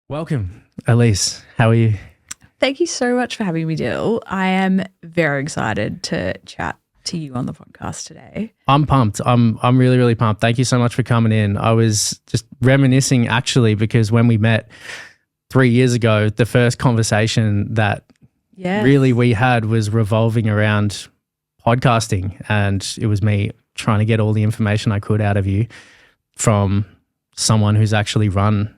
Welcome, Alyce. How are you? Thank you so much for having me, Dill. I am very excited to chat to you on the podcast today. I'm pumped. I'm really, really pumped. Thank you so much for coming in. I was just reminiscing actually because when we met 3 years ago, the first conversation that really we had was revolving around podcasting, and it was me trying to get all the information I could out of you from someone who's actually run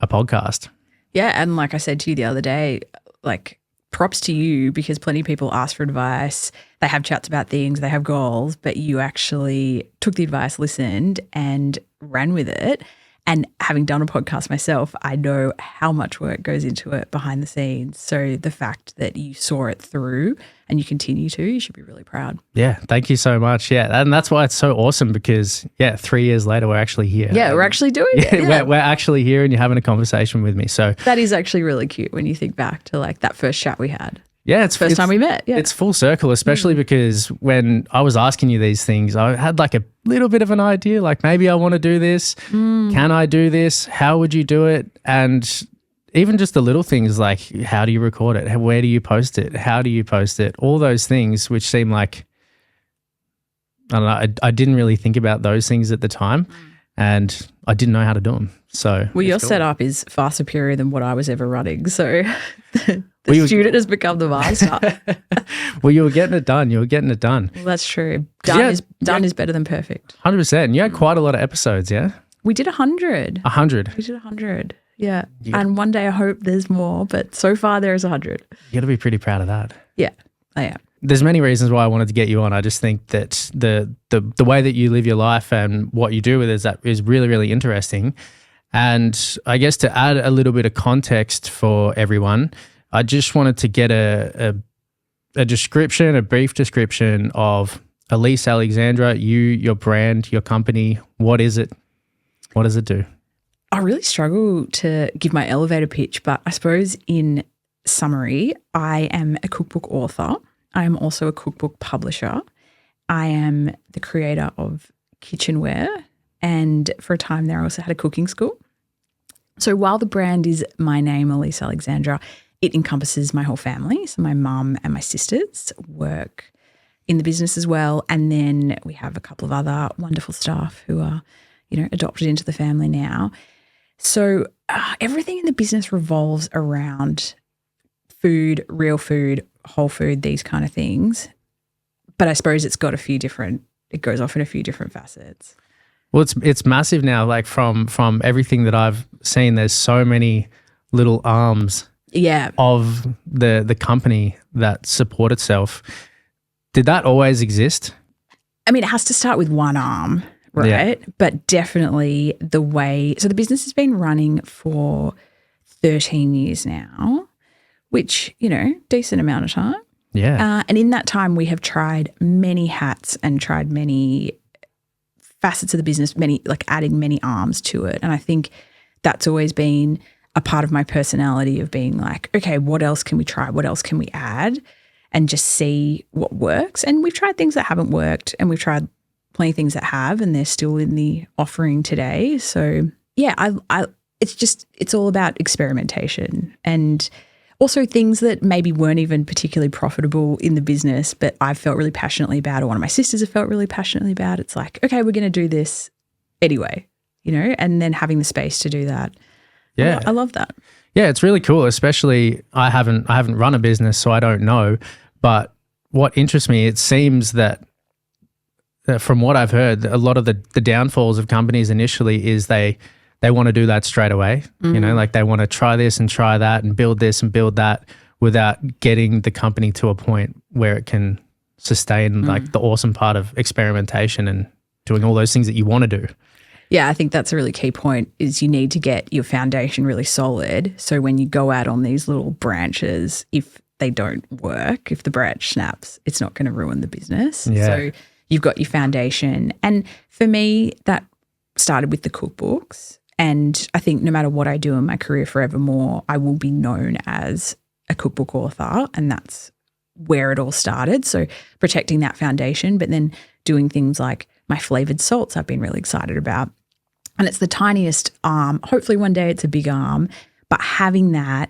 a podcast. Yeah, and like I said to you the other day, like props to you because plenty of people ask for advice. They have chats about things, they have goals, but you actually took the advice, listened and ran with it. And having done a podcast myself, I know how much work goes into it behind the scenes. So the fact that you saw it through and you continue to, you should be really proud. Yeah, thank you so much. Yeah, and that's why it's so awesome because, 3 years later, we're actually here. Yeah, we're actually doing it. Yeah. We're actually here and you're having a conversation with me. So that is actually really cute when you think back to like that first chat we had. Yeah, it's first time we met. Yeah, it's full circle, especially because when I was asking you these things, I had like a little bit of an idea, like maybe I want to do this. Can I do this? How would you do it? And even just the little things like how do you record it? Where do you post it? How do you post it? All those things which seem like, I don't know, I didn't really think about those things at the time and I didn't know how to do them. So your setup is far superior than what I was ever running. So the student has become the master. Well, you were getting it done. Well, that's true. Done is better than perfect. 100%. You had quite a lot of episodes, yeah? We did 100. 100? We did 100, yeah. And one day I hope there's more, but so far there is 100. You got to be pretty proud of that. Yeah, I am. There's many reasons why I wanted to get you on. I just think that the way that you live your life and what you do with it is really, really interesting. And I guess to add a little bit of context for everyone, I just wanted to get a brief description of Alyce Alexandra, your brand, your company. What is it? What does it do? I really struggle to give my elevator pitch, but I suppose in summary, I am a cookbook author. I am also a cookbook publisher. I am the creator of kitchenware, and for a time there I also had a cooking school. So while the brand is my name, Alyce Alexandra, it encompasses my whole family. So my mum and my sisters work in the business as well. And then we have a couple of other wonderful staff who are, adopted into the family now. So everything in the business revolves around food, real food, whole food, these kind of things. But I suppose it goes off in a few different facets. Well, it's massive now. Like from everything that I've seen, there's so many little arms of the company that support itself. Did that always exist? I mean, it has to start with one arm, right? Yeah. But definitely so the business has been running for 13 years now, which, decent amount of time. Yeah. And in that time, we have tried many hats and tried many facets of the business, adding many arms to it. And I think that's always been a part of my personality of being like, okay, what else can we try? What else can we add? And just see what works. And we've tried things that haven't worked and we've tried plenty of things that have, and they're still in the offering today. So yeah, it's all about experimentation and also things that maybe weren't even particularly profitable in the business, but I've felt really passionately about, or one of my sisters have felt really passionately about. It's like, okay, we're going to do this anyway, and then having the space to do that. Yeah. I love that. Yeah, it's really cool, especially I haven't run a business, so I don't know. But what interests me, it seems that from what I've heard, a lot of the downfalls of companies initially is they want to do that straight away. Mm-hmm. Like they want to try this and try that and build this and build that without getting the company to a point where it can sustain like the awesome part of experimentation and doing all those things that you want to do. Yeah, I think that's a really key point is you need to get your foundation really solid. So when you go out on these little branches, if they don't work, if the branch snaps, it's not going to ruin the business. Yeah. So you've got your foundation. And for me, that started with the cookbooks. And I think no matter what I do in my career forevermore, I will be known as a cookbook author, and that's where it all started. So protecting that foundation, but then doing things like my flavored salts I've been really excited about. And it's the tiniest arm. Hopefully one day it's a big arm, But having that,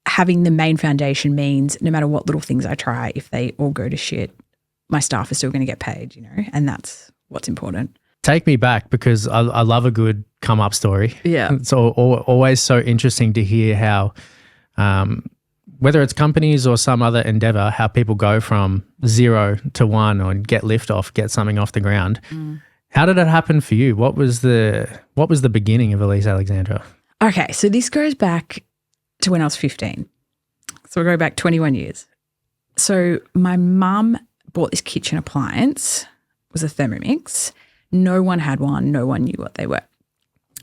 having the main foundation means no matter what little things I try, if they all go to shit, my staff are still going to get paid, and that's what's important. Take me back, because I love a good come up story. Yeah. It's always so interesting to hear how, whether it's companies or some other endeavor, how people go from 0 to 1 or get lift off, get something off the ground. How did it happen for you? What was the beginning of Alyce Alexandra? Okay, so this goes back to when I was 15. So we'll go back 21 years. So my mum bought this kitchen appliance. It was a Thermomix. No one had one. No one knew what they were.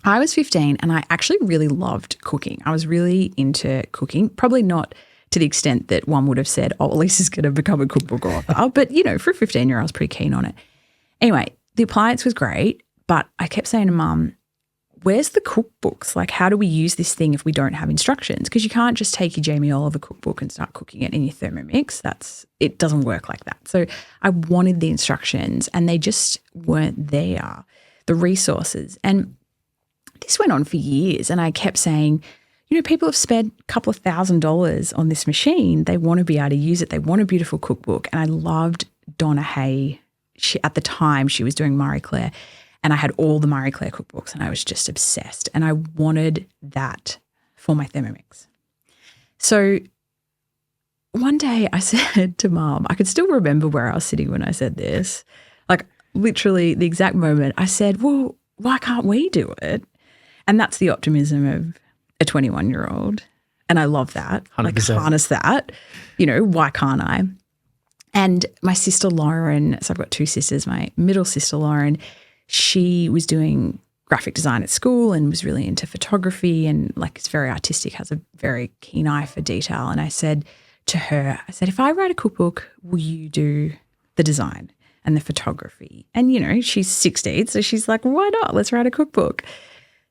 I was 15 and I actually really loved cooking. I was really into cooking, probably not to the extent that one would have said, oh, Alyce is going to become a cookbook author. But, for a 15-year-old, I was pretty keen on it. Anyway, the appliance was great, but I kept saying to Mum, where's the cookbooks? Like, how do we use this thing if we don't have instructions? Because you can't just take your Jamie Oliver cookbook and start cooking it in your Thermomix. It doesn't work like that. So I wanted the instructions and they just weren't there, the resources. And this went on for years and I kept saying, people have spent a couple of $1,000s on this machine. They want to be able to use it. They want a beautiful cookbook. And I loved Donna Hay. At the time, she was doing Marie Claire. And I had all the Marie Claire cookbooks and I was just obsessed. And I wanted that for my Thermomix. So one day I said to Mum, I could still remember where I was sitting when I said this, like literally the exact moment. I said, well, why can't we do it? And that's the optimism of a 21-year-old. And I love that. 100%. Like harness that, why can't I? And my sister Lauren, so I've got two sisters, my middle sister Lauren, she was doing graphic design at school and was really into photography and is very artistic, has a very keen eye for detail. And I said to her, if I write a cookbook, will you do the design and the photography? And, she's 16, so she's like, why not? Let's write a cookbook.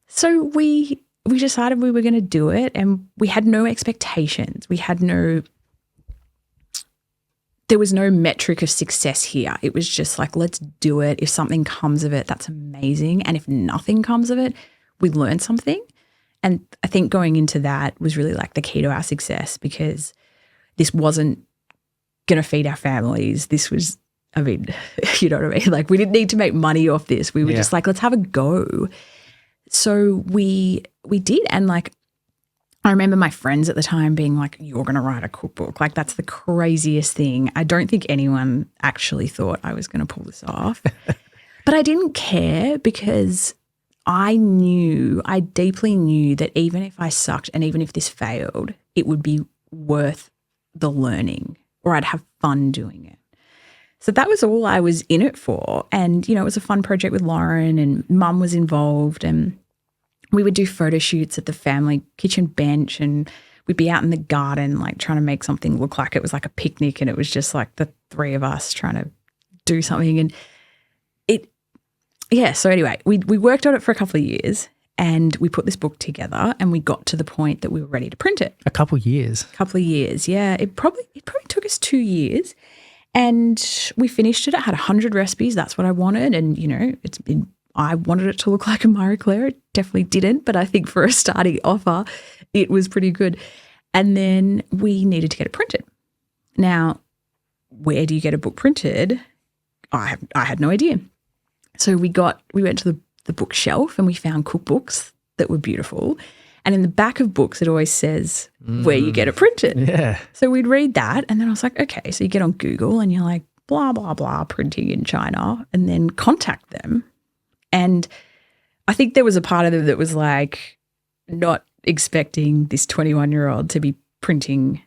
So we decided we were going to do it and we had no expectations. There was no metric of success here. It was just like, let's do it. If something comes of it, that's amazing. And if nothing comes of it, we learn something. And I think going into that was really the key to our success, because this wasn't going to feed our families. This was, you know what I mean? We didn't need to make money off this. We were just let's have a go. So we did. And I remember my friends at the time being like, you're going to write a cookbook. That's the craziest thing. I don't think anyone actually thought I was going to pull this off. But I didn't care, because I deeply knew that even if I sucked and even if this failed, it would be worth the learning, or I'd have fun doing it. So that was all I was in it for. And, it was a fun project with Lauren and Mum was involved, and we would do photo shoots at the family kitchen bench and we'd be out in the garden trying to make something look like it was like a picnic, and it was just the three of us trying to do something. And so anyway, we worked on it for a couple of years and we put this book together and we got to the point that we were ready to print it. A couple of years, yeah. It probably took us 2 years. And we finished it. It had 100 recipes. That's what I wanted. And, I wanted it to look like a Marie Claire. It definitely didn't. But I think for a starting offer, it was pretty good. And then we needed to get it printed. Now, where do you get a book printed? I had no idea. So we went to the bookshelf and we found cookbooks that were beautiful. And in the back of books, it always says where you get it printed. Yeah. So we'd read that and then I was like, okay, so you get on Google and you're like, blah, blah, blah, printing in China, and then contact them. And I think there was a part of them that was not expecting this 21-year-old to be printing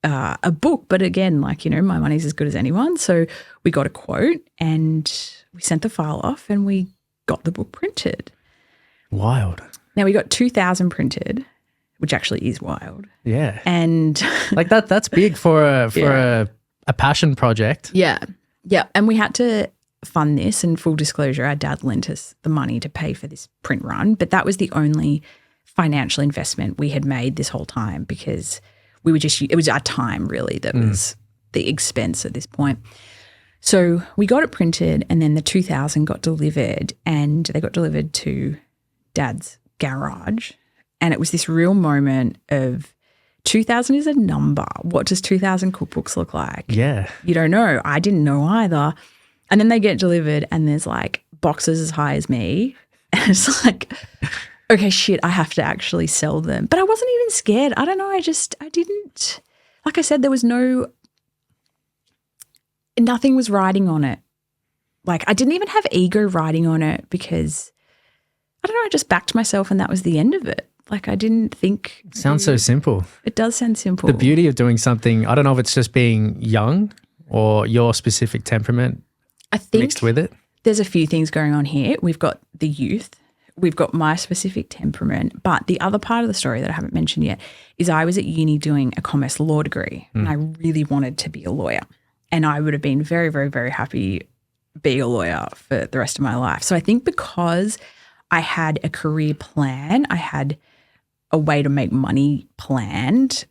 a book. But again, my money's as good as anyone. So we got a quote and we sent the file off and we got the book printed. Wild. Now, we got 2,000 printed, which actually is wild. Yeah. And that's big for a passion project. Yeah. Yeah. And we had to fund this, and full disclosure, our dad lent us the money to pay for this print run, but that was the only financial investment we had made this whole time, because it was our time really that was the expense at this point. So we got it printed and then the 2,000 got delivered, and they got delivered to Dad's garage. And it was this real moment of 2000 is a number. What does 2000 cookbooks look like? Yeah. You don't know. I didn't know either. And then they get delivered and there's like boxes as high as me. And it's like, okay, shit, I have to actually sell them. But I wasn't even scared. I don't know. I didn't, like I said, there was nothing was riding on it. Like I didn't even have ego riding on it because, I don't know, I just backed myself and that was the end of it. Like I didn't think. It sounds so simple. It does sound simple. The beauty of doing something, I don't know if it's just being young or your specific temperament I think mixed with it. There's a few things going on here. We've got the youth. We've got my specific temperament. But the other part of the story that I haven't mentioned yet is I was at uni doing a commerce law degree and I really wanted to be a lawyer. And I would have been very, very, very happy being a lawyer for the rest of my life. So I think because I had a career plan, I had a way to make money planned,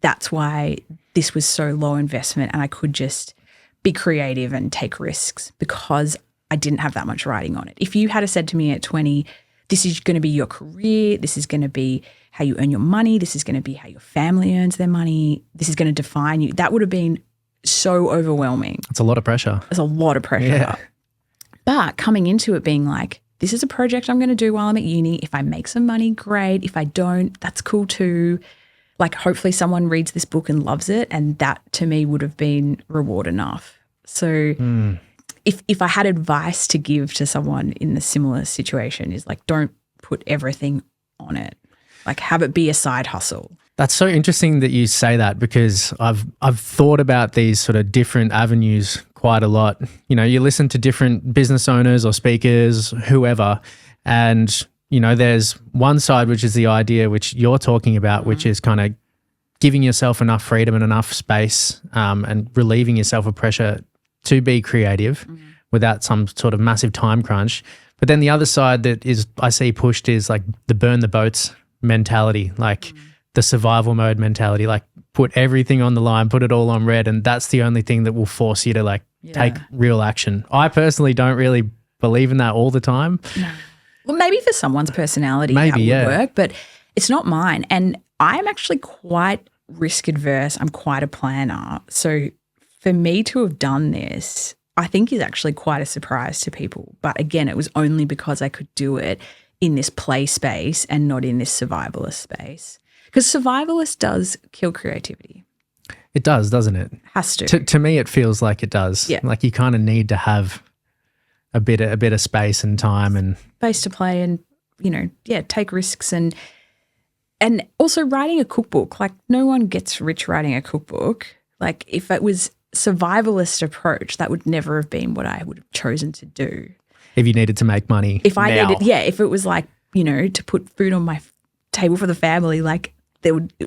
that's why this was so low investment and I could just be creative and take risks because I didn't have that much riding on it. If you had said to me at 20, this is going to be your career, this is going to be how you earn your money, this is going to be how your family earns their money, this is going to define you, that would have been so overwhelming. It's a lot of pressure. It's a lot of pressure. Yeah. But coming into it being like, this is a project I'm going to do while I'm at uni. If I make some money, great. If I don't, that's cool too. Like hopefully someone reads this book and loves it. And that to me would have been reward enough. So if I had advice to give to someone in a similar situation is like, don't put everything on it. Like have it be a side hustle. That's so interesting that you say that because I've thought about these sort of different avenues quite a lot. You know, you listen to different business owners or speakers, whoever, and, you know, there's one side, which is the idea which you're talking about, which is kind of giving yourself enough freedom and enough space and relieving yourself of pressure to be creative without some sort of massive time crunch. But then the other side that is I see pushed is like the burn the boats mentality, like the survival mode mentality, like put everything on the line, put it all on red, and that's the only thing that will force you to like take real action. I personally don't really believe in that all the time. No. Well, maybe for someone's personality that would work, but it's not mine. And I'm actually quite risk adverse. I'm quite a planner. So for me to have done this, I think is actually quite a surprise to people. But again, it was only because I could do it in this play space and not in this survivalist space. Because survivalist does kill creativity. It does, doesn't it? Has to. To me, it feels like it does. Yeah. Like you kind of need to have a bit of space and time and space to play and, you know, take risks and also writing a cookbook. Like no one gets rich writing a cookbook. Like if it was survivalist approach, that would never have been what I would have chosen to do. If you needed to make money. If I needed, if it was like, you know, to put food on my table for the family, like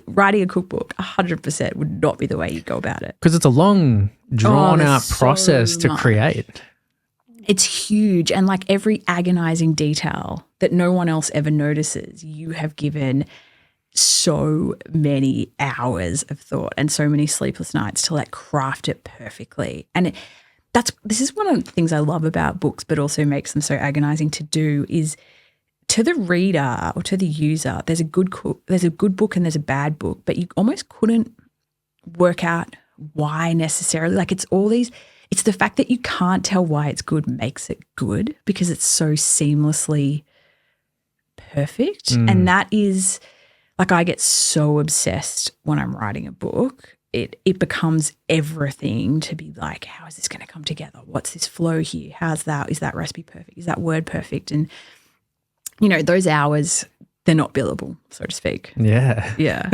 writing a cookbook 100% would not be the way you go about it. Because it's a long, drawn-out process to create. It's huge. And like every agonizing detail that no one else ever notices, you have given so many hours of thought and so many sleepless nights to like craft it perfectly. And this is one of the things I love about books, but also makes them so agonizing to do is to the reader or to the user, there's a good book and there's a bad book, but you almost couldn't work out why necessarily. Like it's the fact that you can't tell why it's good makes it good because it's so seamlessly perfect. And that is like I get so obsessed when I'm writing a book. It becomes everything to be like, how is this going to come together? What's this flow here? How's that? Is that recipe perfect? Is that word perfect? And you know, those hours, they're not billable, so to speak. Yeah. Yeah.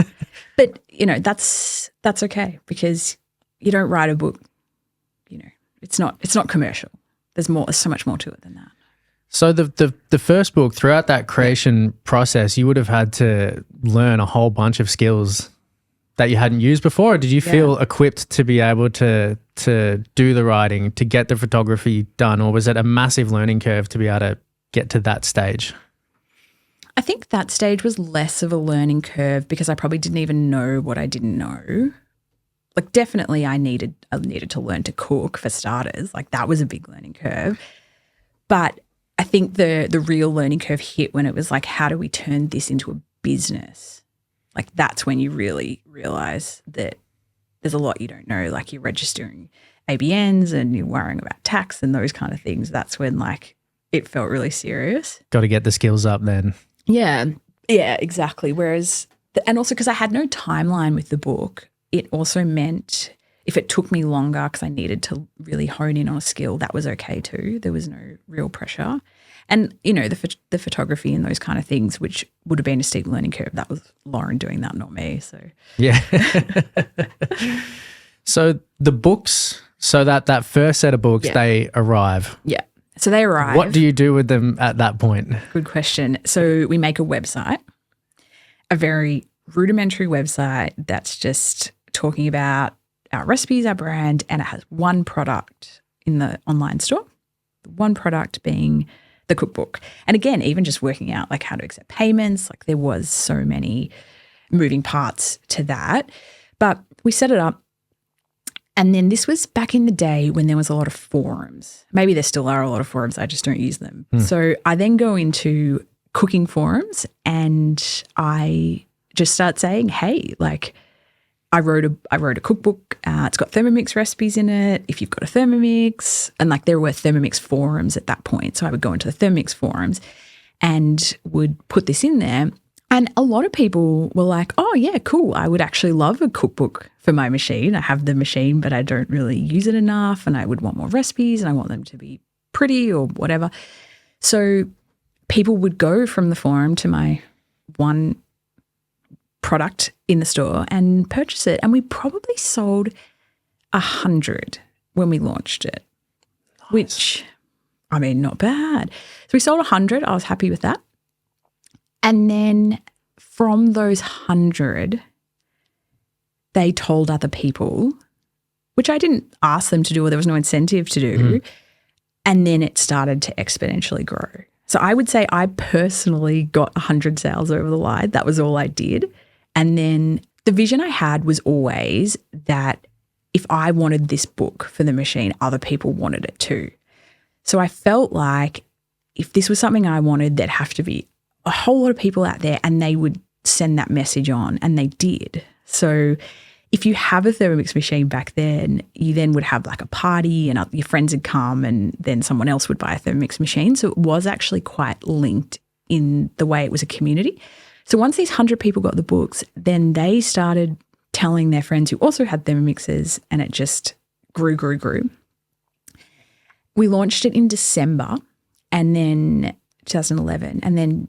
But, you know, that's okay because you don't write a book, you know, it's not commercial. There's so much more to it than that. So the first book, throughout that creation process, you would have had to learn a whole bunch of skills that you hadn't used before? Or did you feel equipped to be able to do the writing, to get the photography done? Or was it a massive learning curve to be able to get to that stage? I think that stage was less of a learning curve because I probably didn't even know what I didn't know. Like definitely I needed to learn to cook for starters. Like that was a big learning curve. But I think the real learning curve hit when it was like, how do we turn this into a business? Like that's when you really realize that there's a lot you don't know, like you're registering ABNs and you're worrying about tax and those kind of things. That's when like it felt really serious. Got to get the skills up then. Yeah, exactly. Whereas, and also because I had no timeline with the book, it also meant if it took me longer because I needed to really hone in on a skill, that was okay too. There was no real pressure. And, you know, the photography and those kind of things, which would have been a steep learning curve, that was Lauren doing that, not me. So yeah. So the books, so that first set of books, they arrive. Yeah. So they arrive. What do you do with them at that point? Good question. So we make a website, a very rudimentary website that's just talking about our recipes, our brand, and it has one product in the online store, one product being the cookbook. And again, even just working out like how to accept payments, like there was so many moving parts to that. But we set it up. And then this was back in the day when there was a lot of forums. Maybe there still are a lot of forums. I just don't use them. So I then go into cooking forums and I just start saying, hey, like I wrote a cookbook. It's got Thermomix recipes in it. If you've got a Thermomix, and like there were Thermomix forums at that point. So I would go into the Thermomix forums and would put this in there. And a lot of people were like, oh, yeah, cool. I would actually love a cookbook for my machine. I have the machine, but I don't really use it enough. And I would want more recipes and I want them to be pretty or whatever. So people would go from the forum to my one product in the store and purchase it. And we probably sold 100 when we launched it, which, I mean, not bad. So we sold 100. I was happy with that. And then from those 100, they told other people, which I didn't ask them to do or there was no incentive to do. And then it started to exponentially grow. So I would say I personally got 100 sales over the line. That was all I did. And then the vision I had was always that if I wanted this book for the machine, other people wanted it too. So I felt like if this was something I wanted, there'd have to be a whole lot of people out there and they would send that message on, and they did. So if you have a Thermomix machine back then, you then would have like a party and your friends would come and then someone else would buy a Thermomix machine. So it was actually quite linked in the way it was a community. So once these 100 people got the books, then they started telling their friends who also had Thermomixes, and it just grew. We launched it in December and then 2011, and then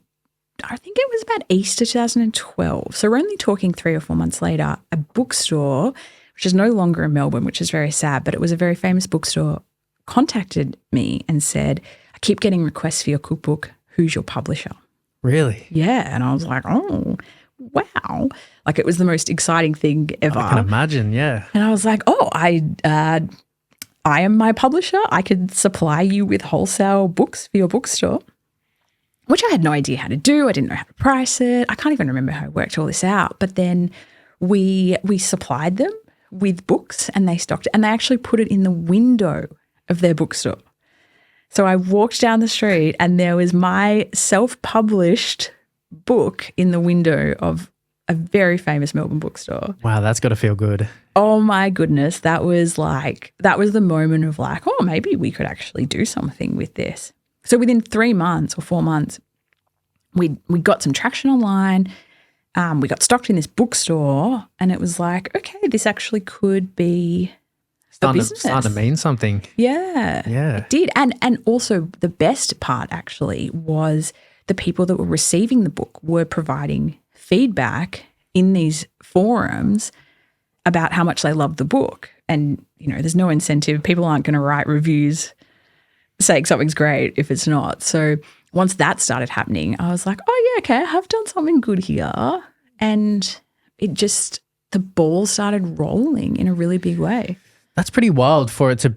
I think it was about Easter 2012. So we're only talking 3 or 4 months later, a bookstore, which is no longer in Melbourne, which is very sad, but it was a very famous bookstore, contacted me and said, I keep getting requests for your cookbook. Who's your publisher? Really? Yeah. And I was like, oh, wow. Like it was the most exciting thing ever. I can imagine, yeah. And I was like, oh, I am my publisher. I could supply you with wholesale books for your bookstore, which I had no idea how to do. I didn't know how to price it. I can't even remember how I worked all this out. But then we supplied them with books and they stocked it, and they actually put it in the window of their bookstore. So I walked down the street and there was my self-published book in the window of a very famous Melbourne bookstore. Wow, that's got to feel good. Oh my goodness. That was the moment of like, oh, maybe we could actually do something with this. So within 3 months or 4 months, we got some traction online. We got stocked in this bookstore, and it was like, okay, this actually could be a business. Starting to mean something. Yeah. It did. And also the best part actually was the people that were receiving the book were providing feedback in these forums about how much they loved the book. And, you know, there's no incentive. People aren't going to write reviews saying something's great if it's not. So once that started happening, I was like, oh, yeah, okay, I have done something good here. And it just, the ball started rolling in a really big way. That's pretty wild for it to,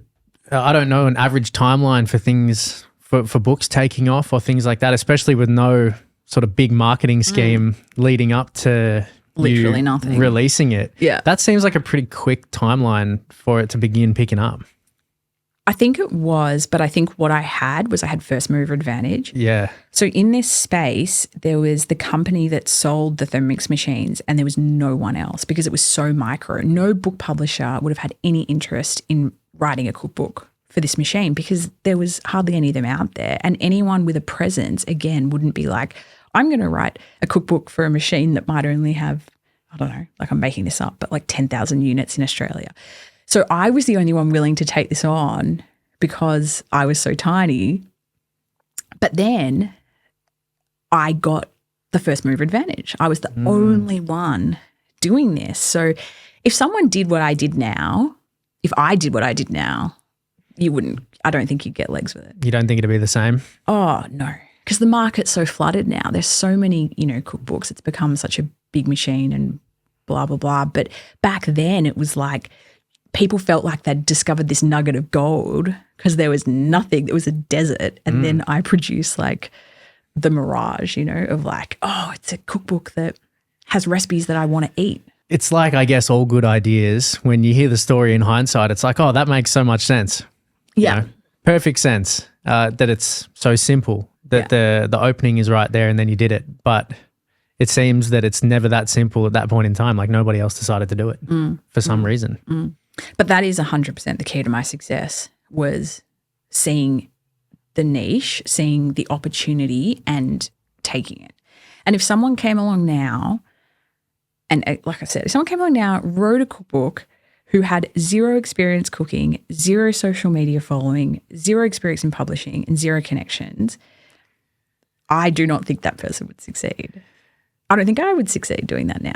I don't know, an average timeline for things, for books taking off or things like that, especially with no sort of big marketing scheme leading up to literally nothing releasing it. Yeah. That seems like a pretty quick timeline for it to begin picking up. I think it was, but I think what I had first mover advantage. Yeah. So in this space, there was the company that sold the Thermomix machines and there was no one else because it was so micro. No book publisher would have had any interest in writing a cookbook for this machine because there was hardly any of them out there. And anyone with a presence, again, wouldn't be like, I'm going to write a cookbook for a machine that might only have, I don't know, like I'm making this up, but like 10,000 units in Australia. So I was the only one willing to take this on because I was so tiny. But then I got the first mover advantage. I was the only one doing this. So if someone did what I did now, if I did what I did now, I don't think you'd get legs with it. You don't think it'd be the same? Oh, no. Because the market's so flooded now. There's so many, cookbooks. It's become such a big machine and blah, blah, blah. But back then it was like people felt like they'd discovered this nugget of gold because there was nothing. It was a desert. And then I produced like the mirage, of like, oh, it's a cookbook that has recipes that I want to eat. It's like, I guess, all good ideas. When you hear the story in hindsight, it's like, oh, that makes so much sense. Yeah. Perfect sense that it's so simple, that the opening is right there and then you did it. But it seems that it's never that simple at that point in time. Like nobody else decided to do it for some reason. But that is 100% the key to my success, was seeing the niche, seeing the opportunity and taking it. And if someone came along now, and like I said, if someone came along now, wrote a cookbook who had zero experience cooking, zero social media following, zero experience in publishing, and zero connections, I do not think that person would succeed. I don't think I would succeed doing that now.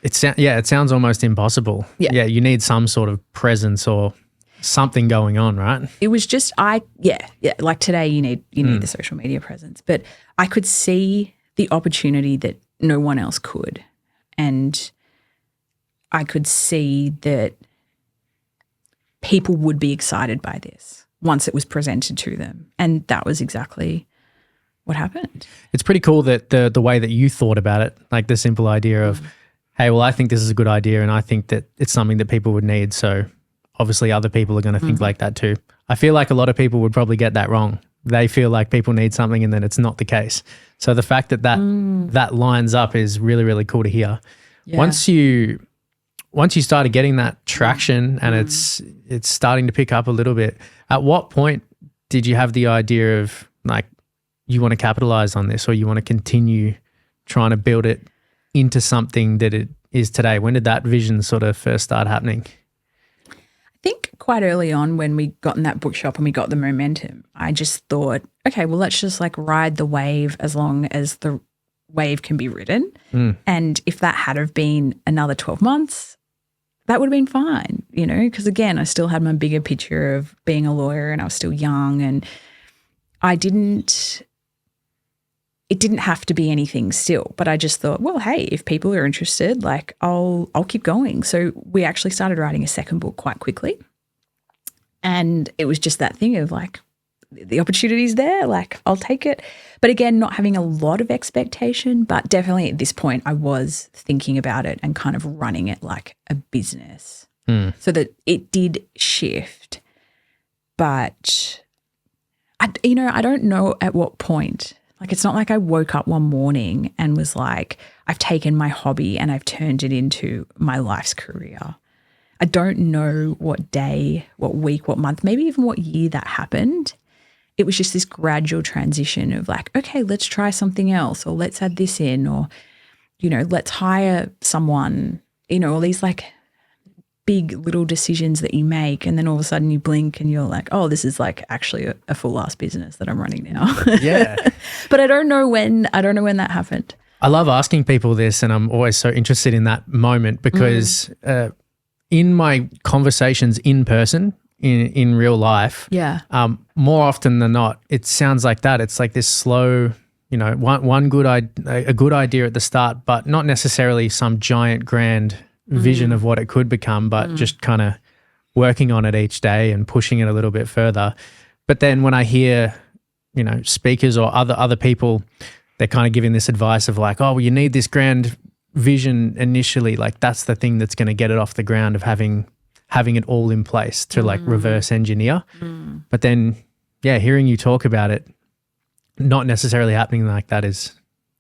It sounds almost impossible. Yeah, you need some sort of presence or something going on, right? It was just like today you need the social media presence, but I could see the opportunity that no one else could, and I could see that people would be excited by this once it was presented to them, and that was exactly what happened. It's pretty cool that the way that you thought about it, like the simple idea of, hey, well, I think this is a good idea and I think that it's something that people would need. So obviously other people are going to think like that too. I feel like a lot of people would probably get that wrong. They feel like people need something and then it's not the case. So the fact that that lines up is really, really cool to hear. Yeah. Once you started getting that traction and it's starting to pick up a little bit, at what point did you have the idea of like, you want to capitalize on this or you want to continue trying to build it into something that it is today? When did that vision sort of first start happening? I think quite early on when we got in that bookshop and we got the momentum, I just thought, okay, well, let's just like ride the wave as long as the wave can be ridden. And if that had have been another 12 months, that would have been fine, because again, I still had my bigger picture of being a lawyer and I was still young and it didn't have to be anything still, but I just thought, well, hey, if people are interested, like I'll keep going. So we actually started writing a second book quite quickly. And it was just that thing of like, the opportunity's there, like I'll take it. But again, not having a lot of expectation, but definitely at this point I was thinking about it and kind of running it like a business so that it did shift. But I don't know at what point. Like it's not like I woke up one morning and was like, I've taken my hobby and I've turned it into my life's career. I don't know what day, what week, what month, maybe even what year that happened. It was just this gradual transition of like, okay, let's try something else or let's add this in or, let's hire someone, all these like big little decisions that you make and then all of a sudden you blink and you're like, oh, this is like actually a full-ass business that I'm running now. Yeah. But I don't know when that happened. I love asking people this and I'm always so interested in that moment because in my conversations in person, in real life, more often than not, it sounds like that. It's like this slow, a good idea at the start, but not necessarily some giant grand vision of what it could become, but just kind of working on it each day and pushing it a little bit further. But then when I hear, speakers or other people, they're kind of giving this advice of like, oh, well, you need this grand vision initially. Like that's the thing that's going to get it off the ground of having having it all in place to like reverse engineer. But then, yeah, hearing you talk about it, not necessarily happening like that is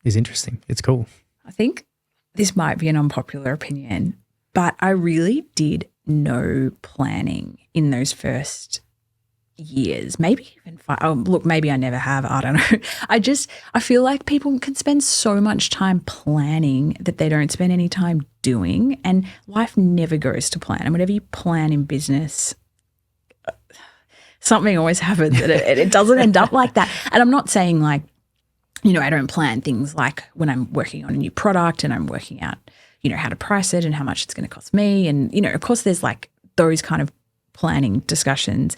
interesting. It's cool. I think this might be an unpopular opinion, but I really did no planning in those first years, maybe even 5. Oh, look, maybe I never have. I don't know. I feel like people can spend so much time planning that they don't spend any time doing, and life never goes to plan. And whatever you plan in business, something always happens and it doesn't end up like that. And I'm not saying like, you know, I don't plan things like when I'm working on a new product and I'm working out, you know, how to price it and how much it's going to cost me. And, you know, of course there's like those kind of planning discussions.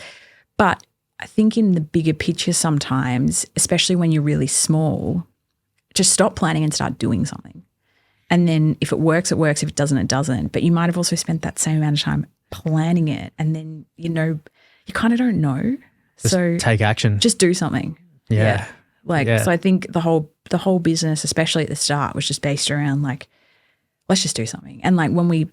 But I think in the bigger picture sometimes, especially when you're really small, just stop planning and start doing something. And then if it works, it works. If it doesn't, it doesn't. But you might have also spent that same amount of time planning it. And then, you know, you kind of don't know. Just so take action. Just do something. Yeah. So I think the whole business, especially at the start, was just based around like, let's just do something. And like when we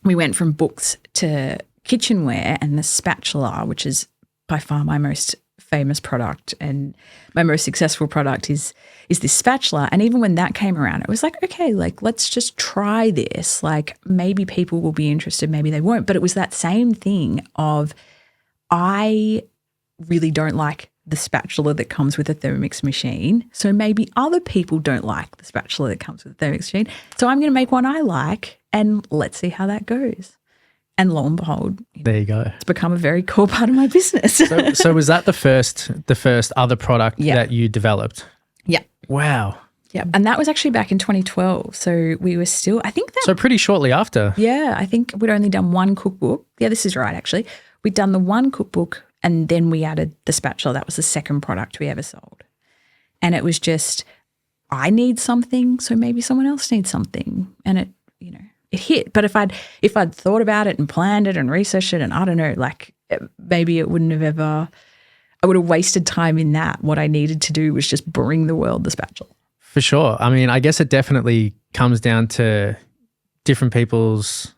went from books to kitchenware and the spatula, which is by far my most famous product and my most successful product is this spatula. And even when that came around, it was like, okay, like let's just try this. Like maybe people will be interested, maybe they won't. But it was that same thing of I really don't like the spatula that comes with a Thermomix machine. So maybe other people don't like the spatula that comes with a Thermomix machine. So I'm going to make one I like and let's see how that goes. And lo and behold, there you go. It's become a very core part of my business. So was that the first other product that you developed? Yeah. Wow. Yeah. And that was actually back in 2012. So we were still, I think that. So pretty shortly after. Yeah. I think we'd only done one cookbook. Yeah, this is right, actually. We'd done the one cookbook and then we added the spatula. That was the second product we ever sold. And it was just, I need something, so maybe someone else needs something. And it, you know, it hit. But if I'd thought about it and planned it and researched it and I don't know, like maybe it wouldn't have ever, I would have wasted time in that. What I needed to do was just bring the world the spatula. For sure. I mean, I guess it definitely comes down to different people's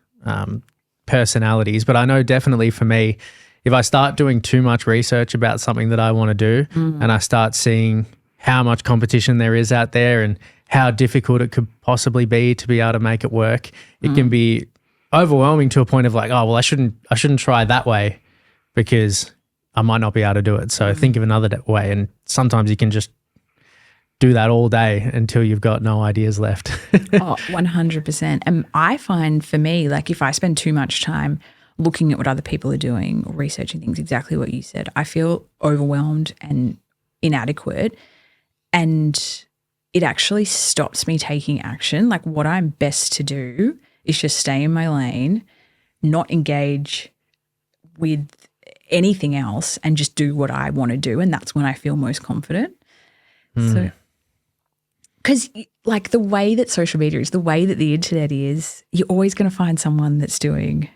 personalities, but I know definitely for me, if I start doing too much research about something that I want to do and I start seeing how much competition there is out there and how difficult it could possibly be to be able to make it work, it can be overwhelming to a point of like, oh, well, I shouldn't try that way because I might not be able to do it. So think of another way. And sometimes you can just do that all day until you've got no ideas left. Oh, 100%. And I find for me, like if I spend too much time looking at what other people are doing or researching things, exactly what you said, I feel overwhelmed and inadequate. And it actually stops me taking action. Like what I'm best to do is just stay in my lane, not engage with anything else and just do what I want to do. And that's when I feel most confident. So, because like the way that social media is, the way that the internet is, you're always going to find someone that's doing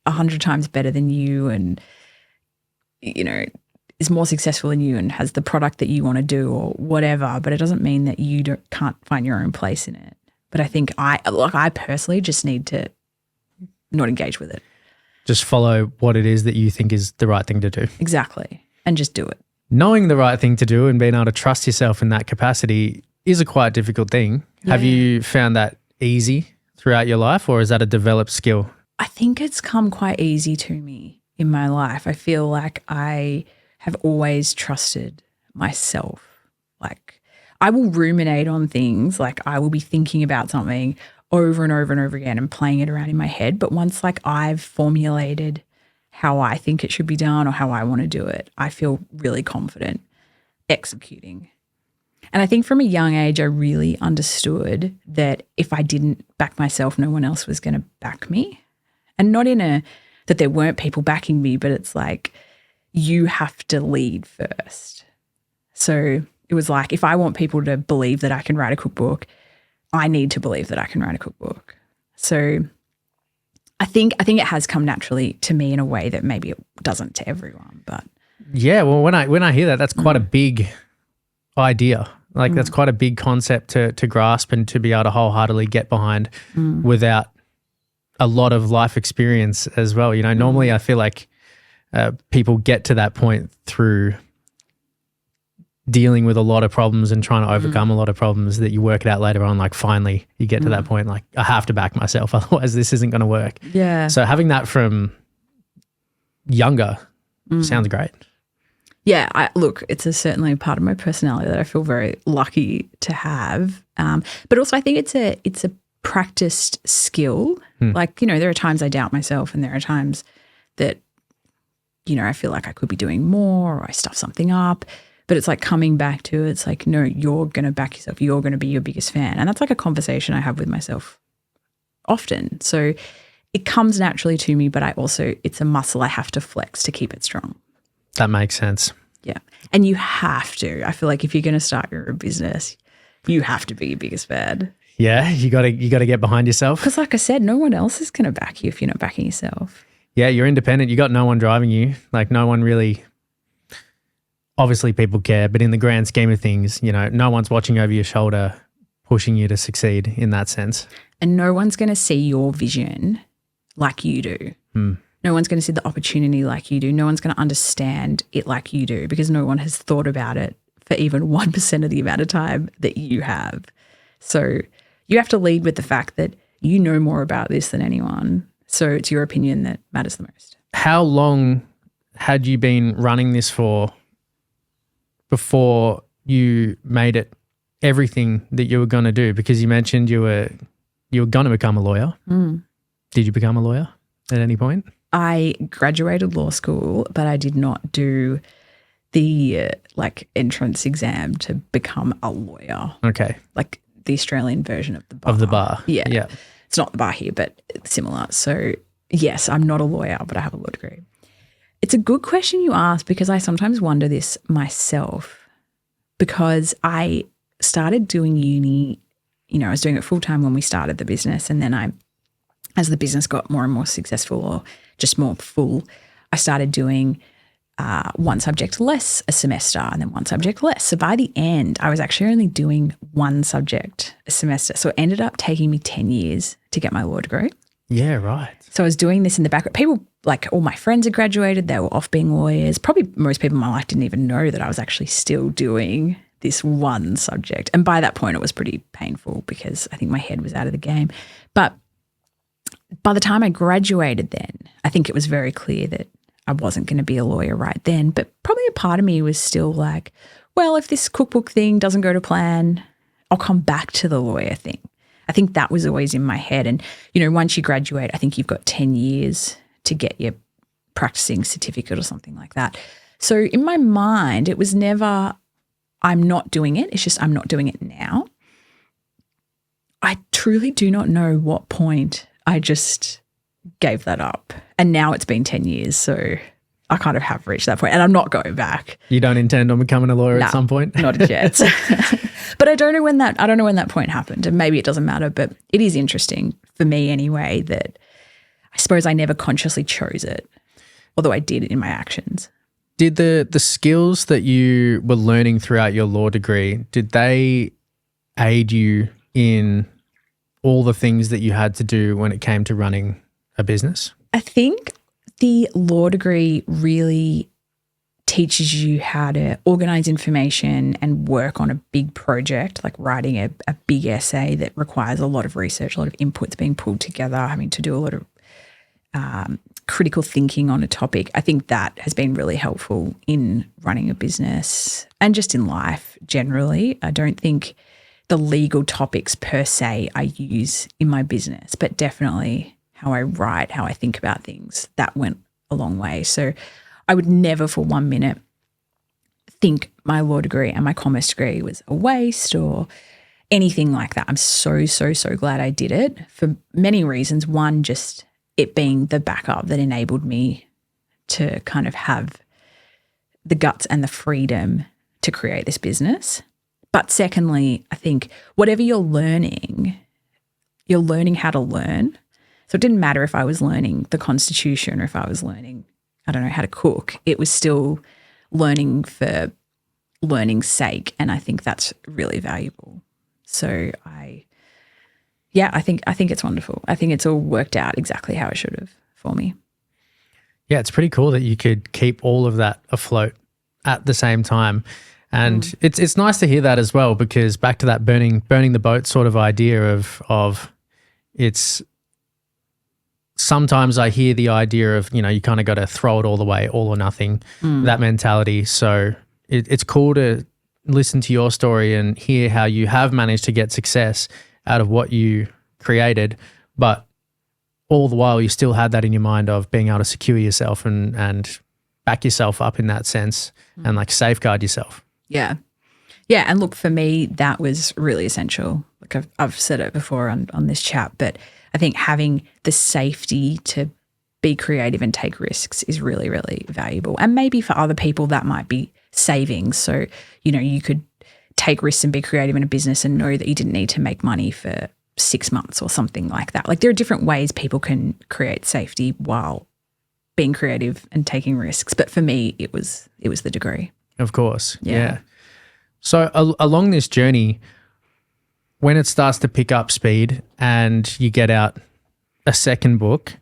100 times better than you and, you know, is more successful than you and has the product that you want to do or whatever, but it doesn't mean that you can't find your own place in it. But I think I personally just need to not engage with it. Just follow what it is that you think is the right thing to do. Exactly. And just do it. Knowing the right thing to do and being able to trust yourself in that capacity is a quite difficult thing. Yeah. Have you found that easy throughout your life or is that a developed skill? I think it's come quite easy to me in my life. I feel like I have always trusted myself. Like I will ruminate on things, like I will be thinking about something over and over and over again and playing it around in my head. But once like I've formulated how I think it should be done or how I want to do it, I feel really confident executing. And I think from a young age, I really understood that if I didn't back myself, no one else was going to back me. And not in that there weren't people backing me, but it's like you have to lead first. So it was like if I want people to believe that I can write a cookbook, I need to believe that I can write a cookbook. So I think it has come naturally to me in a way that maybe it doesn't to everyone. But yeah, well, when I hear that, that's quite a big idea. Like that's quite a big concept to grasp and to be able to wholeheartedly get behind without a lot of life experience as well. You know, normally I feel like people get to that point through dealing with a lot of problems and trying to overcome a lot of problems, that you work it out later on. Like finally you get to that point, like I have to back myself, otherwise this isn't going to work. Yeah. So having that from younger sounds great. Yeah, look, it's certainly a part of my personality that I feel very lucky to have. But also I think it's a practiced skill. Like, you know, there are times I doubt myself, and there are times that, you know, I feel like I could be doing more, or I stuff something up. But it's like coming back to it's like, no, you're going to back yourself. You're going to be your biggest fan. And that's like a conversation I have with myself often. So it comes naturally to me, but it's a muscle I have to flex to keep it strong. That makes sense. Yeah. And you have to. I feel like if you're going to start your own business, you have to be your biggest fan. Yeah, you got to get behind yourself. Because like I said, no one else is going to back you if you're not backing yourself. Yeah, you're independent. You got no one driving you. Like no one really, obviously people care, but in the grand scheme of things, you know, no one's watching over your shoulder, pushing you to succeed in that sense. And no one's going to see your vision like you do. No one's going to see the opportunity like you do. No one's going to understand it like you do, because no one has thought about it for even 1% of the amount of time that you have. So you have to lead with the fact that you know more about this than anyone. So it's your opinion that matters the most. How long had you been running this for before you made it everything that you were going to do? Because you mentioned you were going to become a lawyer. Did you become a lawyer at any point? I graduated law school, but I did not do the entrance exam to become a lawyer. Okay. Like the Australian version of the bar. Of the bar. Yeah. It's not the bar here, but similar. So yes, I'm not a lawyer, but I have a law degree. It's a good question you ask, because I sometimes wonder this myself, because I started doing uni, you know, I was doing it full time when we started the business, and then as the business got more and more successful, or just more full, I started doing one subject less a semester, and then one subject less. So by the end, I was actually only doing one subject a semester. So it ended up taking me 10 years to get my law degree. Yeah, right. So I was doing this in the background. People, like all my friends had graduated. They were off being lawyers. Probably most people in my life didn't even know that I was actually still doing this one subject. And by that point, it was pretty painful, because I think my head was out of the game. But by the time I graduated then, I think it was very clear that I wasn't going to be a lawyer right then. But probably a part of me was still like, well, if this cookbook thing doesn't go to plan, I'll come back to the lawyer thing. I think that was always in my head. And, you know, once you graduate, I think you've got 10 years to get your practicing certificate or something like that. So in my mind, it was never, I'm not doing it. It's just I'm not doing it now. I truly do not know what point I just gave that up. And now it's been 10 years, so I kind of have reached that point, and I'm not going back. You don't intend on becoming a lawyer at some point? Not yet. But I don't know when that point happened, and maybe it doesn't matter, but it is interesting for me anyway that I suppose I never consciously chose it, although I did in my actions. Did the skills that you were learning throughout your law degree, did they aid you in all the things that you had to do when it came to running a business? I think the law degree really teaches you how to organize information and work on a big project, like writing a big essay that requires a lot of research, a lot of inputs being pulled together, having to do a lot of critical thinking on a topic. I think that has been really helpful in running a business and just in life generally. I don't think the legal topics per se I use in my business, but definitely how I write, how I think about things, that went a long way. So I would never for 1 minute think my law degree and my commerce degree was a waste or anything like that. I'm so glad I did it for many reasons. One, just it being the backup that enabled me to kind of have the guts and the freedom to create this business. But secondly, I think whatever you're learning how to learn. So it didn't matter if I was learning the Constitution or if I was learning, I don't know, how to cook. It was still learning for learning's sake, and I think that's really valuable. So yeah, I think it's wonderful. I think it's all worked out exactly how it should have for me. Yeah, it's pretty cool that you could keep all of that afloat at the same time. And it's nice to hear that as well, because back to that burning the boat sort of idea of it's sometimes I hear the idea of, you kind of got to throw it all the way, all or nothing, that mentality. So it's cool to listen to your story and hear how you have managed to get success out of what you created, but all the while you still had that in your mind of being able to secure yourself and back yourself up in that sense and like safeguard yourself. Yeah. Yeah. And look, for me, that was really essential. Like I've said it before on this chat, but I think having the safety to be creative and take risks is really, really valuable. And maybe for other people that might be savings. So, you could take risks and be creative in a business and know that you didn't need to make money for 6 months or something like that. Like there are different ways people can create safety while being creative and taking risks. But for me, it was the degree. Of course. Yeah. So along this journey, when it starts to pick up speed and you get out a second book,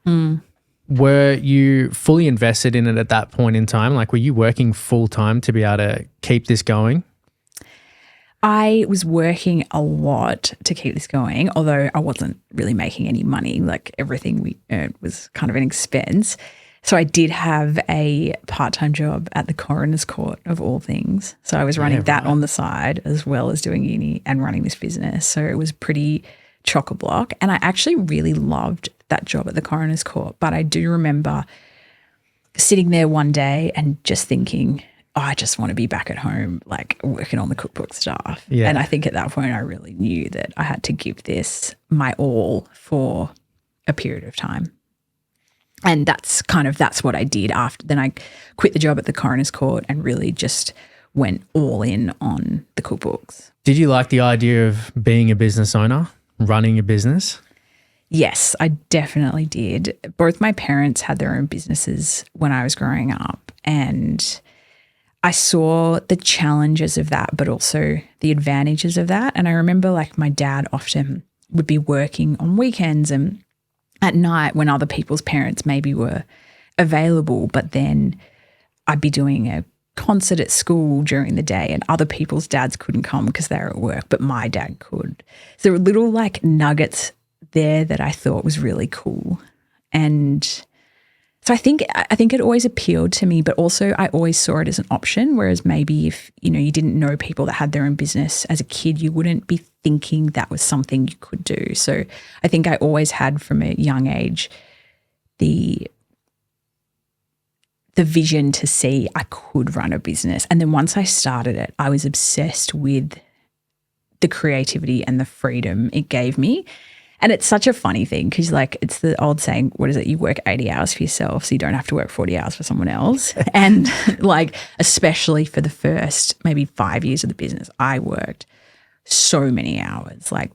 were you fully invested in it at that point in time? Like, were you working full time to be able to keep this going? I was working a lot to keep this going, although I wasn't really making any money. Like everything we earned was kind of an expense. So I did have a part-time job at the coroner's court of all things. So I was running that on the side as well as doing uni and running this business. So it was pretty chock-a-block. And I actually really loved that job at the coroner's court. But I do remember sitting there one day and just thinking, I just want to be back at home, like working on the cookbook stuff. Yeah. And I think at that point I really knew that I had to give this my all for a period of time. And that's what I did after. Then I quit the job at the coroner's court and really just went all in on the cookbooks. Did you like the idea of being a business owner, running a business? Yes, I definitely did. Both my parents had their own businesses when I was growing up, and I saw the challenges of that, but also the advantages of that. And I remember like my dad often would be working on weekends and at night when other people's parents maybe were available, but then I'd be doing a concert at school during the day and other people's dads couldn't come because they were at work, but my dad could. So there were little like nuggets there that I thought was really cool. And so I think it always appealed to me, but also I always saw it as an option, whereas maybe if, you didn't know people that had their own business as a kid, you wouldn't be thinking that was something you could do. So I think I always had from a young age the vision to see I could run a business. And then once I started it, I was obsessed with the creativity and the freedom it gave me. And it's such a funny thing because like it's the old saying, what is it? You work 80 hours for yourself so you don't have to work 40 hours for someone else. And like especially for the first maybe 5 years of the business, I worked so many hours. Like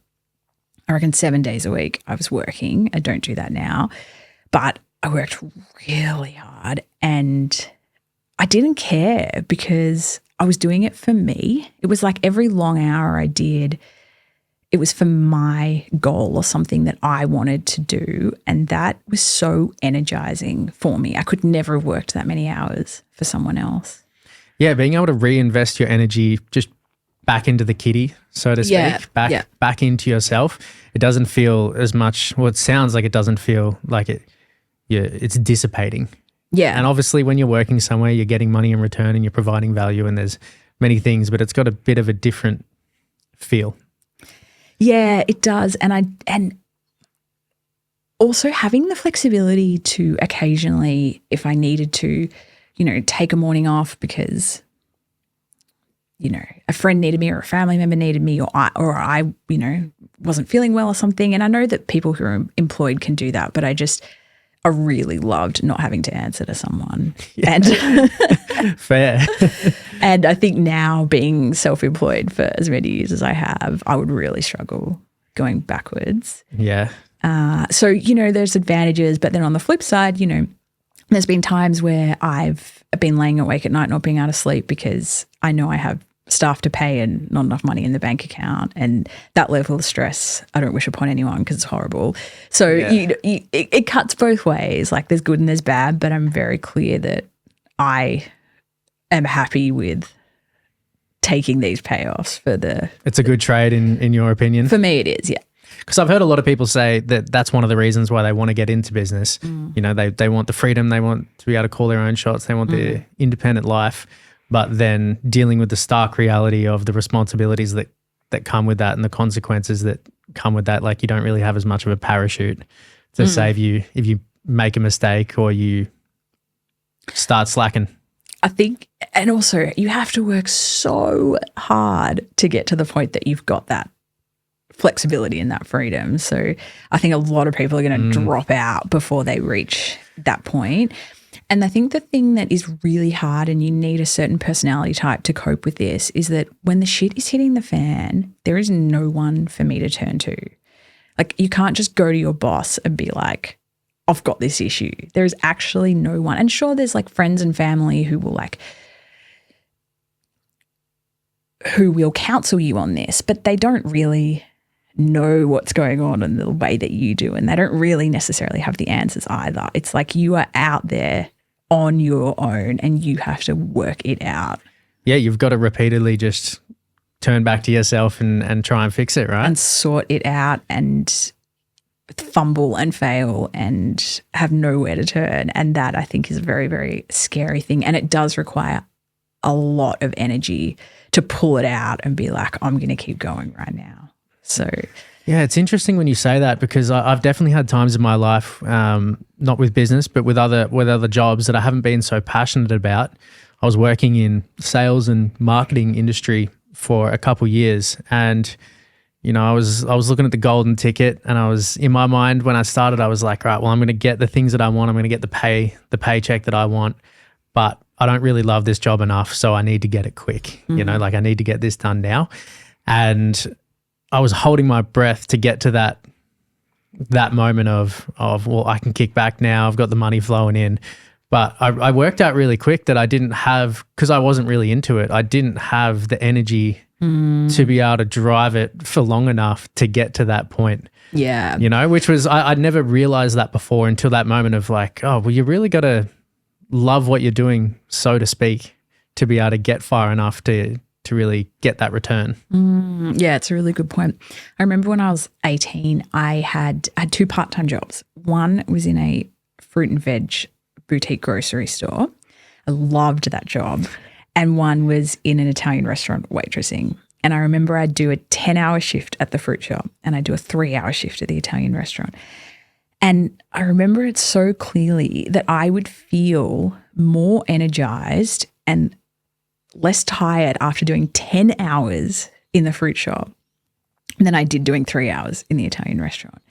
I reckon 7 days a week I was working. I don't do that now. But I worked really hard and I didn't care because I was doing it for me. It was like every long hour I did, it was for my goal or something that I wanted to do. And that was so energizing for me. I could never have worked that many hours for someone else. Yeah, being able to reinvest your energy just back into the kitty, so to speak, back into yourself. It doesn't feel as much, well, it sounds like it doesn't feel like it's dissipating. Yeah. And obviously when you're working somewhere, you're getting money in return and you're providing value and there's many things, but it's got a bit of a different feel. Yeah, it does. And also having the flexibility to occasionally, if I needed to, take a morning off because, a friend needed me or a family member needed me or I wasn't feeling well or something. And I know that people who are employed can do that, but I really loved not having to answer to someone. Yeah. And fair. And I think now being self-employed for as many years as I have, I would really struggle going backwards. Yeah. So, there's advantages, but then on the flip side, there's been times where I've been laying awake at night not being able to sleep because I know I have staff to pay and not enough money in the bank account, and that level of stress I don't wish upon anyone because it's horrible. So it cuts both ways. Like there's good and there's bad, but I'm very clear that I am happy with taking these payoffs for the... It's a good trade in your opinion? For me it is, yeah. Because I've heard a lot of people say that that's one of the reasons why they want to get into business. You know, they want the freedom, they want to be able to call their own shots, they want the independent life, but then dealing with the stark reality of the responsibilities that come with that and the consequences that come with that. Like you don't really have as much of a parachute to save you if you make a mistake or you start slacking. I think, and also you have to work so hard to get to the point that you've got that flexibility and that freedom. So I think a lot of people are going to drop out before they reach that point. And I think the thing that is really hard, and you need a certain personality type to cope with this, is that when the shit is hitting the fan, there is no one for me to turn to. Like you can't just go to your boss and be like, I've got this issue. There is actually no one. And sure, there's like friends and family who will counsel you on this, but they don't really know what's going on in the way that you do, and they don't really necessarily have the answers either. It's like you are out there on your own and you have to work it out. Yeah, you've got to repeatedly just turn back to yourself and try and fix it, right? And sort it out and fumble and fail and have nowhere to turn. And that I think is a very, very scary thing. And it does require a lot of energy to pull it out and be like, I'm going to keep going right now. So, yeah, it's interesting when you say that because I've definitely had times in my life, not with business, but with other jobs that I haven't been so passionate about. I was working in sales and marketing industry for a couple years, and you know, I was looking at the golden ticket, and I was in my mind when I started, I was like, right, well, I'm going to get the things that I want. I'm going to get the paycheck that I want, but I don't really love this job enough, so I need to get it quick. You know, like I need to get this done now, and I was holding my breath to get to that moment of well, I can kick back now. I've got the money flowing in. But I worked out really quick that I didn't have, because I wasn't really into it, I didn't have the energy to be able to drive it for long enough to get to that point. yeah. You know, which was, I'd never realized that before until that moment of like, oh, well, you really got to love what you're doing, so to speak, to be able to get far enough to really get that return. Yeah, it's a really good point. I remember when I was 18, I had two part-time jobs. One was in a fruit and veg boutique grocery store. I loved that job. And one was in an Italian restaurant waitressing. And I remember I'd do a 10-hour shift at the fruit shop and I'd do a 3-hour shift at the Italian restaurant. And I remember it so clearly that I would feel more energized and less tired after doing 10 hours in the fruit shop than I did doing 3 hours in the Italian restaurant,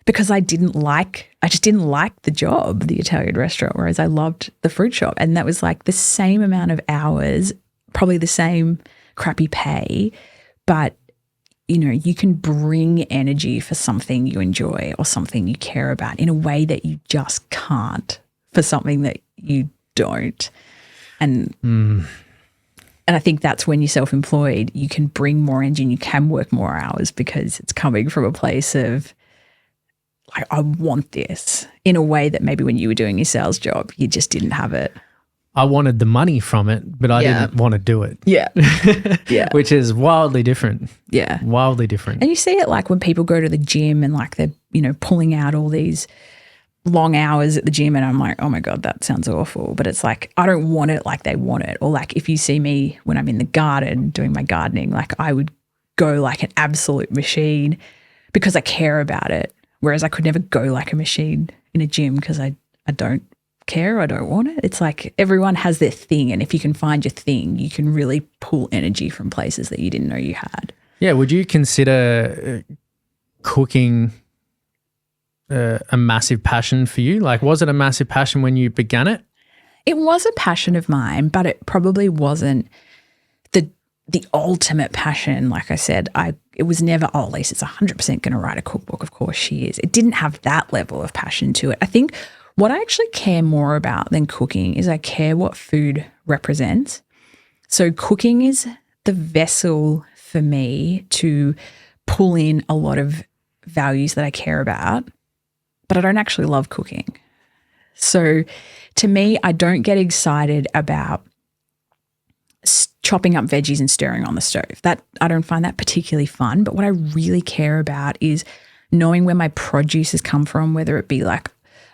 because I just didn't like the job, the Italian restaurant, whereas I loved the fruit shop. And that was like the same amount of hours, probably the same crappy pay, but you know, you can bring energy for something you enjoy or something you care about in a way that you just can't for something that you don't. And I think that's when you're self-employed, you can bring more energy and you can work more hours because it's coming from a place of like, I want this, in a way that maybe when you were doing your sales job, you just didn't have it. I wanted the money from it, but I didn't want to do it. Yeah. Yeah. Which is wildly different. Yeah. Wildly different. And you see it like when people go to the gym and like they're, you know, pulling out all these long hours at the gym, and I'm like, oh my God, that sounds awful. But it's like, I don't want it like they want it. Or like if you see me when I'm in the garden doing my gardening, like I would go like an absolute machine because I care about it. Whereas I could never go like a machine in a gym because I don't care, I don't want it. It's like everyone has their thing, and if you can find your thing, you can really pull energy from places that you didn't know you had. Yeah, would you consider cooking a massive passion for you? Like, was it a massive passion when you began it? It was a passion of mine, but it probably wasn't the ultimate passion. Like I said, it was never, oh, Alyce is 100% going to write a cookbook. Of course she is. It didn't have that level of passion to it. I think what I actually care more about than cooking is I care what food represents. So cooking is the vessel for me to pull in a lot of values that I care about, but I don't actually love cooking. So to me, I don't get excited about chopping up veggies and stirring on the stove. That I don't find that particularly fun. But what I really care about is knowing where my produce has come from, whether it be like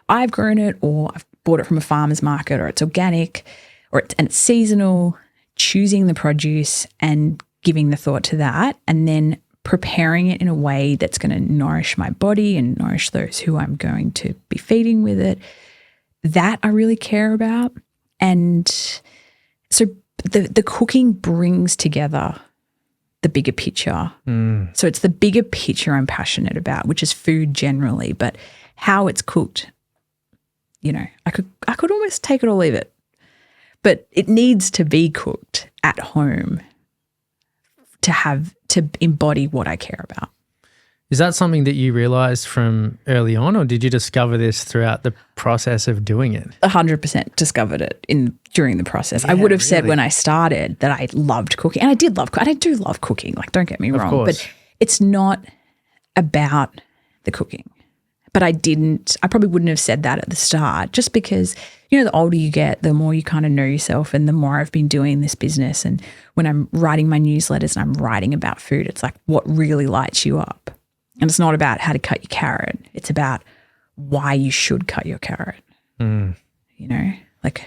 I've grown it or I've bought it from a farmer's market or it's organic and it's seasonal, choosing the produce and giving the thought to that, and then preparing it in a way that's going to nourish my body and nourish those who I'm going to be feeding with it. That I really care about. And so the cooking brings together the bigger picture. So it's the bigger picture I'm passionate about, which is food generally, but how it's cooked, you know, I could almost take it or leave it, but it needs to be cooked at home to embody what I care about. Is that something that you realized from early on, or did you discover this throughout the process of doing it? 100% discovered it during the process. I would have said when I started that I loved cooking, and I did love cooking. I do love cooking, like don't get me wrong, but it's not about the cooking. But I probably wouldn't have said that at the start, just because, you know, the older you get, the more you kind of know yourself, and the more I've been doing this business. And when I'm writing my newsletters and I'm writing about food, it's like what really lights you up. And it's not about how to cut your carrot. It's about why you should cut your carrot. You know, like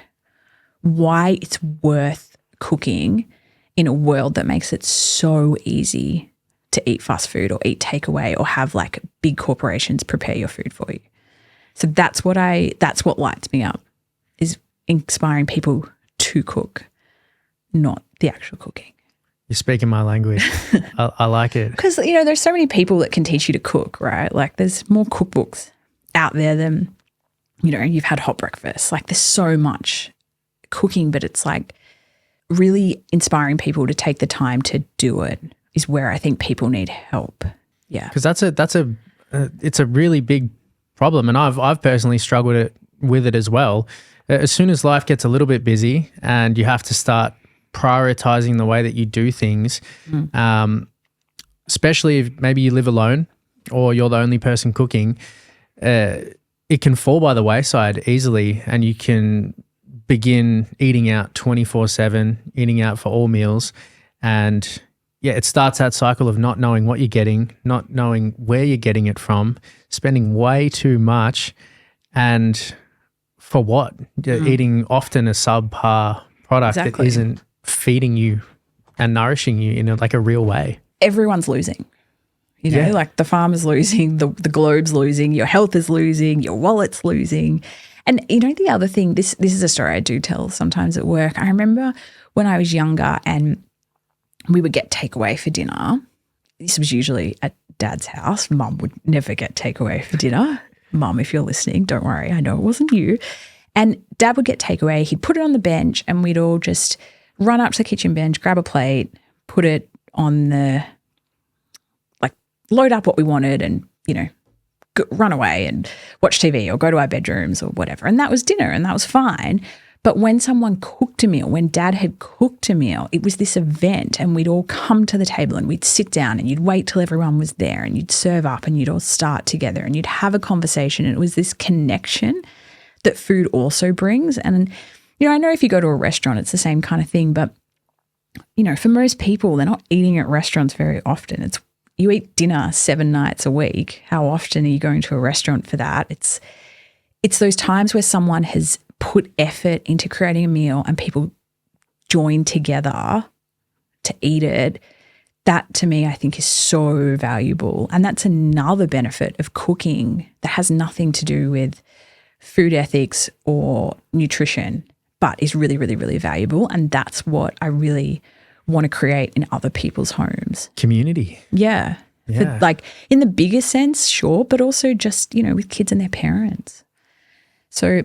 why it's worth cooking in a world that makes it so easy to eat fast food or eat takeaway or have like big corporations prepare your food for you. So that's what lights me up, is inspiring people to cook, not the actual cooking. You're speaking my language. I like it. Because, you know, there's so many people that can teach you to cook, right? Like there's more cookbooks out there than, you know, you've had hot breakfast. Like there's so much cooking, but it's like really inspiring people to take the time to do it is where I think people need help. Yeah. Because it's a really big problem, and I've personally struggled with it as well. As soon as life gets a little bit busy and you have to start prioritizing the way that you do things, especially if maybe you live alone or you're the only person cooking, it can fall by the wayside easily, and you can begin eating out 24/7, eating out for all meals. And yeah, it starts that cycle of not knowing what you're getting, not knowing where you're getting it from, spending way too much, and for what? Eating often a subpar product that isn't feeding you and nourishing you in a real way. Everyone's losing. You know, like the farmer's losing, the globe's losing, your health is losing, your wallet's losing. And you know, the other thing, this is a story I do tell sometimes at work. I remember when I was younger and we would get takeaway for dinner. This was usually at Dad's house. Mum would never get takeaway for dinner. Mum, if you're listening, don't worry. I know it wasn't you. And Dad would get takeaway. He'd put it on the bench and we'd all just run up to the kitchen bench, grab a plate, put it on the, load up what we wanted and, you know, run away and watch TV or go to our bedrooms or whatever. And that was dinner and that was fine. But when someone cooked a meal, when Dad had cooked a meal, it was this event and we'd all come to the table and we'd sit down and you'd wait till everyone was there and you'd serve up and you'd all start together and you'd have a conversation. And it was this connection that food also brings. And, you know, I know if you go to a restaurant, it's the same kind of thing. But, you know, for most people, they're not eating at restaurants very often. You eat dinner 7 nights a week. How often are you going to a restaurant for that? It's those times where someone has put effort into creating a meal and people join together to eat it. That to me, I think is so valuable. And that's another benefit of cooking that has nothing to do with food ethics or nutrition, but is really, really, really valuable. And that's what I really want to create in other people's homes. Community. Yeah. For, in the bigger sense, sure, but also just, you know, with kids and their parents. So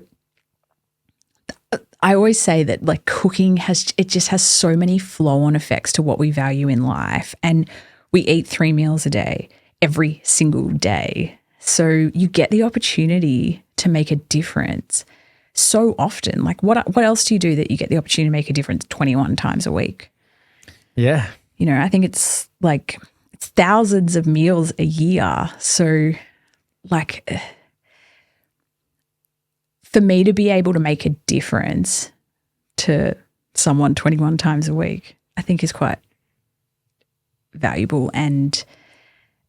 I always say that cooking just has so many flow-on effects to what we value in life. And we eat 3 meals a day, every single day. So you get the opportunity to make a difference so often. What else do you do that you get the opportunity to make a difference 21 times a week? Yeah. You know, I think it's thousands of meals a year. So like for me to be able to make a difference to someone 21 times a week, I think is quite valuable, and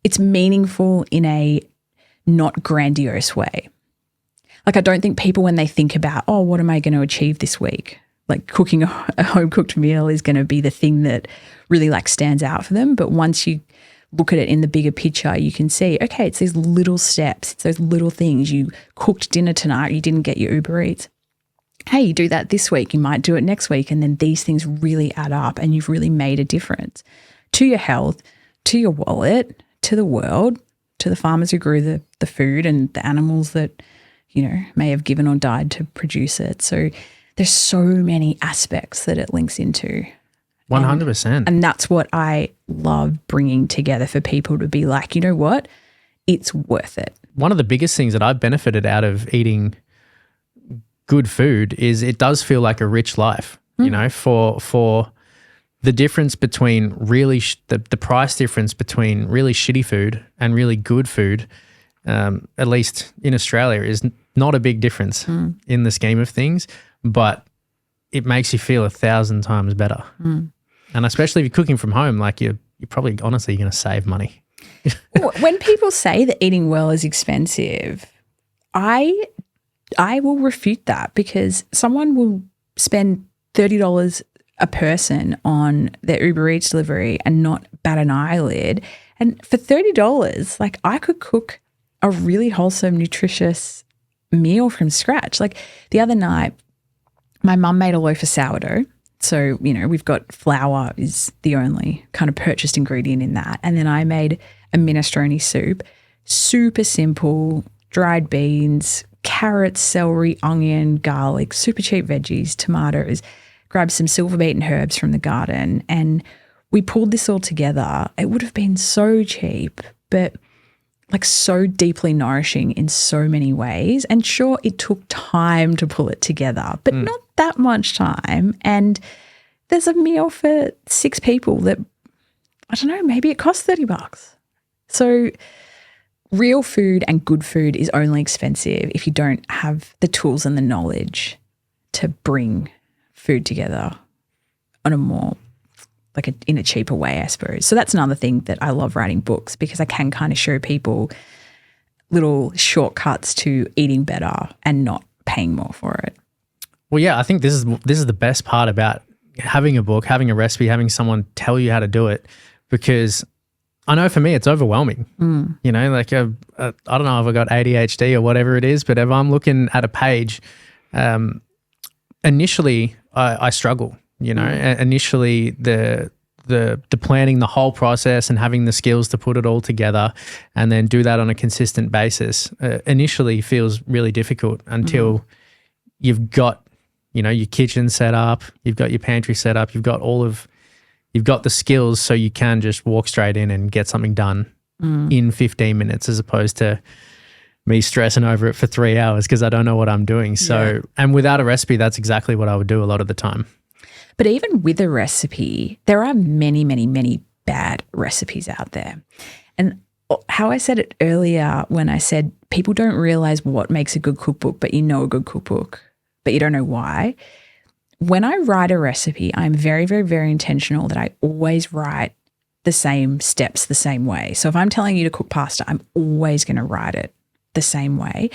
it's meaningful in a not grandiose way. Like I don't think people, when they think about, oh, what am I going to achieve this week? Like cooking a home-cooked meal is going to be the thing that really like stands out for them. But once you look at it in the bigger picture, you can see, okay, it's these little steps, it's those little things. You cooked dinner tonight, you didn't get your Uber Eats. Hey, you do that this week, you might do it next week, and then these things really add up and you've really made a difference to your health, to your wallet, to the world, to the farmers who grew the food and the animals that, you know, may have given or died to produce it. So there's so many aspects that it links into. 100%. And that's what I love bringing together for people to be like, you know what, it's worth it. One of the biggest things that I've benefited out of eating good food is it does feel like a rich life, you know, for the difference between really, the price difference between really shitty food and really good food, at least in Australia, is not a big difference in the scheme of things, but it makes you feel 1,000 times better. And especially if you're cooking from home, like you're probably honestly going to save money. When people say that eating well is expensive, I will refute that, because someone will spend $30 a person on their Uber Eats delivery and not bat an eyelid. And for $30, like I could cook a really wholesome, nutritious meal from scratch. Like the other night, my mum made a loaf of sourdough. So, you know, we've got flour is the only kind of purchased ingredient in that. And then I made a minestrone soup, super simple, dried beans, carrots, celery, onion, garlic, super cheap veggies, tomatoes, grabbed some silver beet and herbs from the garden, and we pulled this all together. It would have been so cheap, but like so deeply nourishing in so many ways. And sure, it took time to pull it together, but not that much time. And there's a meal for 6 people that, I don't know, maybe it costs $30. So real food and good food is only expensive if you don't have the tools and the knowledge to bring food together on a more, like in a cheaper way, I suppose. So that's another thing that I love writing books, because I can kind of show people little shortcuts to eating better and not paying more for it. Well, yeah, I think this is the best part about having a book, having a recipe, having someone tell you how to do it, because I know for me it's overwhelming. You know, like I don't know if I got ADHD or whatever it is, but if I'm looking at a page, initially I struggle. You know, initially the planning the whole process and having the skills to put it all together and then do that on a consistent basis initially feels really difficult until you've got, you know, your kitchen set up, you've got your pantry set up, you've got the skills, so you can just walk straight in and get something done in 15 minutes as opposed to me stressing over it for 3 hours because I don't know what I'm doing. So, and without a recipe, that's exactly what I would do a lot of the time. But even with a recipe, there are many, many, many bad recipes out there. And how I said it earlier when I said people don't realize what makes a good cookbook, but you know a good cookbook, but you don't know why. When I write a recipe, I'm very, very, very intentional that I always write the same steps the same way. So if I'm telling you to cook pasta, I'm always going to write it the same way.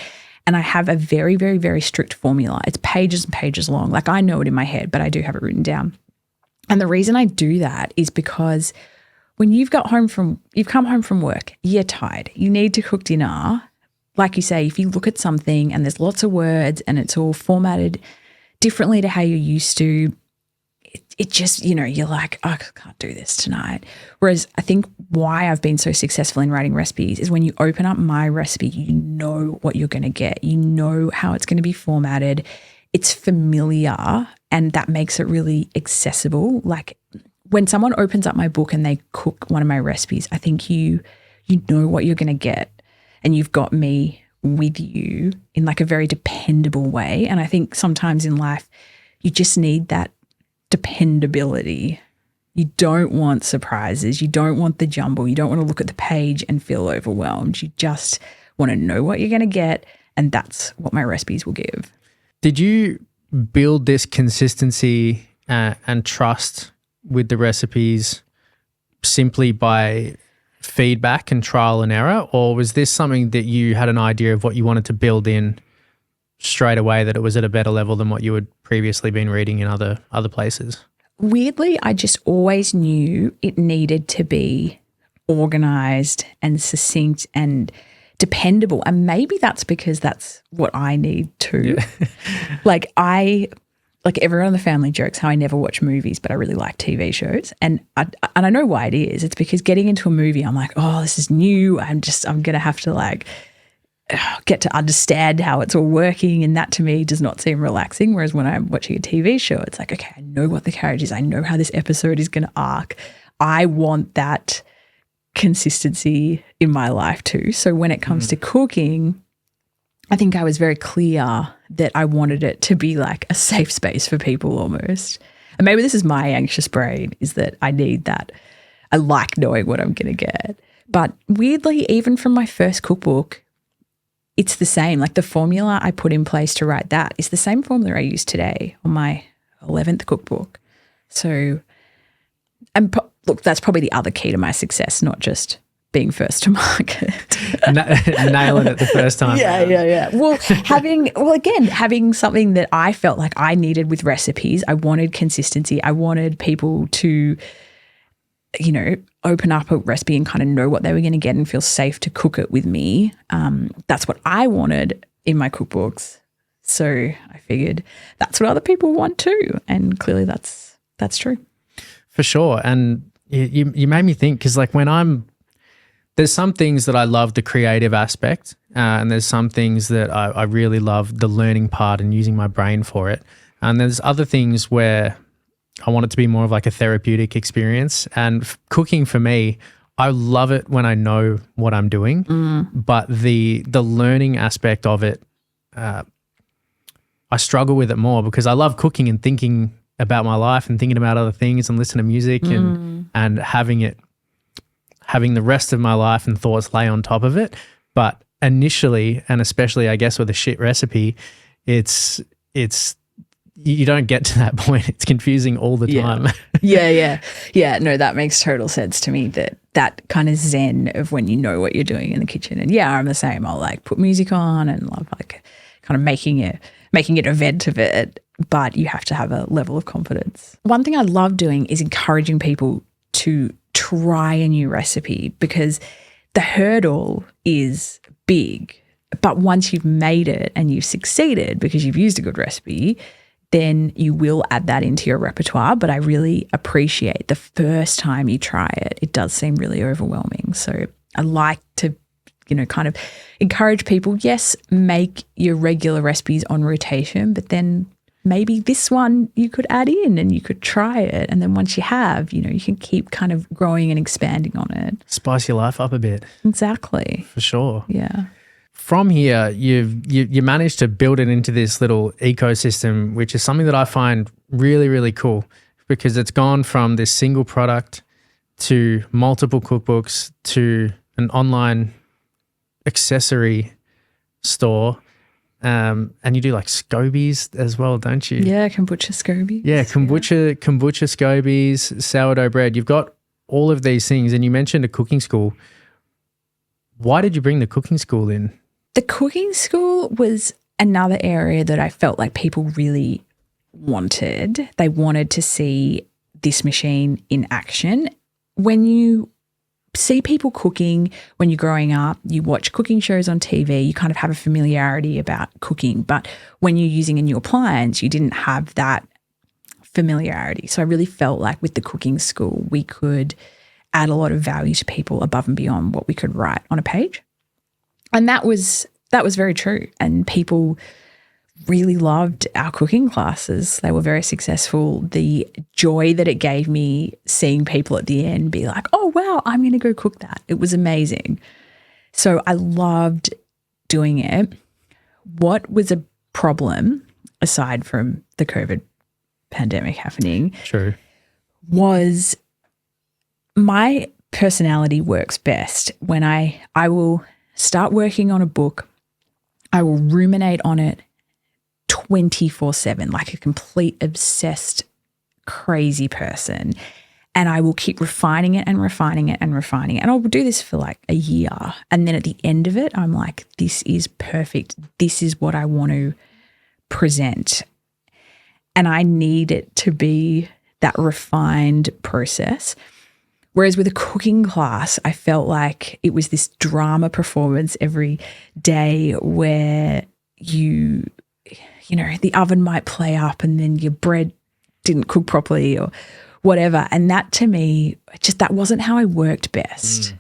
And I have a very, very, very strict formula. It's pages and pages long. Like I know it in my head, but I do have it written down. And the reason I do that is because when you've come home from work, you're tired, you need to cook dinner. Like you say, if you look at something and there's lots of words and it's all formatted differently to how you're used to, it just, you know, you're like, oh, I can't do this tonight. Whereas I think why I've been so successful in writing recipes is when you open up my recipe, you know what you're going to get. You know how it's going to be formatted. It's familiar, and that makes it really accessible. Like when someone opens up my book and they cook one of my recipes, I think you know what you're going to get, and you've got me with you in like a very dependable way. And I think sometimes in life you just need that dependability You don't want surprises. You don't want the jumble. You don't want to look at the page and feel overwhelmed. You just want to know what you're going to get, and that's what my recipes will give. Did you build this consistency and trust with the recipes simply by feedback and trial and error, or was this something that you had an idea of what you wanted to build in straight away, that it was at a better level than what you had previously been reading in other places? Weirdly, I just always knew it needed to be organized and succinct and dependable. And maybe that's because that's what I need too. Yeah. Like everyone in the family jokes how I never watch movies, but I really like TV shows. And I know why it is. It's because getting into a movie, I'm like, oh, this is new. I'm going to have to get to understand how it's all working, and that to me does not seem relaxing. Whereas when I'm watching a TV show, it's like, okay, I know what the character is. I know how this episode is going to arc. I want that consistency in my life too. So when it comes to cooking, I think I was very clear that I wanted it to be like a safe space for people almost. And maybe this is my anxious brain, is that I need that. I like knowing what I'm going to get. But weirdly, even from my first cookbook, it's the same. Like the formula I put in place to write that is the same formula I use today on my 11th cookbook. So, look, that's probably the other key to my success, not just being first to market. Nailing it the first time. Yeah. Well, having something that I felt like I needed with recipes. I wanted consistency. I wanted people to, open up a recipe and kind of know what they were going to get and feel safe to cook it with me. That's what I wanted in my cookbooks. So I figured that's what other people want too. And clearly that's true. For sure. And you made me think, because there's some things that I love the creative aspect, and there's some things that I really love the learning part and using my brain for it. And there's other things where I want it to be more of like a therapeutic experience. And cooking for me, I love it when I know what I'm doing, but the learning aspect of it, I struggle with it more, because I love cooking and thinking about my life and thinking about other things and listening to music and having the rest of my life and thoughts lay on top of it. But initially, and especially I guess with a shit recipe, it's you don't get to that point. It's confusing all the time. Yeah. No, that makes total sense to me, that kind of zen of when you know what you're doing in the kitchen. And yeah, I'm the same. I'll put music on and love kind of making it an event of it, but you have to have a level of confidence. One thing I love doing is encouraging people to try a new recipe, because the hurdle is big. But once you've made it and you've succeeded because you've used a good recipe, then you will add that into your repertoire. But I really appreciate the first time you try it. It does seem really overwhelming. So I like to, kind of encourage people, yes, make your regular recipes on rotation, but then maybe this one you could add in and you could try it. And then once you have, you can keep kind of growing and expanding on it. Spice your life up a bit. Exactly. For sure. Yeah. From here, you managed to build it into this little ecosystem, which is something that I find really, really cool, because it's gone from this single product to multiple cookbooks to an online accessory store. And you do scobies as well, don't you? Yeah, kombucha scobies. Yeah, kombucha scobies, sourdough bread. You've got all of these things, and you mentioned a cooking school. Why did you bring the cooking school in? The cooking school was another area that I felt like people really wanted. They wanted to see this machine in action. When you see people cooking, when you're growing up, you watch cooking shows on TV, you kind of have a familiarity about cooking. But when you're using a new appliance, you didn't have that familiarity. So I really felt like with the cooking school, we could add a lot of value to people above and beyond what we could write on a page. And that was very true. And people really loved our cooking classes. They were very successful. The joy that it gave me seeing people at the end be like, oh, wow, I'm going to go cook that. It was amazing. So I loved doing it. What was a problem, aside from the COVID pandemic happening, True, was My personality works best when I will start working on a book. I will ruminate on it 24/7, like a complete obsessed, crazy person. And I will keep refining it and refining it and refining it. And I'll do this for like a year. And then at the end of it, I'm like, this is perfect. This is what I want to present. And I need it to be that refined process. Whereas with a cooking class, I felt like it was this drama performance every day where you know, the oven might play up and then your bread didn't cook properly or whatever. And that to me, that wasn't how I worked best.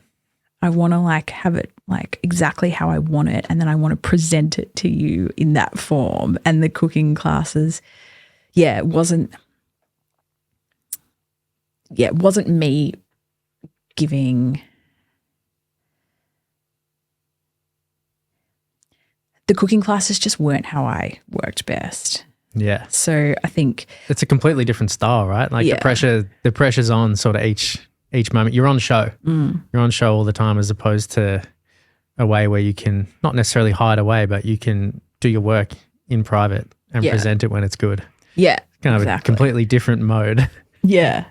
I want to like have it like exactly how I want it. And then I want to present it to you in that form. And the cooking classes, it wasn't me giving the cooking classes just weren't how I worked best. Yeah. So I think it's a completely different style, right? Like the pressure's on sort of each moment. You're on show. You're on show all the time as opposed to a way where you can not necessarily hide away, but you can do your work in private and present it when it's good. Yeah. Kind of a completely different mode. Yeah.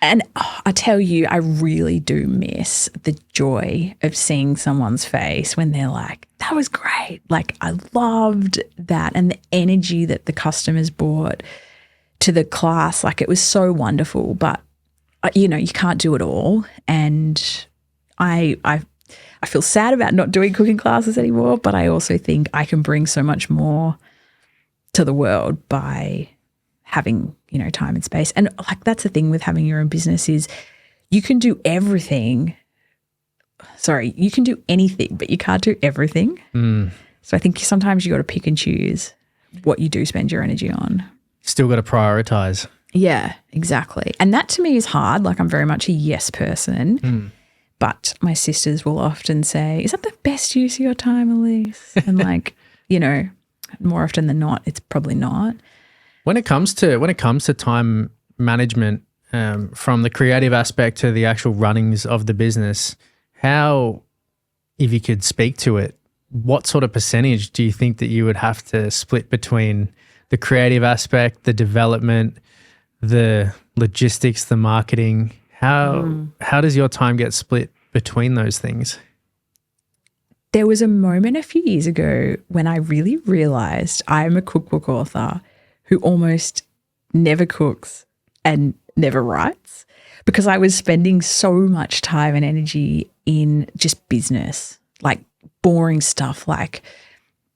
And I tell you, I really do miss the joy of seeing someone's face when they're like, that was great. Like, I loved that. And the energy that the customers brought to the class, like, it was so wonderful. But, you know, you can't do it all. And I feel sad about not doing cooking classes anymore, but I also think I can bring so much more to the world by having, you know, time and space. And like, that's the thing with having your own business is you can do everything. Sorry, you can do anything, but you can't do everything. So I think sometimes you got to pick and choose what you do spend your energy on. Still got to prioritize. Yeah, exactly. And that to me is hard. Like, I'm very much a yes person. But my sisters will often say, is that the best use of your time, Alyce? And like, you know, more often than not, it's probably not. When it comes to time management, from the creative aspect to the actual runnings of the business, how, if you could speak to it, what sort of percentage do you think that you would have to split between the creative aspect, the development, the logistics, the marketing? How does your time get split between those things? There was a moment a few years ago when I really realized I'm a cookbook author who almost never cooks and never writes, because I was spending so much time and energy in just business, like boring stuff like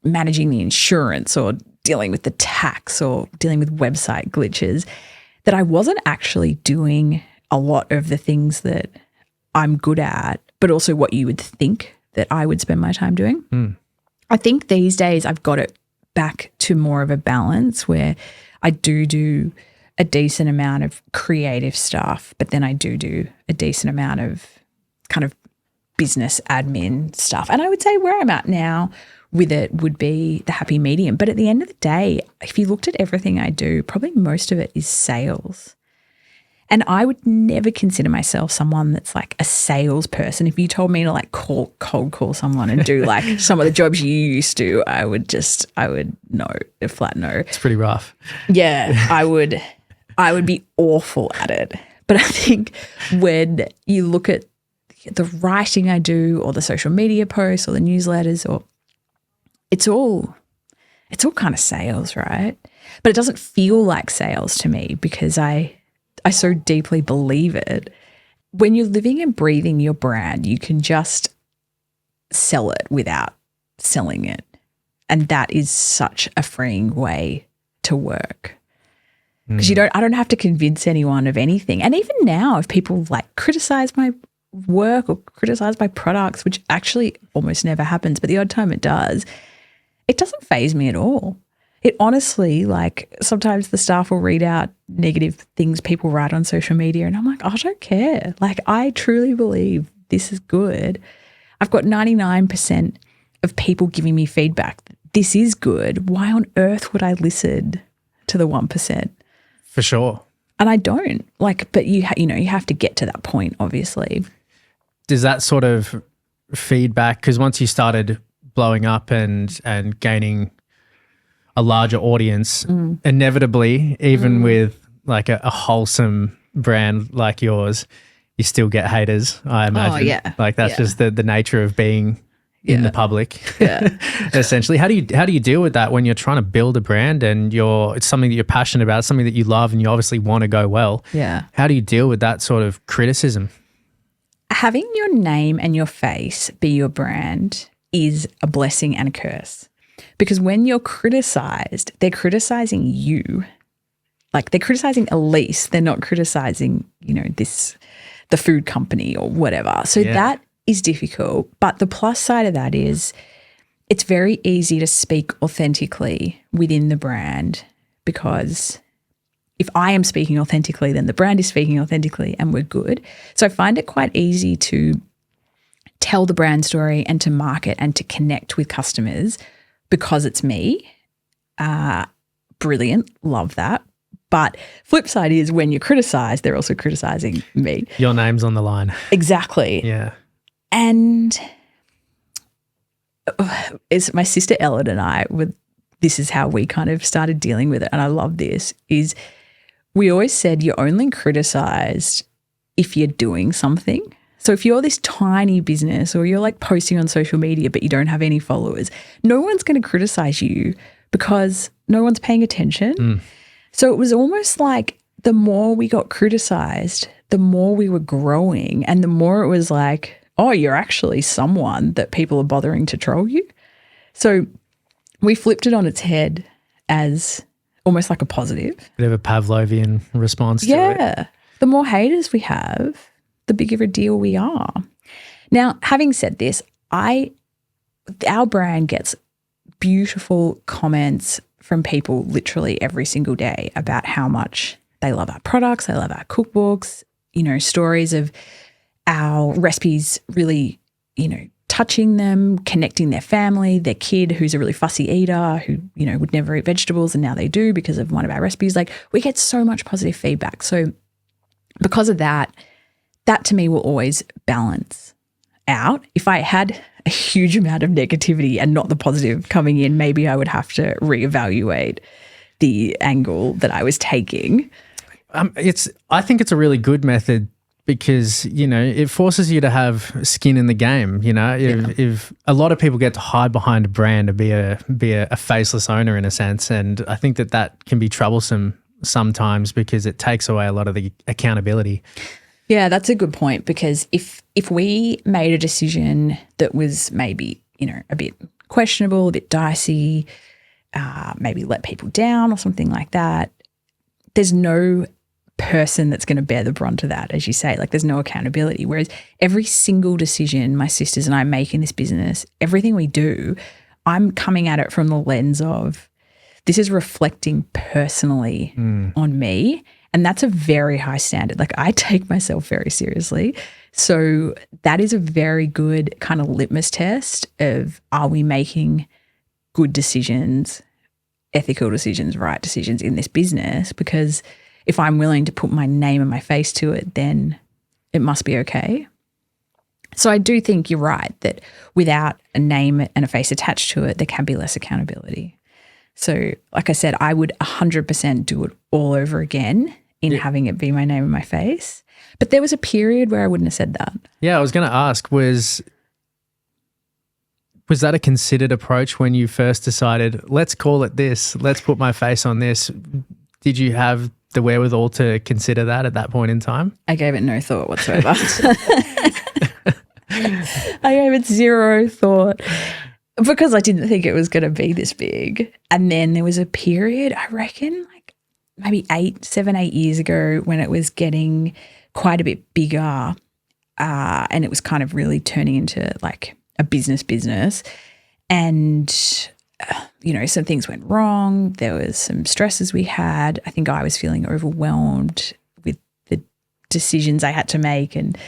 managing the insurance or dealing with the tax or dealing with website glitches, that I wasn't actually doing a lot of the things that I'm good at, but also what you would think that I would spend my time doing. I think these days I've got it back to more of a balance where I do a decent amount of creative stuff, but then I do a decent amount of kind of business admin stuff. And I would say where I'm at now with it would be the happy medium. But at the end of the day, if you looked at everything I do, probably most of it is sales. And I would never consider myself someone that's like a salesperson. If you told me to like cold call someone and do like some of the jobs you used to, I would no, a flat no. It's pretty rough. Yeah, I would be awful at it. But I think when you look at the writing I do or the social media posts or the newsletters, or it's all kind of sales, right? But it doesn't feel like sales to me because I so deeply believe it. When you're living and breathing your brand, you can just sell it without selling it. And that is such a freeing way to work. Because I don't have to convince anyone of anything. And even now, if people like criticize my work or criticize my products, which actually almost never happens, but the odd time it does, it doesn't faze me at all. It honestly, like, sometimes the staff will read out negative things people write on social media and I'm like, I don't care. Like, I truly believe this is good. I've got 99% of people giving me feedback. This is good. Why on earth would I listen to the 1%? For sure. And I don't but you have to get to that point, obviously. Does that sort of feedback, because once you started blowing up and gaining a larger audience, inevitably, even with like a wholesome brand like yours, you still get haters, I imagine. Oh, yeah. Like that's just the nature of being in the public. Yeah. Essentially. How do you deal with that when you're trying to build a brand and it's something that you're passionate about, something that you love and you obviously want to go well? Yeah. How do you deal with that sort of criticism? Having your name and your face be your brand is a blessing and a curse. Because when you're criticized, they're criticizing you. Like they're criticizing Alyce. They're not criticizing, the food company or whatever. So that is difficult. But the plus side of that is it's very easy to speak authentically within the brand, because if I am speaking authentically, then the brand is speaking authentically and we're good. So I find it quite easy to tell the brand story and to market and to connect with customers because it's me. Brilliant. Love that. But flip side is when you're criticized, they're also criticizing me. Your name's on the line. Exactly. Yeah. And it's my sister Ellen and I this is how we kind of started dealing with it. And I love this is we always said you're only criticized if you're doing something. So if you're this tiny business or you're like posting on social media but you don't have any followers, no one's going to criticize you because no one's paying attention. So it was almost like the more we got criticized, the more we were growing and the more it was like, oh, you're actually someone that people are bothering to troll you. So we flipped it on its head as almost like a positive. Bit of a Pavlovian response to it. Yeah. The more haters we have, the bigger a deal we are. Now, having said this, our brand gets beautiful comments from people literally every single day about how much they love our products, they love our cookbooks, stories of our recipes really, touching them, connecting their family, their kid who's a really fussy eater who, would never eat vegetables and now they do because of one of our recipes. Like we get so much positive feedback. So because of that to me will always balance out. If I had a huge amount of negativity and not the positive coming in, maybe I would have to reevaluate the angle that I was taking. I think it's a really good method because, it forces you to have skin in the game. If a lot of people get to hide behind a brand and be a faceless owner in a sense, and I think that can be troublesome sometimes because it takes away a lot of the accountability. Yeah, that's a good point because if we made a decision that was maybe, a bit questionable, a bit dicey, maybe let people down or something like that, there's no person that's going to bear the brunt of that, as you say. Like there's no accountability. Whereas every single decision my sisters and I make in this business, everything we do, I'm coming at it from the lens of this is reflecting personally on me. And that's a very high standard. Like I take myself very seriously. So that is a very good kind of litmus test of are we making good decisions, ethical decisions, right decisions in this business? Because if I'm willing to put my name and my face to it, then it must be okay. So I do think you're right that without a name and a face attached to it, there can be less accountability. So like I said, I would 100% do it all over again in having it be my name and my face. But there was a period where I wouldn't have said that. Yeah, I was going to ask, was that a considered approach when you first decided, let's call it this, let's put my face on this? Did you have the wherewithal to consider that at that point in time? I gave it no thought whatsoever. I gave it zero thought because I didn't think it was going to be this big. And then there was a period, I reckon, like maybe 7, 8 years ago when it was getting quite a bit bigger and it was kind of really turning into like a business. And, some things went wrong. There was some stresses we had. I think I was feeling overwhelmed with the decisions I had to make and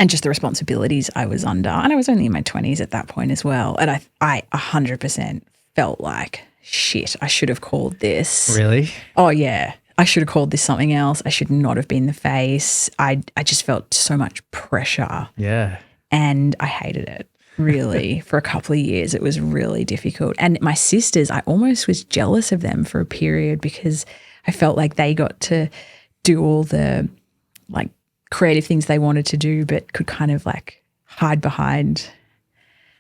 just the responsibilities I was under. And I was only in my 20s at that point as well. And I 100% felt like, shit, I should have called this. Really? Oh, yeah. I should have called this something else. I should not have been the face. I just felt so much pressure. Yeah. And I hated it, really. For a couple of years, it was really difficult. And my sisters, I almost was jealous of them for a period because I felt like they got to do all the like creative things they wanted to do, but could kind of like hide behind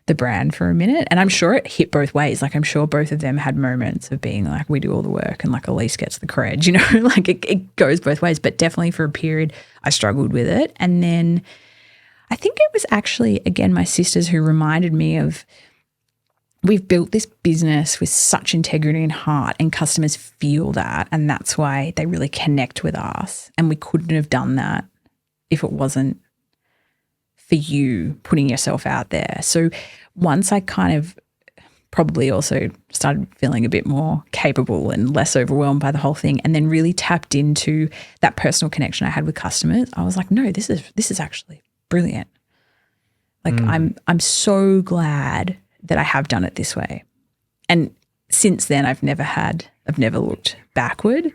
the brand for a minute. And I'm sure it hit both ways. Like I'm sure both of them had moments of being like, we do all the work and like Alyce gets the cred, you know, like it goes both ways. But definitely for a period I struggled with it. And then I think it was actually, again, my sisters who reminded me of, we've built this business with such integrity and heart and customers feel that. And that's why they really connect with us. And we couldn't have done that if it wasn't for you putting yourself out there. So once I kind of probably also started feeling a bit more capable and less overwhelmed by the whole thing, and then really tapped into that personal connection I had with customers, I was like, no, this is actually brilliant. Like I'm so glad that I have done it this way. And since then I've never looked backward.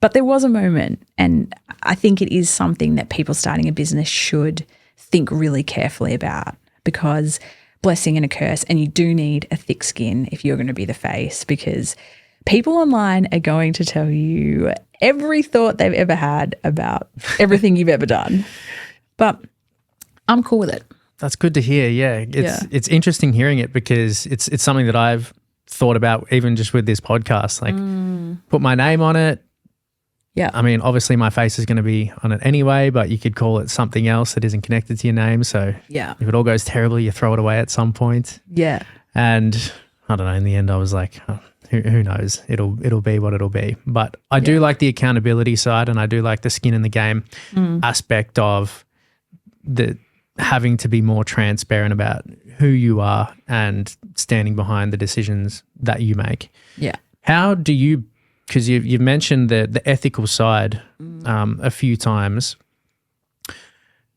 But there was a moment, and I think it is something that people starting a business should think really carefully about, because blessing and a curse, and you do need a thick skin if you're going to be the face, because people online are going to tell you every thought they've ever had about everything you've ever done. But I'm cool with it. That's good to hear. Yeah. It's interesting hearing it, because it's something that I've thought about even just with this podcast, like put my name on it. Yeah. I mean, obviously my face is going to be on it anyway, but you could call it something else that isn't connected to your name. So if it all goes terribly, you throw it away at some point. Yeah. And I don't know, in the end I was like, oh, who knows? It'll be what it'll be. But I do like the accountability side, and I do like the skin in the game aspect of the having to be more transparent about who you are and standing behind the decisions that you make. Yeah. How do you, because you've mentioned the ethical side a few times,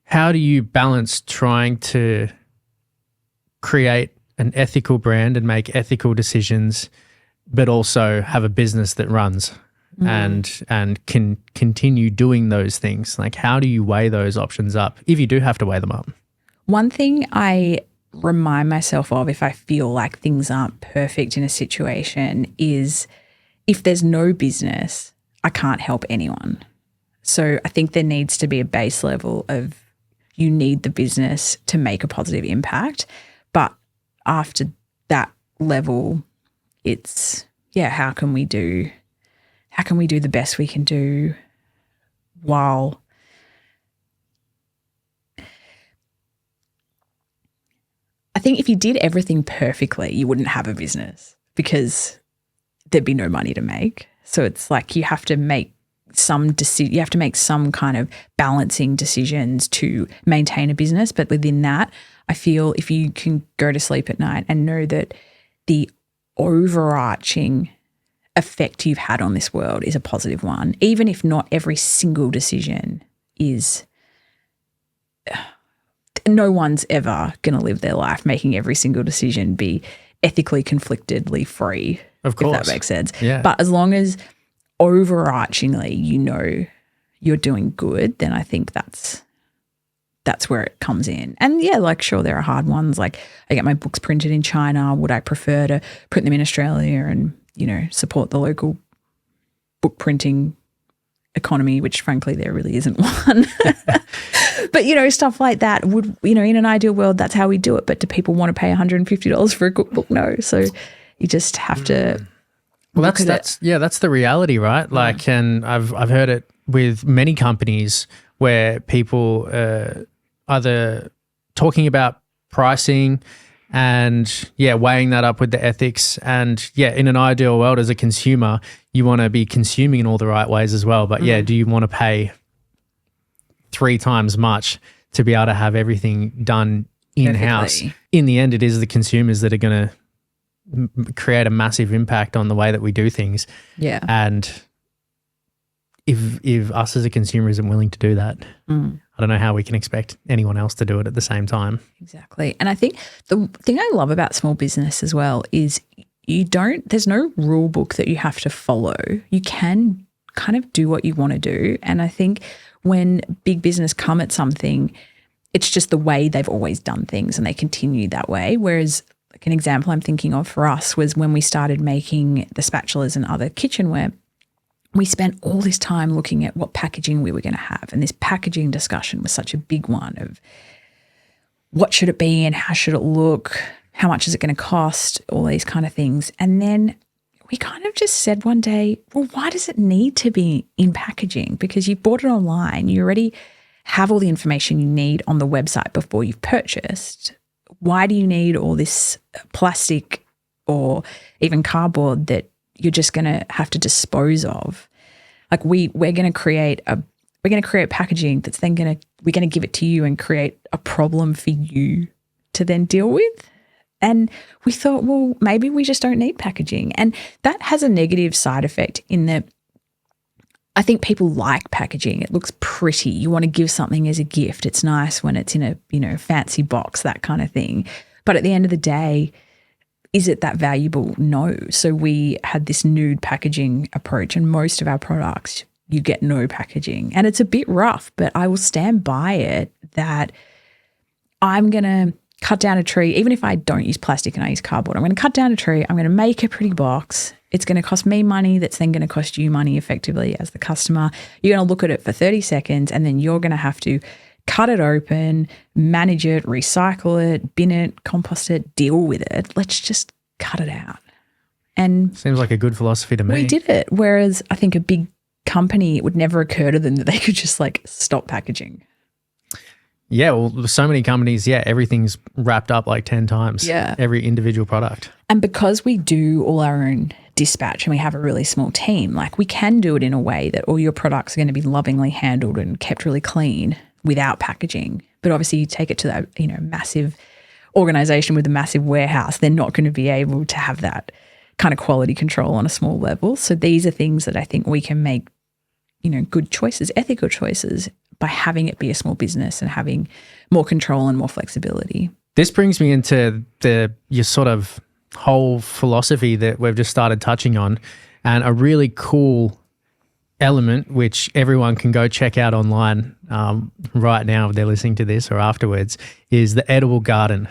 how do you balance trying to create an ethical brand and make ethical decisions, but also have a business that runs and can continue doing those things? Like, how do you weigh those options up if you do have to weigh them up? One thing I remind myself of if I feel like things aren't perfect in a situation is, if there's no business, I can't help anyone. So I think there needs to be a base level of, you need the business to make a positive impact. But after that level, it's, how can we do the best we can do while I think if you did everything perfectly, you wouldn't have a business, because there'd be no money to make. So it's like you have to make some kind of balancing decisions to maintain a business. But within that, I feel if you can go to sleep at night and know that the overarching effect you've had on this world is a positive one, even if not every single decision is, no one's ever going to live their life making every single decision be ethically conflictedly free. Of course. If that makes sense. Yeah. But as long as overarchingly you know you're doing good, then I think that's where it comes in. And sure, there are hard ones. Like, I get my books printed in China. Would I prefer to print them in Australia and, support the local book printing economy, which frankly there really isn't one. But, stuff like that would, in an ideal world, that's how we do it. But do people want to pay $150 for a cookbook? No. So you just have to. Well, that's the reality, right? Like, and I've heard it with many companies where people either talking about pricing and weighing that up with the ethics, and in an ideal world as a consumer, you want to be consuming in all the right ways as well. But do you want to pay 3 times much to be able to have everything done in-house? Perfectly. In the end, it is the consumers that are going to create a massive impact on the way that we do things. Yeah. And if us as a consumer isn't willing to do that, I don't know how we can expect anyone else to do it at the same time. Exactly. And I think the thing I love about small business as well is there's no rule book that you have to follow. You can kind of do what you want to do. And I think when big business come at something, it's just the way they've always done things and they continue that way. Whereas like an example I'm thinking of for us was when we started making the spatulas and other kitchenware, we spent all this time looking at what packaging we were going to have. And this packaging discussion was such a big one of what should it be and how should it look? How much is it going to cost? All these kind of things. And then we kind of just said one day, well, why does it need to be in packaging? Because you've bought it online. You already have all the information you need on the website before you've purchased. Why do you need all this plastic or even cardboard that you're just going to have to dispose of? Like we're going to create packaging that's then we're going to give it to you and create a problem for you to then deal with. And we thought, well, maybe we just don't need packaging. And that has a negative side effect in that I think people like packaging. It looks pretty. You want to give something as a gift. It's nice when it's in a, fancy box, that kind of thing. But at the end of the day, is it that valuable? No. So we had this nude packaging approach, and most of our products, you get no packaging. And it's a bit rough, but I will stand by it that I'm going to cut down a tree. Even if I don't use plastic and I use cardboard, I'm going to cut down a tree. I'm going to make a pretty box. It's going to cost me money. That's then going to cost you money effectively as the customer. You're going to look at it for 30 seconds and then you're going to have to cut it open, manage it, recycle it, bin it, compost it, deal with it. Let's just cut it out. And seems like a good philosophy to me. We did it. Whereas I think a big company, it would never occur to them that they could just like stop packaging. Yeah, well, so many companies, everything's wrapped up like 10 times. Yeah. Every individual product. And because we do all our own dispatch and we have a really small team, like we can do it in a way that all your products are going to be lovingly handled and kept really clean without packaging. But obviously you take it to that, massive organization with a massive warehouse, they're not going to be able to have that kind of quality control on a small level. So these are things that I think we can make, good choices, ethical choices, by having it be a small business and having more control and more flexibility. This brings me into your sort of whole philosophy that we've just started touching on, and a really cool element which everyone can go check out online right now if they're listening to this or afterwards is the edible garden.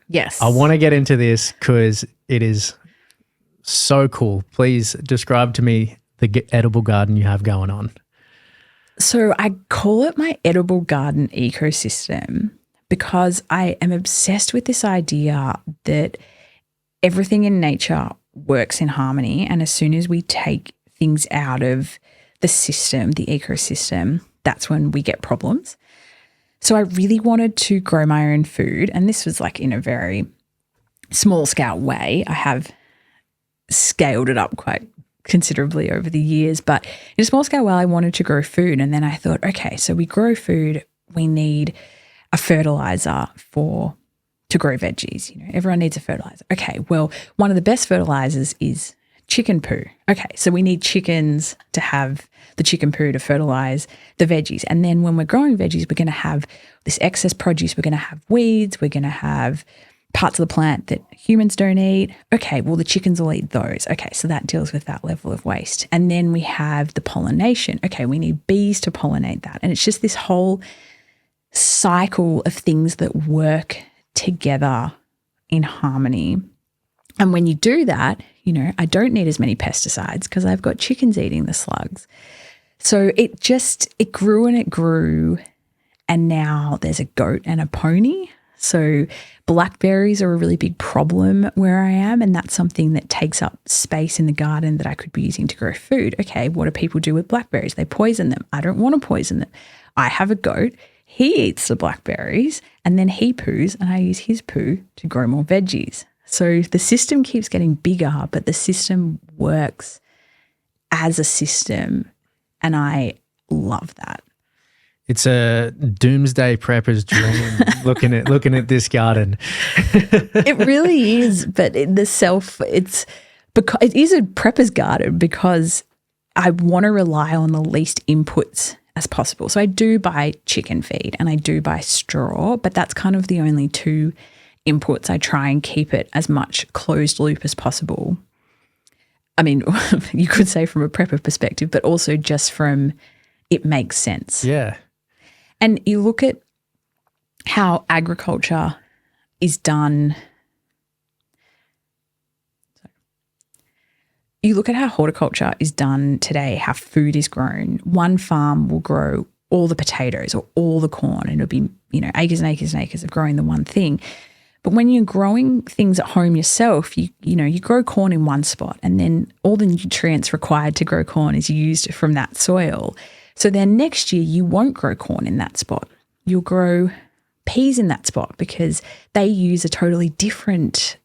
Yes. I want to get into this because it is so cool. Please describe to me the edible garden you have going on. So I call it my edible garden ecosystem because I am obsessed with this idea that everything in nature works in harmony. And as soon as we take things out of the system, the ecosystem, that's when we get problems. So I really wanted to grow my own food. And this was like in a very small scale way. I have scaled it up quite considerably over the years, but in a small scale way, I wanted to grow food. And then I thought, okay, so we grow food, we need a fertilizer to grow veggies. Everyone needs a fertilizer. Okay, well, one of the best fertilizers is chicken poo. Okay, so we need chickens to have the chicken poo to fertilize the veggies. And then when we're growing veggies, we're going to have this excess produce. We're going to have weeds. We're going to have parts of the plant that humans don't eat. Okay, well, the chickens will eat those. Okay, so that deals with that level of waste. And then we have the pollination. Okay, we need bees to pollinate that. And it's just this whole cycle of things that work together in harmony. And when you do that, I don't need as many pesticides because I've got chickens eating the slugs. So it grew and it grew. And now there's a goat and a pony. So blackberries are a really big problem where I am, and that's something that takes up space in the garden that I could be using to grow food. Okay, what do people do with blackberries? They poison them. I don't want to poison them. I have a goat. He eats the blackberries and then he poos, and I use his poo to grow more veggies. So the system keeps getting bigger, but the system works as a system, and I love that. It's a doomsday prepper's dream looking at this garden. It really is, but it's because it is a prepper's garden because I want to rely on the least inputs as possible. So I do buy chicken feed and I do buy straw, but that's kind of the only two inputs. I try and keep it as much closed loop as possible. I mean, you could say from a prepper perspective, but also just from it makes sense. Yeah. And you look at how agriculture is done. You look at how horticulture is done today, how food is grown. One farm will grow all the potatoes or all the corn, and it'll be, acres and acres and acres of growing the one thing. But when you're growing things at home yourself, you grow corn in one spot, and then all the nutrients required to grow corn is used from that soil. So then next year you won't grow corn in that spot. You'll grow peas in that spot because they use a totally different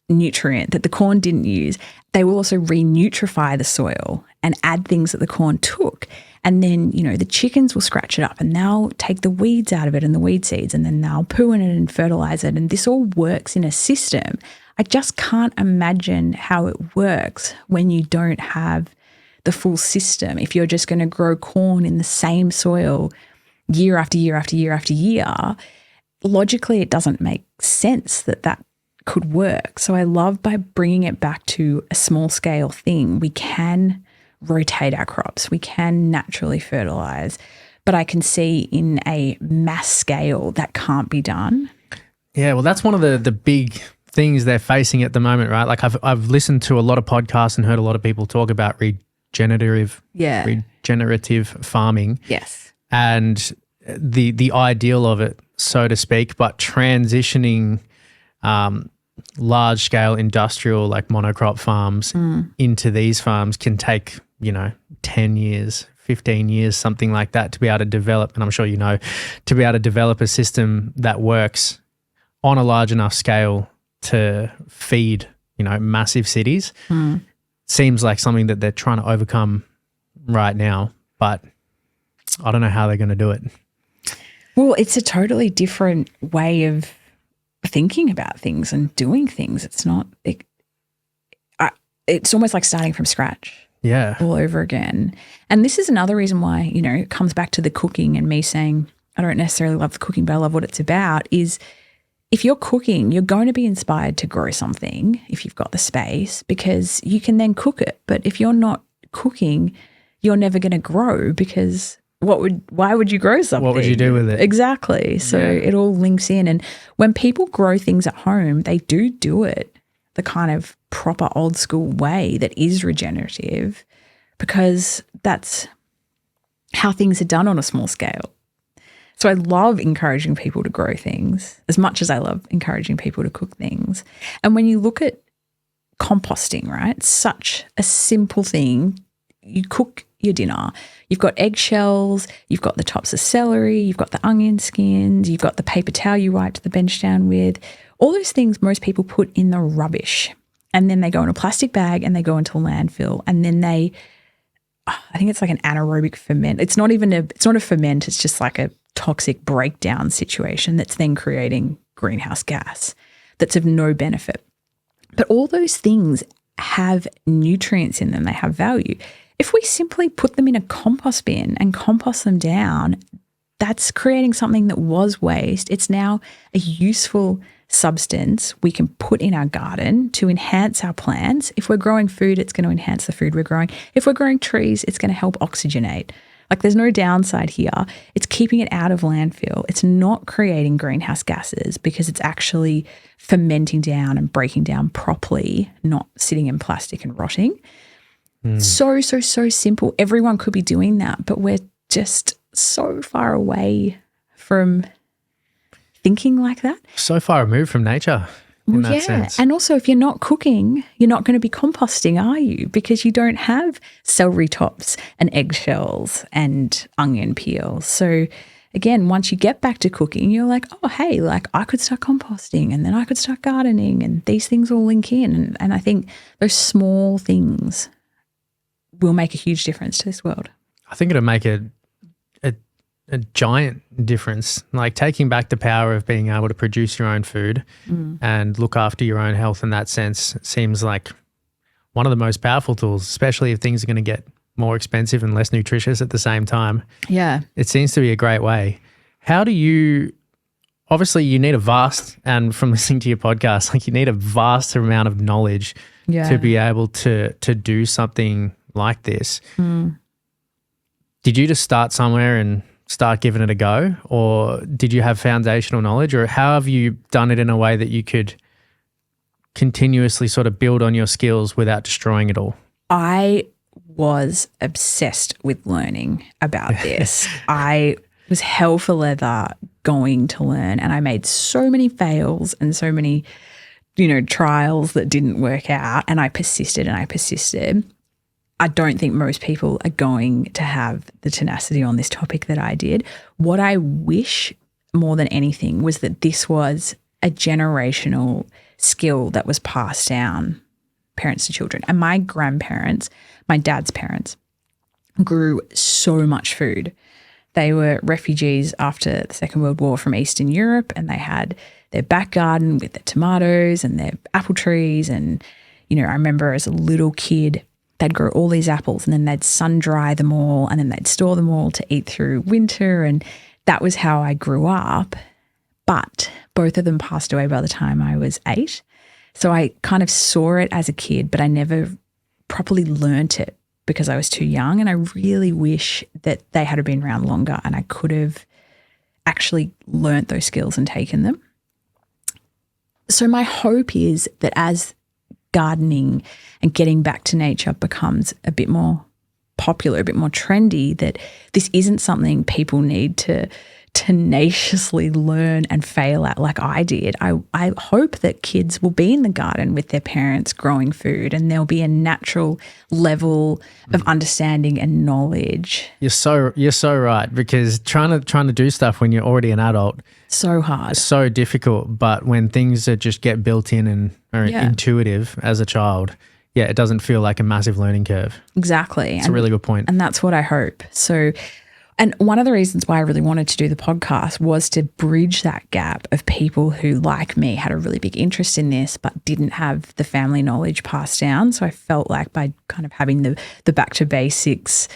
nutrient that the corn didn't use. They will also re-nutrify the soil and add things that the corn took. And then, the chickens will scratch it up and they'll take the weeds out of it and the weed seeds, and then they'll poo in it and fertilize it. And this all works in a system. I just can't imagine how it works when you don't have the full system. If you're just going to grow corn in the same soil year after year after year after year, logically it doesn't make sense that could work. So I love by bringing it back to a small scale thing. We can rotate our crops. We can naturally fertilize, but I can see in a mass scale that can't be done. Yeah, well, that's one of the big things they're facing at the moment, right? Like I've listened to a lot of podcasts and heard a lot of people talk about regenerative farming. Yes. And the ideal of it, so to speak, but transitioning large scale industrial like monocrop farms into these farms can take 10 years, 15 years, something like that, to be able to develop, and I'm sure to be able to develop a system that works on a large enough scale to feed massive cities. Seems like something that they're trying to overcome right now, but I don't know how they're going to do it. Well, it's a totally different way of thinking about things and doing things. It's not it's almost like starting from scratch. Yeah. All over again. And this is another reason why, it comes back to the cooking and me saying I don't necessarily love the cooking, but I love what it's about, is if you're cooking, you're going to be inspired to grow something if you've got the space, because you can then cook it. But if you're not cooking, you're never going to grow, because why would you grow something? What would you do with it? Exactly. So it all links in. And when people grow things at home, they do it the kind of proper old school way that is regenerative, because that's how things are done on a small scale. So I love encouraging people to grow things as much as I love encouraging people to cook things. And when you look at composting, right, such a simple thing. You cook your dinner. You've got eggshells, you've got the tops of celery, you've got the onion skins, you've got the paper towel you wiped the bench down with. All those things most people put in the rubbish, and then they go in a plastic bag and they go into a landfill, and then I think it's like an anaerobic ferment. It's not a ferment, it's just like a toxic breakdown situation that's then creating greenhouse gas that's of no benefit. But all those things have nutrients in them, they have value. If we simply put them in a compost bin and compost them down, that's creating something that was waste. It's now a useful substance we can put in our garden to enhance our plants. If we're growing food, it's going to enhance the food we're growing. If we're growing trees, it's going to help oxygenate. Like, there's no downside here. It's keeping it out of landfill. It's not creating greenhouse gases because it's actually fermenting down and breaking down properly, not sitting in plastic and rotting. So simple. Everyone could be doing that, but we're just so far away from thinking like that. So far removed from nature in that sense. And also, if you're not cooking, you're not going to be composting, are you? Because you don't have celery tops and eggshells and onion peels. So again, once you get back to cooking, you're like, oh, hey, like I could start composting, and then I could start gardening, and these things all link in. And I think those small things will make a huge difference to this world. I think it'll make a giant difference, like taking back the power of being able to produce your own food and look after your own health in that sense seems like one of the most powerful tools, especially if things are going to get more expensive and less nutritious at the same time. Yeah. It seems to be a great way. How do you, obviously you need and from listening to your podcast, like you need a vast amount of knowledge Yeah. to be able to do something like this. Did you just start somewhere and start giving it a go, or did you have foundational knowledge, or how have you done it in a way that you could continuously sort of build on your skills without destroying it all? I was obsessed with learning about this. I was hell for leather going to learn, and I made so many fails and so many, trials that didn't work out, and I persisted and I persisted. I don't think most people are going to have the tenacity on this topic that I did. What I wish more than anything was that this was a generational skill that was passed down parents to children. And my grandparents, my dad's parents, grew so much food. They were refugees after the Second World War from Eastern Europe, and they had their back garden with their tomatoes and their apple trees. And, I remember as a little kid, they'd grow all these apples and then they'd sun dry them all and then they'd store them all to eat through winter. And that was how I grew up. But both of them passed away by the time I was 8. So I kind of saw it as a kid, but I never properly learnt it because I was too young. And I really wish that they had been around longer and I could have actually learnt those skills and taken them. So my hope is that as gardening and getting back to nature becomes a bit more popular, a bit more trendy, that this isn't something people need to tenaciously learn and fail at like I did. I hope that kids will be in the garden with their parents growing food, and there'll be a natural level of understanding and knowledge. You're so right, because trying to do stuff when you're already an adult, so hard, so difficult. But when things just get built in and are intuitive as a child, it doesn't feel like a massive learning curve. Exactly. It's a really good point. And that's what I hope. So, and one of the reasons why I really wanted to do the podcast was to bridge that gap of people who, like me, had a really big interest in this but didn't have the family knowledge passed down. So I felt like by kind of having the back to basics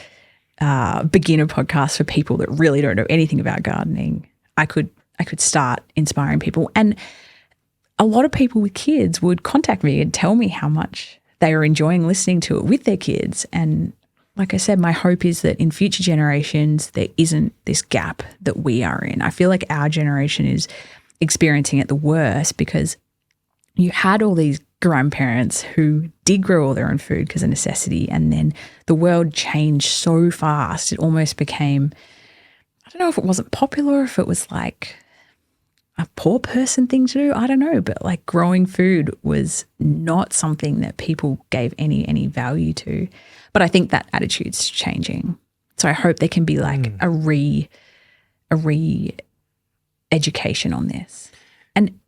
beginner podcast for people that really don't know anything about gardening, I could start inspiring people. And a lot of people with kids would contact me and tell me how much they are enjoying listening to it with their kids. And like I said, my hope is that in future generations, there isn't this gap that we are in. I feel like our generation is experiencing it the worst because you had all these grandparents who did grow all their own food because of necessity, and then the world changed so fast. It almost became, I don't know if it wasn't popular, or if it was like a poor person thing to do. I don't know, but like growing food was not something that people gave any value to. But I think that attitude's changing. So I hope there can be like a re-education on this. And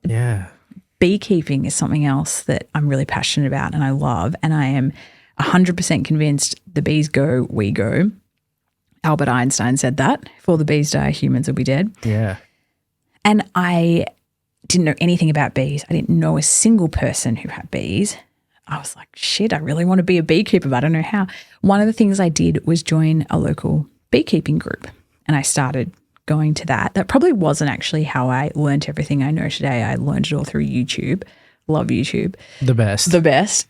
beekeeping is something else that I'm really passionate about and I love. And I am 100% convinced the bees go, we go. Albert Einstein said that. If all the bees die, humans will be dead. Yeah. And I didn't know anything about bees. I didn't know a single person who had bees. I was like, shit, I really want to be a beekeeper, but I don't know how. One of the things I did was join a local beekeeping group, and I started going to that. That probably wasn't actually how I learned everything I know today. I learned it all through YouTube. Love YouTube. The best. The best.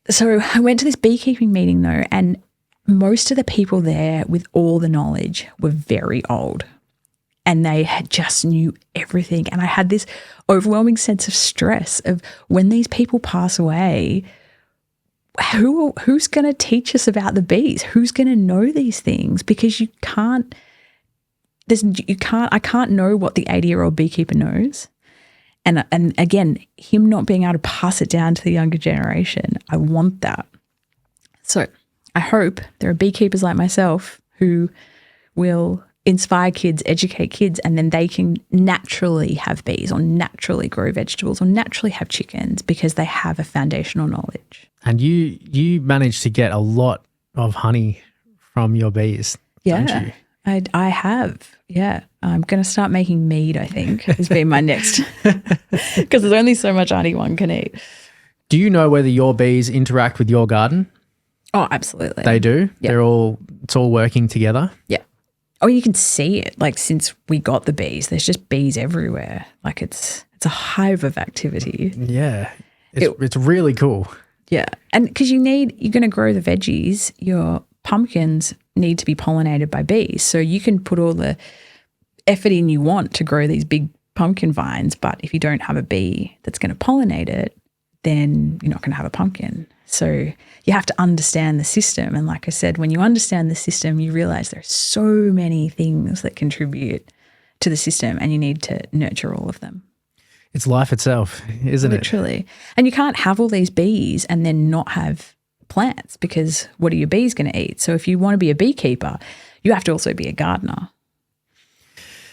So I went to this beekeeping meeting though, and most of the people there with all the knowledge were very old. And they had just knew everything. And I had this overwhelming sense of stress of when these people pass away, who's going to teach us about the bees? Who's going to know these things? Because I can't know what the 80-year-old beekeeper knows. And again, him not being able to pass it down to the younger generation, I want that. So I hope there are beekeepers like myself who will inspire kids, educate kids, and then they can naturally have bees or naturally grow vegetables or naturally have chickens because they have a foundational knowledge. And you managed to get a lot of honey from your bees, don't you? I have. Yeah. I'm going to start making mead, I think, has been my next, because there's only so much honey one can eat. Do you know whether your bees interact with your garden? Oh, absolutely. They do? Yeah. It's all working together? Yeah. Oh, you can see it. Like since we got the bees, there's just bees everywhere. Like it's a hive of activity. Yeah. It's really cool. Yeah. And because you're going to grow the veggies, your pumpkins need to be pollinated by bees. So you can put all the effort in you want to grow these big pumpkin vines, but if you don't have a bee that's going to pollinate it, then you're not going to have a pumpkin. So you have to understand the system. And like I said, when you understand the system, you realize there's so many things that contribute to the system and you need to nurture all of them. It's life itself, isn't it? Literally. And you can't have all these bees and then not have plants, because what are your bees going to eat? So if you want to be a beekeeper, you have to also be a gardener.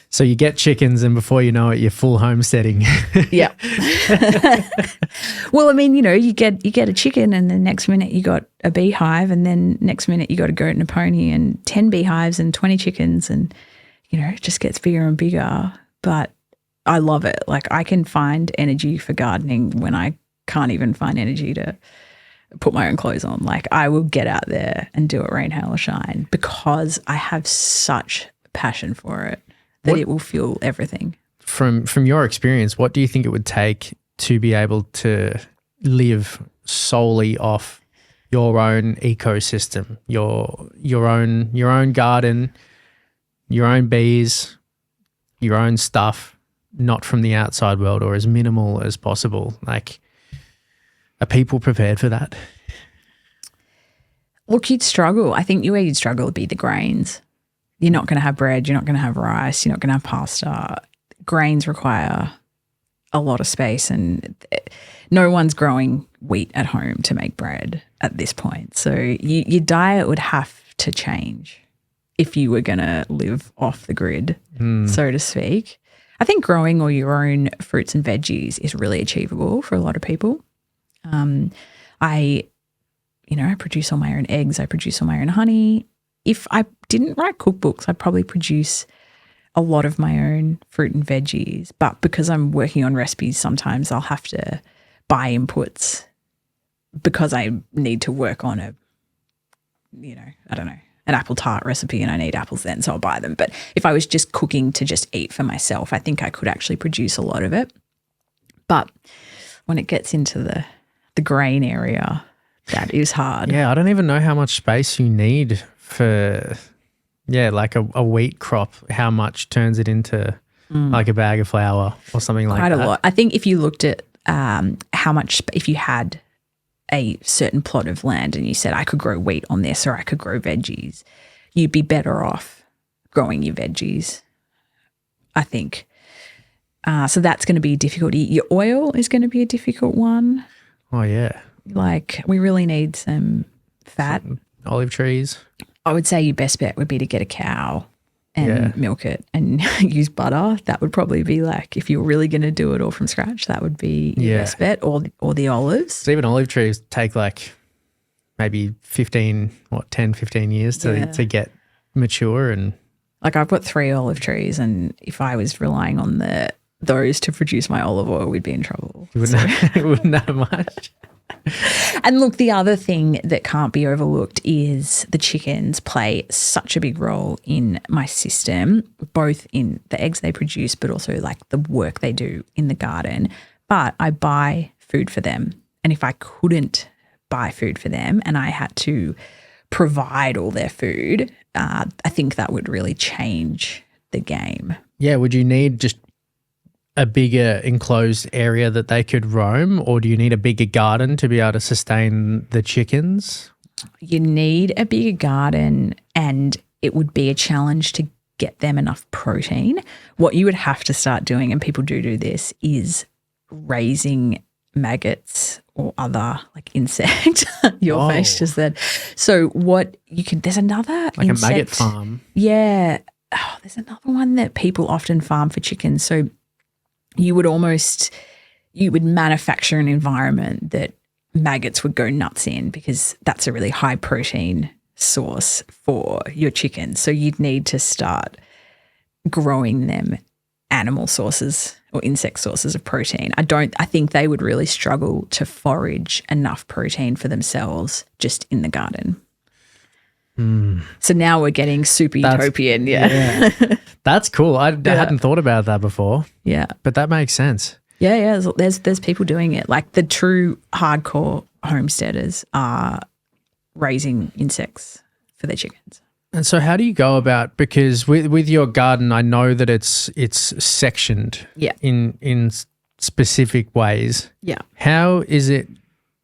So you get chickens and before you know it, you're full homesteading. Yeah. Well, I mean, you get a chicken and the next minute you got a beehive and then next minute you got a goat and a pony and 10 beehives and 20 chickens and, it just gets bigger and bigger. But I love it. Like I can find energy for gardening when I can't even find energy to put my own clothes on. Like I will get out there and do it rain, hail or shine because I have such passion for it. That it will fuel everything. From your experience, what do you think it would take to be able to live solely off your own ecosystem, your own garden, your own bees, your own stuff, not from the outside world, or as minimal as possible? Like, are people prepared for that? Look, you'd struggle. I think where you'd struggle would be the grains. You're not going to have bread. You're not going to have rice. You're not going to have pasta. Grains require a lot of space and no one's growing wheat at home to make bread at this point. So your diet would have to change if you were going to live off the grid, so to speak. I think growing all your own fruits and veggies is really achievable for a lot of people. I produce all my own eggs. I produce all my own honey. If I didn't write cookbooks, I'd probably produce a lot of my own fruit and veggies. But because I'm working on recipes, sometimes I'll have to buy inputs because I need to work on an apple tart recipe and I need apples then, so I'll buy them. But if I was just cooking to just eat for myself, I think I could actually produce a lot of it. But when it gets into the grain area, that is hard. Yeah, I don't even know how much space you need for, like a wheat crop, how much turns it into like a bag of flour or something like that. Quite a lot. I think if you looked at how much, if you had a certain plot of land and you said, I could grow wheat on this or I could grow veggies, you'd be better off growing your veggies, I think. So that's going to be a difficulty. Your oil is going to be a difficult one. Oh, yeah. Like we really need some fat. Some olive trees. I would say your best bet would be to get a cow and milk it and use butter. That would probably be like, if you're really going to do it all from scratch, that would be your best bet, or the olives. So even olive trees take like maybe 10, 15 years to get mature. And like I've got 3 olive trees and if I was relying on those to produce my olive oil, we'd be in trouble. You wouldn't have much. And look, the other thing that can't be overlooked is the chickens play such a big role in my system, both in the eggs they produce, but also like the work they do in the garden. But I buy food for them. And if I couldn't buy food for them and I had to provide all their food, I think that would really change the game. Yeah, would you need just a bigger enclosed area that they could roam, or do you need a bigger garden to be able to sustain the chickens? You need a bigger garden and it would be a challenge to get them enough protein. What you would have to start doing, and people do this, is raising maggots or other like insect. Your face just said. So what you could, there's another like insect, a maggot farm. Yeah. Oh, there's another one that people often farm for chickens. So you would manufacture an environment that maggots would go nuts in because that's a really high protein source for your chickens. So you'd need to start growing them animal sources or insect sources of protein. I think they would really struggle to forage enough protein for themselves just in the garden. So now we're getting super utopian. Yeah. That's cool. I hadn't thought about that before. Yeah. But that makes sense. Yeah. There's people doing it. Like the true hardcore homesteaders are raising insects for their chickens. And so how do you go about, because with your garden, I know that it's sectioned in specific ways. Yeah. How is it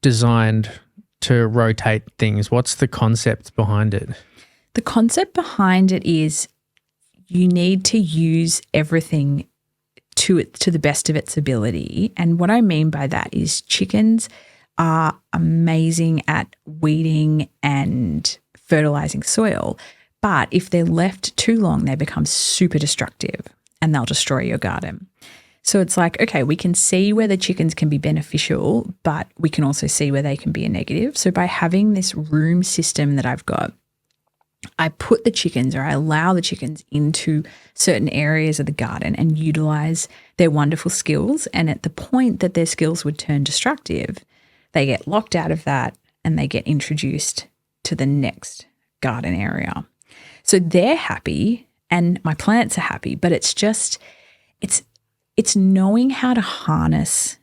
designed to rotate things? What's the concept behind it? The concept behind it is you need to use everything to the best of its ability. And what I mean by that is chickens are amazing at weeding and fertilizing soil, but if they're left too long, they become super destructive and they'll destroy your garden. So it's like, okay, we can see where the chickens can be beneficial, but we can also see where they can be a negative. So by having this room system that I've got, I put the chickens, or I allow the chickens into certain areas of the garden and utilize their wonderful skills. And at the point that their skills would turn destructive, they get locked out of that and they get introduced to the next garden area. So they're happy and my plants are happy, but it's just, it's knowing how to harness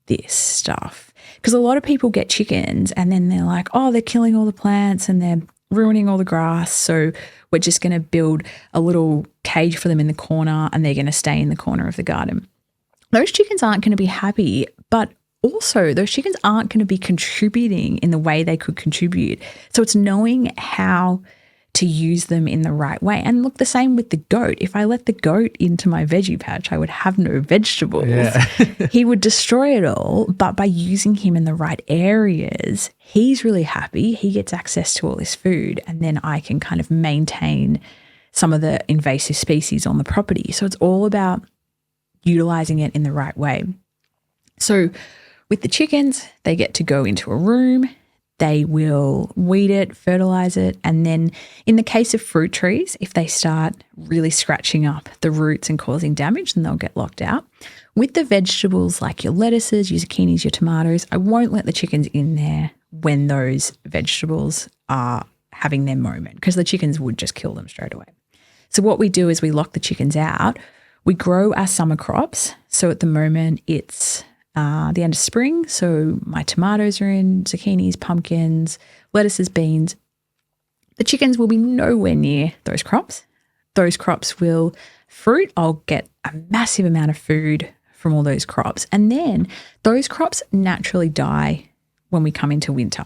this stuff. Because a lot of people get chickens and then they're like, oh, they're killing all the plants and they're ruining all the grass. So we're just going to build a little cage for them in the corner and they're going to stay in the corner of the garden. Those chickens aren't going to be happy, but also those chickens aren't going to be contributing in the way they could contribute. So it's knowing how to use them in the right way. And look, the same with the goat. If I let the goat into my veggie patch, I would have no vegetables. Yeah. He would destroy it all. But by using him in the right areas, he's really happy. He gets access to all this food. And then I can kind of maintain some of the invasive species on the property. So it's all about utilizing it in the right way. So with the chickens, they get to go into a room. They will weed it, fertilize it, and then in the case of fruit trees, if they start really scratching up the roots and causing damage, then they'll get locked out. With the vegetables like your lettuces, your zucchinis, your tomatoes, I won't let the chickens in there when those vegetables are having their moment because the chickens would just kill them straight away. So what we do is we lock the chickens out. We grow our summer crops. So at the moment it's the end of spring, so my tomatoes are in, zucchinis, pumpkins, lettuces, beans. The chickens will be nowhere near those crops. Those crops will fruit. I'll get a massive amount of food from all those crops. And then those crops naturally die when we come into winter.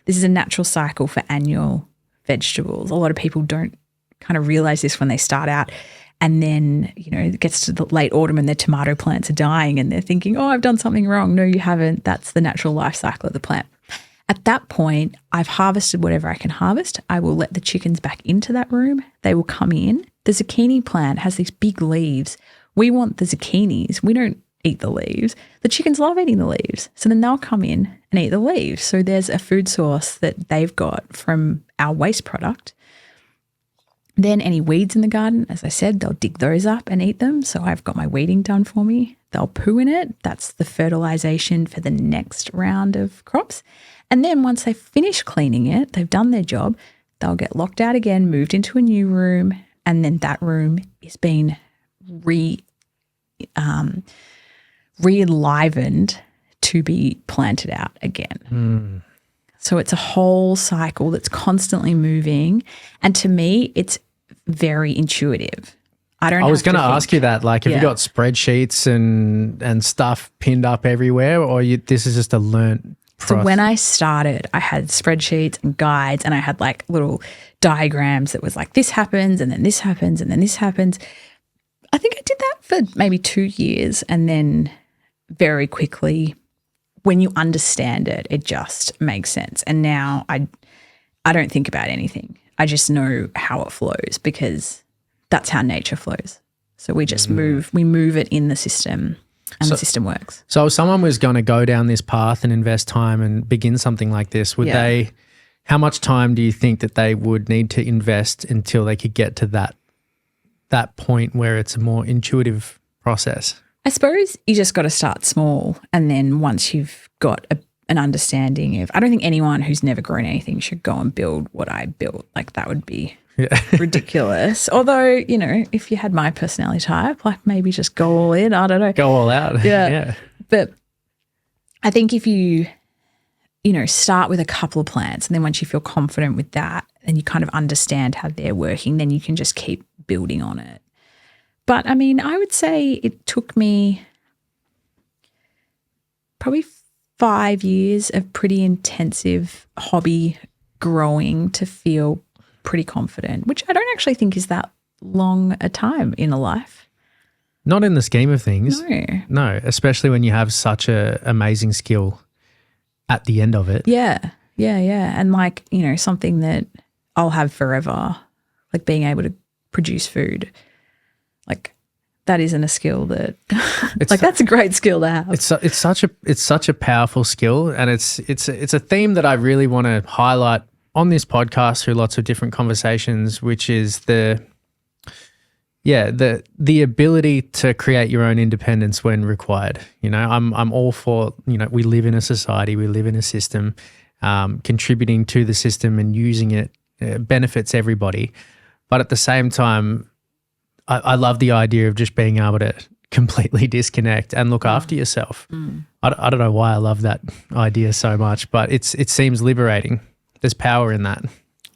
This is a natural cycle for annual vegetables. A lot of people don't kind of realize this when they start out. And then, you know, it gets to the late autumn and their tomato plants are dying and they're thinking, oh, I've done something wrong. No, you haven't. That's the natural life cycle of the plant. At that point, I've harvested whatever I can harvest. I will let the chickens back into that room. They will come in. The zucchini plant has these big leaves. We want the zucchinis. We don't eat the leaves. The chickens love eating the leaves. So then they'll come in and eat the leaves. So there's a food source that they've got from our waste product. Then any weeds in the garden, as I said, they'll dig those up and eat them. So I've got my weeding done for me. They'll poo in it. That's the fertilization for the next round of crops. And then once they finish cleaning it, they've done their job, they'll get locked out again, moved into a new room, and then that room is being re-enlivened to be planted out again. So it's a whole cycle that's constantly moving. And to me, it's very intuitive. I was going to ask you that, like, have you got spreadsheets and stuff pinned up everywhere, or this is just a learnt process? So when I started, I had spreadsheets and guides, and I had like little diagrams that was like, this happens, and then this happens, and then this happens. I think I did that for maybe 2 years, and then very quickly, when you understand it, it just makes sense. And now I don't think about anything. I just know how it flows because that's how nature flows. So we just move it in the system and the system works. So if someone was going to go down this path and invest time and begin something like this, how much time do you think that they would need to invest until they could get to that point where it's a more intuitive process? I suppose you just got to start small, and then once you've got an understanding of, I don't think anyone who's never grown anything should go and build what I built. Like that would be ridiculous. Although, you know, if you had my personality type, like maybe just go all in. I don't know. Go all out. Yeah. But I think if you start with a couple of plants, and then once you feel confident with that and you kind of understand how they're working, then you can just keep building on it. But I mean, I would say it took me probably 5 years of pretty intensive hobby growing to feel pretty confident, which I don't actually think is that long a time in a life. Not in the scheme of things. No, especially when you have such a amazing skill at the end of it. Yeah. And like, something that I'll have forever, like being able to produce food. Like that isn't a skill that that's a great skill to have. It's such a powerful skill, and it's a theme that I really want to highlight on this podcast through lots of different conversations, which is the ability to create your own independence when required. I'm all for, we live in a society, we live in a system, contributing to the system and using it benefits everybody. But at the same time, I love the idea of just being able to completely disconnect and look after yourself. I don't know why I love that idea so much, but it seems liberating. There's power in that.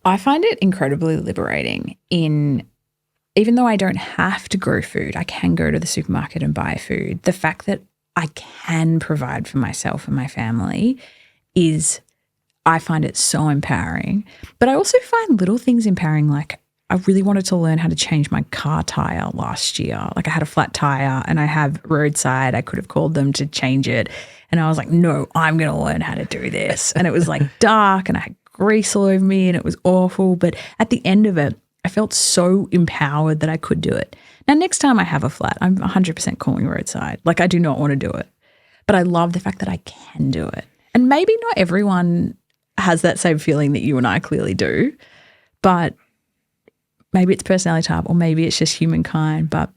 I find it incredibly liberating even though I don't have to grow food, I can go to the supermarket and buy food. The fact that I can provide for myself and my family I find it so empowering. But I also find little things empowering, like I really wanted to learn how to change my car tire last year. Like I had a flat tire and I have roadside. I could have called them to change it. And I was like, no, I'm going to learn how to do this. And it was like dark and I had grease all over me and it was awful. But at the end of it, I felt so empowered that I could do it. Now, next time I have a flat, I'm 100% calling roadside. Like I do not want to do it. But I love the fact that I can do it. And maybe not everyone has that same feeling that you and I clearly do. But maybe it's personality type or maybe it's just humankind. But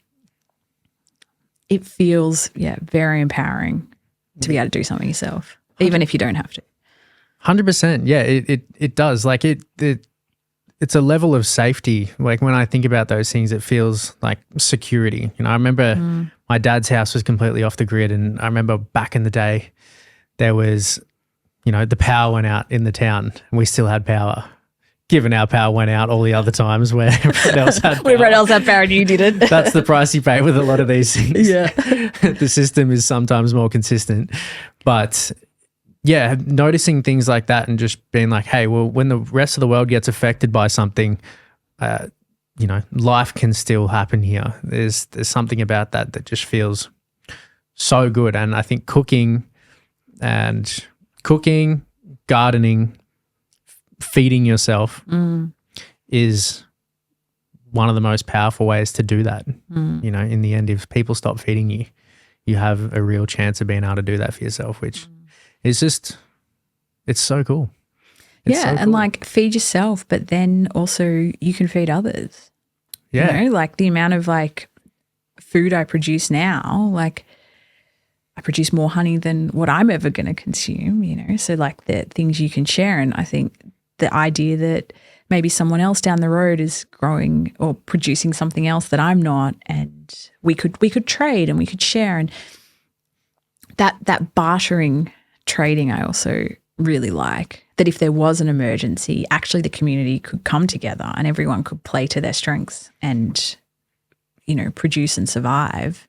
it feels, very empowering to be able to do something yourself, even if you don't have to. 100%. Yeah, it does. Like it's a level of safety. Like when I think about those things, it feels like security. I remember my dad's house was completely off the grid, and I remember back in the day there was, the power went out in the town and we still had power. Given our power went out all the other times where everyone else had power. Everyone else had power and you didn't. That's the price you pay with a lot of these things. Yeah. The system is sometimes more consistent. But yeah, noticing things like that and just being like, hey, well, when the rest of the world gets affected by something, life can still happen here. There's something about that just feels so good. And I think cooking, gardening, feeding yourself is one of the most powerful ways to do that. In the end, if people stop feeding you, you have a real chance of being able to do that for yourself, which is just, it's so cool. And like feed yourself, but then also you can feed others. Yeah. Like the amount of like food I produce now, like I produce more honey than what I'm ever going to consume, so like the things you can share. And I think the idea that maybe someone else down the road is growing or producing something else that I'm not, and we could trade and we could share, and that bartering trading I also really like. That if there was an emergency, actually the community could come together and everyone could play to their strengths and produce and survive.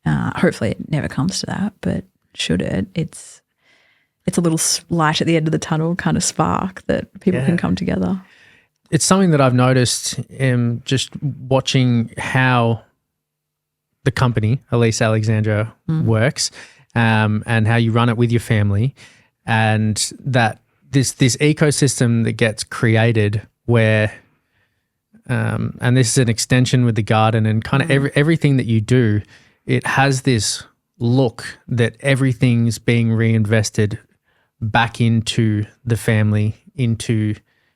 Hopefully it never comes to that, but should it, it's a little light at the end of the tunnel kind of spark that people can come together. It's something that I've noticed just watching how the company, Alyce Alexandra, works, and how you run it with your family, and that this ecosystem that gets created where, and this is an extension with the garden and kind of everything that you do, it has this look that everything's being reinvested back into the family, into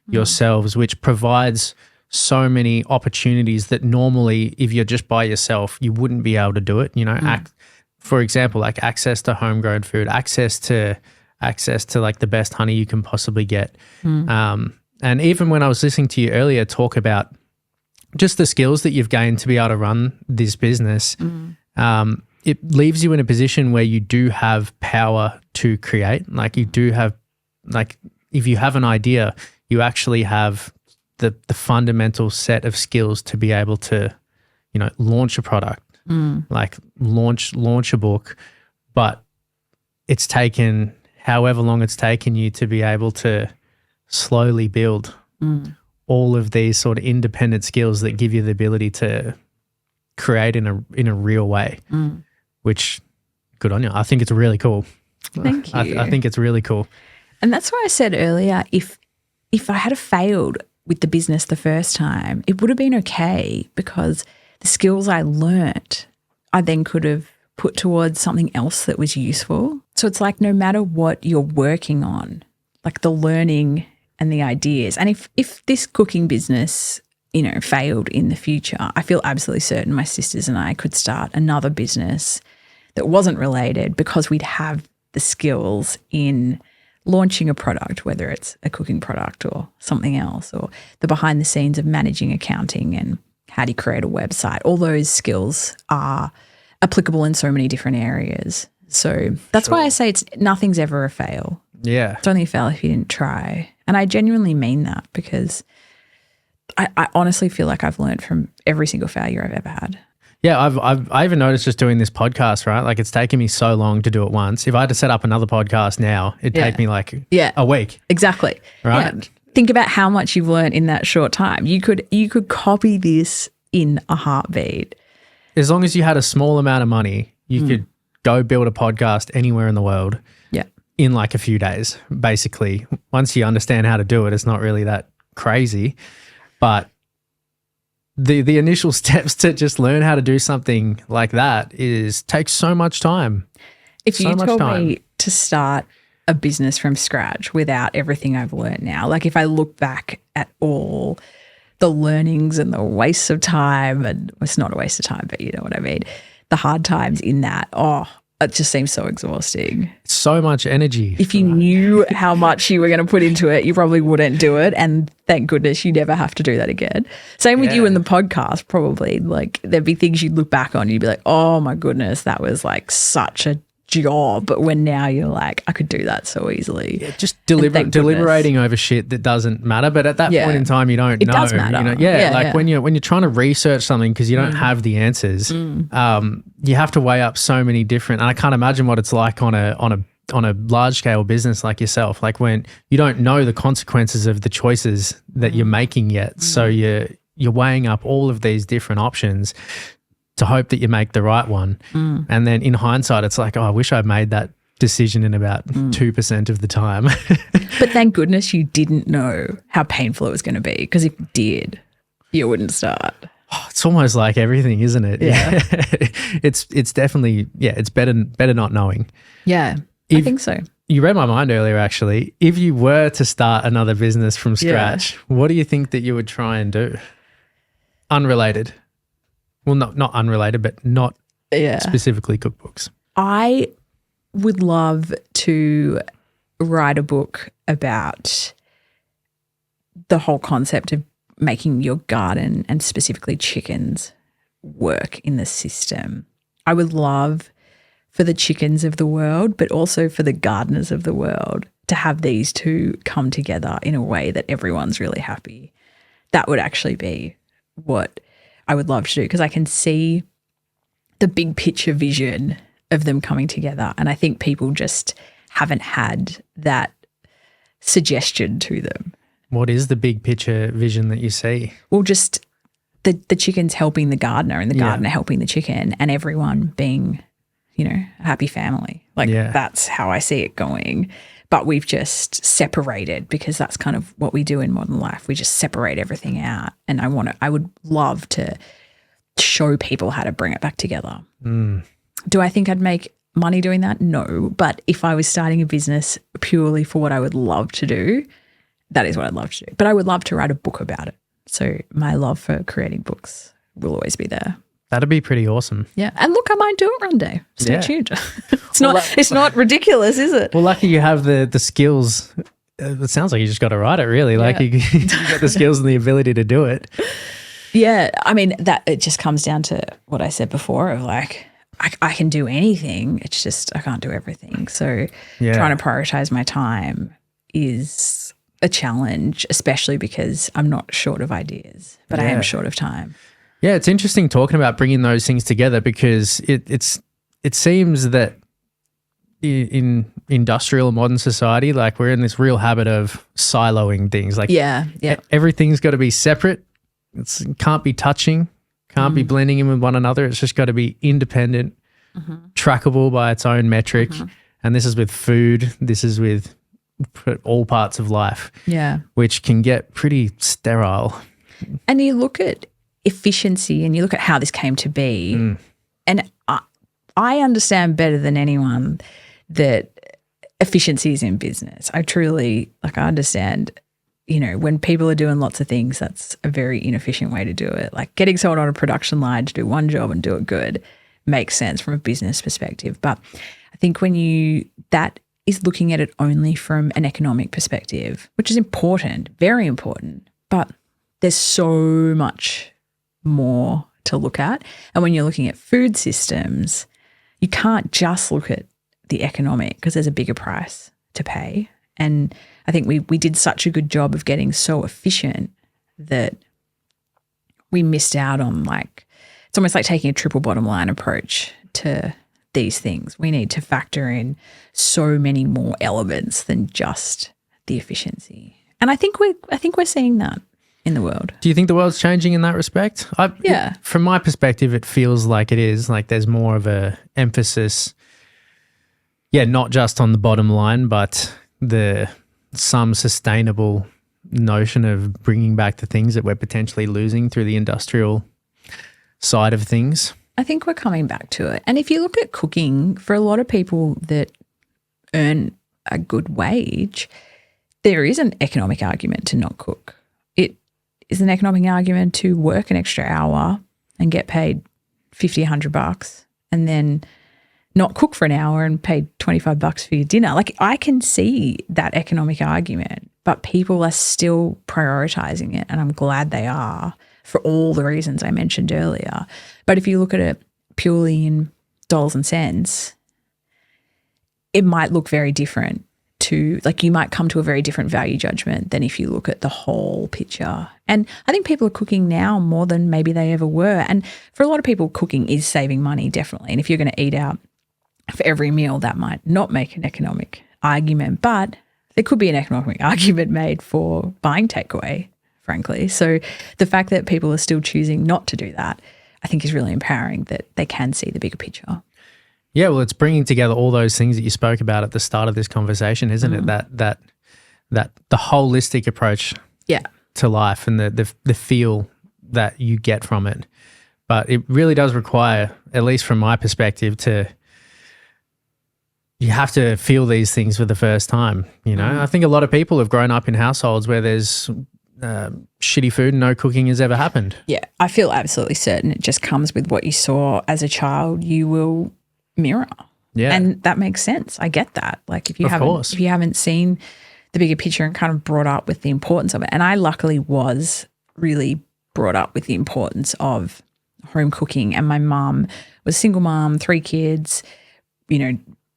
yourselves, which provides so many opportunities that normally if you're just by yourself, you wouldn't be able to do it. For example, like access to homegrown food, access to like the best honey you can possibly get. And even when I was listening to you earlier talk about just the skills that you've gained to be able to run this business, it leaves you in a position where you do have power to create. Like you do have like if you have an idea, you actually have the fundamental set of skills to be able to, launch a product, like launch a book, but it's taken however long it's taken you to be able to slowly build all of these sort of independent skills that give you the ability to create in a real way, which good on you. I think it's really cool. Thank you. I think it's really cool. And that's why I said earlier, if I had failed with the business the first time, it would have been okay because the skills I learnt, I then could have put towards something else that was useful. So it's like no matter what you're working on, like the learning and the ideas. And if this cooking business, failed in the future, I feel absolutely certain my sisters and I could start another business that wasn't related because we'd have the skills in launching a product, whether it's a cooking product or something else, or the behind the scenes of managing accounting and how do you create a website. All those skills are applicable in so many different areas. So that's why I say nothing's ever a fail. Yeah. It's only a fail if you didn't try. And I genuinely mean that because I honestly feel like I've learned from every single failure I've ever had. Yeah, I even noticed just doing this podcast, right? Like it's taken me so long to do it once. If I had to set up another podcast now, it'd take me like a week. Exactly. Right. Yeah. Think about how much you've learned in that short time. You could copy this in a heartbeat. As long as you had a small amount of money, you could go build a podcast anywhere in the world. Yeah. In like a few days, basically. Once you understand how to do it, it's not really that crazy. But the initial steps to just learn how to do something like that takes so much time. If you told me to start a business from scratch without everything I've learned now, like if I look back at all the learnings and the wastes of time, and it's not a waste of time, but you know what I mean, the hard times in that, it just seems so exhausting. So much energy. If you knew how much you were going to put into it, you probably wouldn't do it. And thank goodness you never have to do that again. Same with you in the podcast, probably. Like there'd be things you'd look back on, you'd be like, oh my goodness, that was like such a job. But when now you're like, I could do that so easily. Yeah, just deliberating over shit that doesn't matter. But at that point in time, you don't know. It does matter. When you're trying to research something because you don't have the answers, you have to weigh up so many different. And I can't imagine what it's like on a large scale business like yourself. Like when you don't know the consequences of the choices that you're making yet, so you're weighing up all of these different options to hope that you make the right one. And then in hindsight, it's like, I wish I made that decision in about 2% of the time. But thank goodness you didn't know how painful it was going to be, because if you did, you wouldn't start. It's almost like everything, isn't it? Yeah. It's definitely, it's better not knowing. Yeah, I think so. You read my mind earlier, actually. If you were to start another business from scratch, what do you think that you would try and do? Unrelated. Well, not unrelated, but not specifically cookbooks. I would love to write a book about the whole concept of making your garden and specifically chickens work in the system. I would love for the chickens of the world, but also for the gardeners of the world, to have these two come together in a way that everyone's really happy. That would actually be what I would love to do, because I can see the big picture vision of them coming together. And I think people just haven't had that suggestion to them. What is the big picture vision that you see? Well, just the chickens helping the gardener and the gardener helping the chicken, and everyone being, a happy family. That's how I see it going. But we've just separated, because that's kind of what we do in modern life. We just separate everything out. And I would love to show people how to bring it back together. Do I think I'd make money doing that? No. But if I was starting a business purely for what I would love to do, that is what I'd love to do. But I would love to write a book about it. So my love for creating books will always be there. That'd be pretty awesome. Yeah. And look, I might do it one day. Stay tuned. It's not ridiculous, is it? Well, lucky you have the skills. It sounds like you just got to write it, really. Like you got the skills and the ability to do it. Yeah. I mean, that it just comes down to what I said before of like, I can do anything. It's just I can't do everything. So trying to prioritize my time is a challenge, especially because I'm not short of ideas, but I am short of time. Yeah, it's interesting talking about bringing those things together because it seems that in industrial and modern society, like we're in this real habit of siloing things. Like everything's got to be separate. It can't be touching, can't be blending in with one another. It's just got to be independent, trackable by its own metric. And this is with food. This is with all parts of life. Yeah. Which can get pretty sterile. And you look at efficiency and you look at how this came to be. And I understand better than anyone that efficiency is in business. I truly, I understand, when people are doing lots of things, that's a very inefficient way to do it. Like getting someone on a production line to do one job and do it good makes sense from a business perspective. But I think that is looking at it only from an economic perspective, which is important, very important, but there's so much more to look at. And when you're looking at food systems, you can't just look at the economic because there's a bigger price to pay. And I think we did such a good job of getting so efficient that we missed out on it's almost like taking a triple bottom line approach to these things. We need to factor in so many more elements than just the efficiency. And I think we're seeing that in the world. Do you think the world's changing in that respect? From my perspective, it feels like it is. Like there's more of a emphasis, not just on the bottom line, but some sustainable notion of bringing back the things that we're potentially losing through the industrial side of things. I think we're coming back to it. And if you look at cooking, for a lot of people that earn a good wage, there is an economic argument to not cook. It is an economic argument to work an extra hour and get paid $50, $100 and then not cook for an hour and pay $25 for your dinner. I can see that economic argument, but people are still prioritizing it, and I'm glad they are for all the reasons I mentioned earlier. But if you look at it purely in dollars and cents, it might look very different you might come to a very different value judgment than if you look at the whole picture. And I think people are cooking now more than maybe they ever were. And for a lot of people, cooking is saving money, definitely. And if you're going to eat out for every meal, that might not make an economic argument, but there could be an economic argument made for buying takeaway, frankly. So the fact that people are still choosing not to do that, I think is really empowering that they can see the bigger picture. Yeah, well, it's bringing together all those things that you spoke about at the start of this conversation, isn't it? That the holistic approach to life and the feel that you get from it. But it really does require, at least from my perspective, you have to feel these things for the first time. I think a lot of people have grown up in households where there's shitty food and no cooking has ever happened. Yeah, I feel absolutely certain it just comes with what you saw as a child. You will mirror. Yeah. And that makes sense. I get that. If you haven't seen the bigger picture and kind of brought up with the importance of it. And I luckily was really brought up with the importance of home cooking. And my mum was a single mom, 3 kids,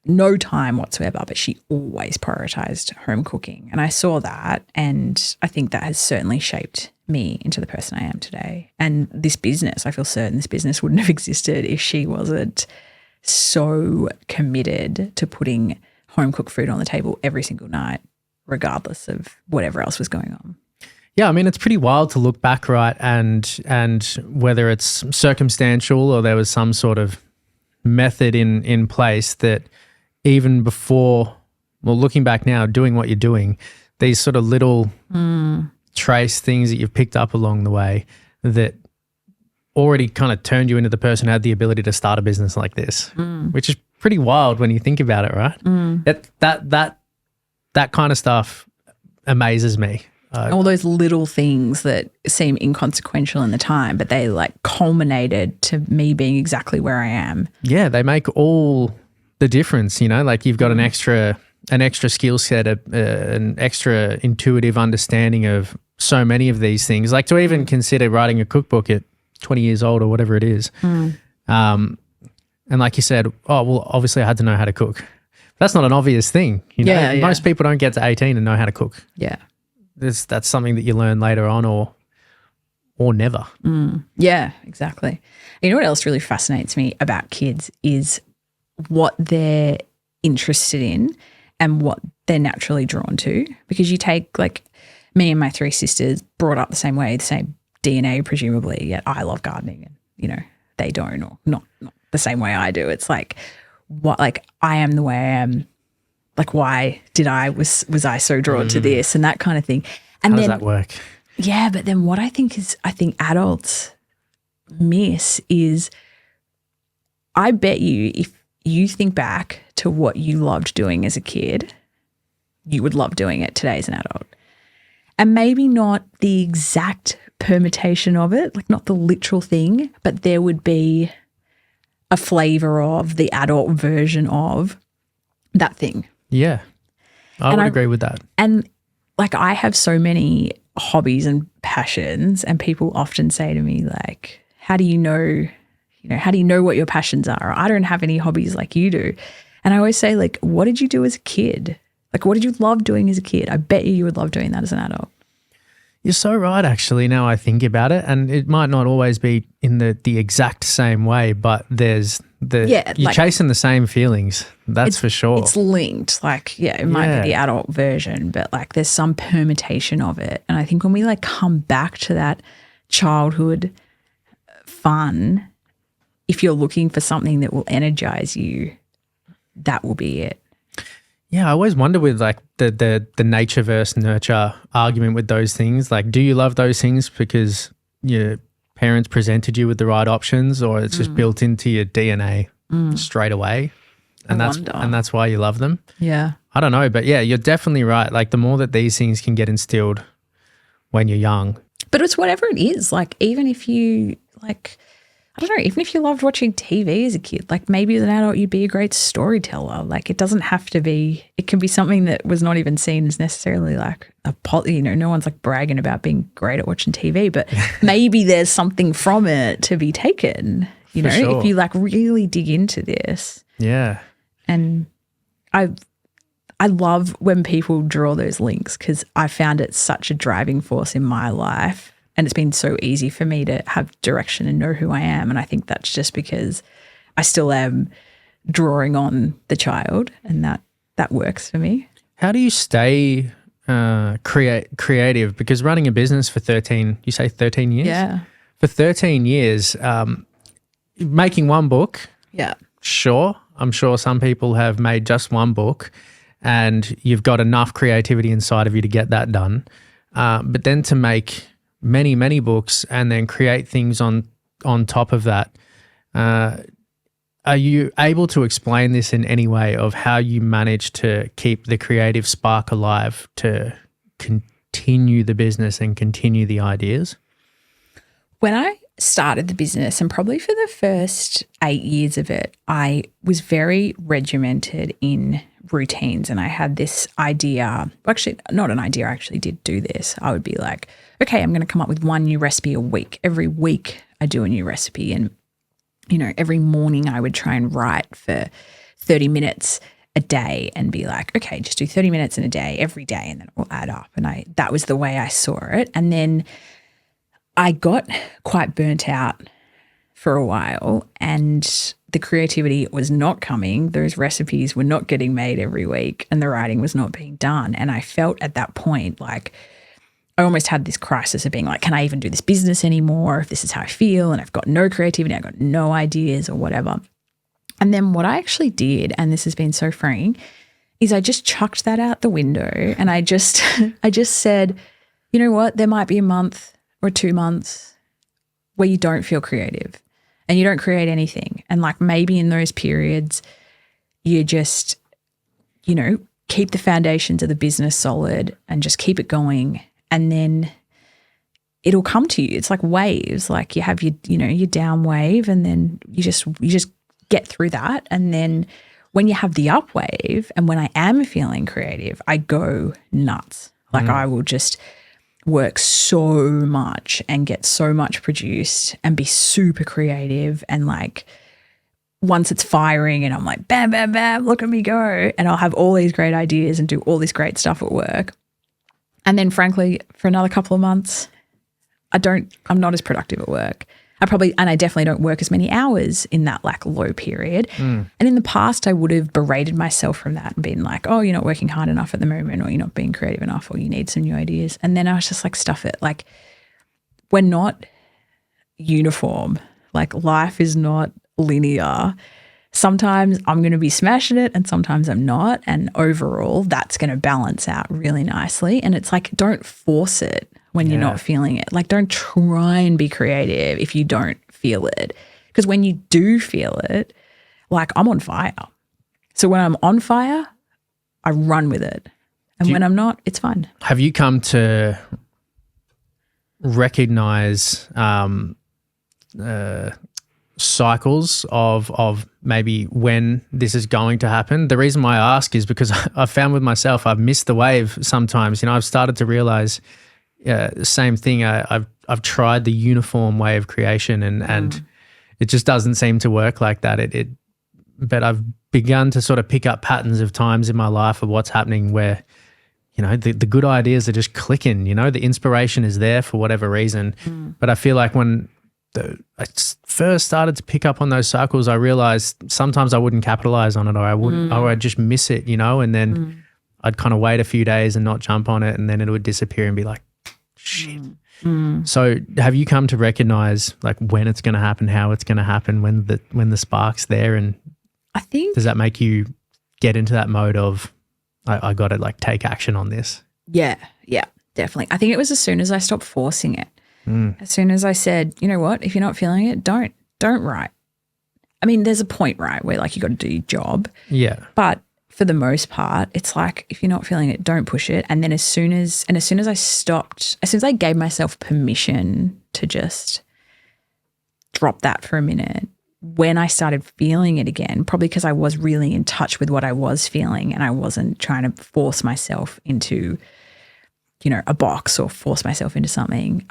no time whatsoever, but she always prioritized home cooking. And I saw that, and I think that has certainly shaped me into the person I am today. And this business, I feel certain this business wouldn't have existed if she wasn't so committed to putting home-cooked food on the table every single night, regardless of whatever else was going on. Yeah, I mean, it's pretty wild to look back, right? And whether it's circumstantial or there was some sort of method in place that even before, looking back now, doing what you're doing, these sort of little trace things that you've picked up along the way that already kind of turned you into the person who had the ability to start a business like this, which is pretty wild when you think about it, right? That kind of stuff amazes me. All those little things that seem inconsequential in the time, but they culminated to me being exactly where I am. Yeah, they make all the difference, you've got an extra skill set, an extra intuitive understanding of so many of these things. To even consider writing a cookbook at 20 years old or whatever it is. And like you said, obviously I had to know how to cook. That's not an obvious thing. You know, Yeah, yeah. most people don't get to 18 and know how to cook. Yeah. That's something that you learn later on or never. Yeah, exactly. You know what else really fascinates me about kids is what they're interested in and what they're naturally drawn to. Because you take like me and my three sisters brought up the same way, the same DNA presumably, yet I love gardening and, you know, they don't, or not the same way I do. It's like what, like I am the way I am. Like why was I so drawn to this and that kind of thing. And How then does that work? yeah, but then what I think adults miss is I bet you if you think back to what you loved doing as a kid, you would love doing it today as an adult. And maybe not the exact permutation of it, like not the literal thing, but there would be a flavor of the adult version of that thing. Yeah, I would agree with that. And like I have so many hobbies and passions, and people often say to me like, how do you know what your passions are? Or, I don't have any hobbies like you do. And I always say like, what did you do as a kid? Like, what did you love doing as a kid? I bet you would love doing that as an adult. You're so right, actually, now I think about it. And it might not always be in the exact same way, but there's you're like, chasing the same feelings. That's for sure. It's linked. Like, yeah, it might be the adult version, but like there's some permutation of it. And I think when we like come back to that childhood fun, if you're looking for something that will energize you, that will be it. Yeah, I always wonder with like the nature versus nurture argument with those things. Like, do you love those things because your parents presented you with the right options, or it's just built into your DNA straight away, and that's why you love them? Yeah, I don't know, but yeah, you're definitely right. Like the more that these things can get instilled when you're young, but it's whatever it is. Like even if you like, I don't know, even if you loved watching TV as a kid, like maybe as an adult you'd be a great storyteller. Like it doesn't have to be, it can be something that was not even seen as necessarily like no one's like bragging about being great at watching TV, but maybe there's something from it to be taken, you know, sure. if you like really dig into this. Yeah. And I love when people draw those links because I found it such a driving force in my life. And it's been so easy for me to have direction and know who I am. And I think that's just because I still am drawing on the child, and that works for me. How do you stay creative? Because running a business for 13 years? Yeah. For 13 years, making one book, Yeah. sure. I'm sure some people have made just one book and you've got enough creativity inside of you to get that done. But then to make many, many books and then create things on top of that. Are you able to explain this in any way of how you manage to keep the creative spark alive to continue the business and continue the ideas? When I started the business, and probably for the first 8 years of it, I was very regimented in routines, and I had this idea, actually not an idea, I actually did do this. I would be like, okay, I'm going to come up with one new recipe a week. Every week I do a new recipe, and you know, every morning I would try and write for 30 minutes a day and be like, okay, just do 30 minutes in a day every day, and then it will add up. And that was the way I saw it. And then I got quite burnt out for a while, and the creativity was not coming. Those recipes were not getting made every week, and the writing was not being done. And I felt at that point like I almost had this crisis of being like, can I even do this business anymore if this is how I feel and I've got no creativity, I've got no ideas or whatever. And then what I actually did, and this has been so freeing, is I just chucked that out the window, and I just said, you know what, there might be a month or 2 months where you don't feel creative and you don't create anything. And like maybe in those periods you just, you know, keep the foundations of the business solid and just keep it going. And then it'll come to you. It's like waves. Like you have your down wave, and then you just get through that. And then when you have the up wave, and when I am feeling creative, I go nuts. Like I will just work so much and get so much produced and be super creative and like once it's firing and I'm like, bam, bam, bam, look at me go. And I'll have all these great ideas and do all this great stuff at work. And then frankly, for another couple of months, I'm not as productive at work. I definitely don't work as many hours in that like low period. And in the past, I would have berated myself from that and been like, oh, you're not working hard enough at the moment, or you're not being creative enough, or you need some new ideas. And then I was just like, stuff it. Like, we're not uniform. Like, life is not linear. Sometimes I'm going to be smashing it and sometimes I'm not. And overall, that's going to balance out really nicely. And it's like, don't force it when you're not feeling it. Like, don't try and be creative if you don't feel it. Because when you do feel it, like, I'm on fire. So when I'm on fire, I run with it. And when I'm not, it's fine. Have you come to recognize cycles of maybe when this is going to happen? The reason why I ask is because I've found with myself, I've missed the wave sometimes. I've started to realize same thing. I've tried the uniform way of creation and it just doesn't seem to work like that. But I've begun to sort of pick up patterns of times in my life of what's happening where, the good ideas are just clicking, the inspiration is there for whatever reason. But I feel like when I first started to pick up on those cycles, I realized sometimes I wouldn't capitalize on it, or I'd just miss it, and then I'd kind of wait a few days and not jump on it, and then it would disappear and be like, shit. So have you come to recognize like when it's going to happen, how it's going to happen, when the spark's there? And I think, does that make you get into that mode of I got to like take action on this? Yeah, definitely. I think it was as soon as I stopped forcing it. As soon as I said, you know what, if you're not feeling it, don't write. I mean, there's a point, right, where like you got to do your job. Yeah. But for the most part, it's like, if you're not feeling it, don't push it. And then as soon as I gave myself permission to just drop that for a minute, when I started feeling it again, probably because I was really in touch with what I was feeling and I wasn't trying to force myself into, a box or force myself into something.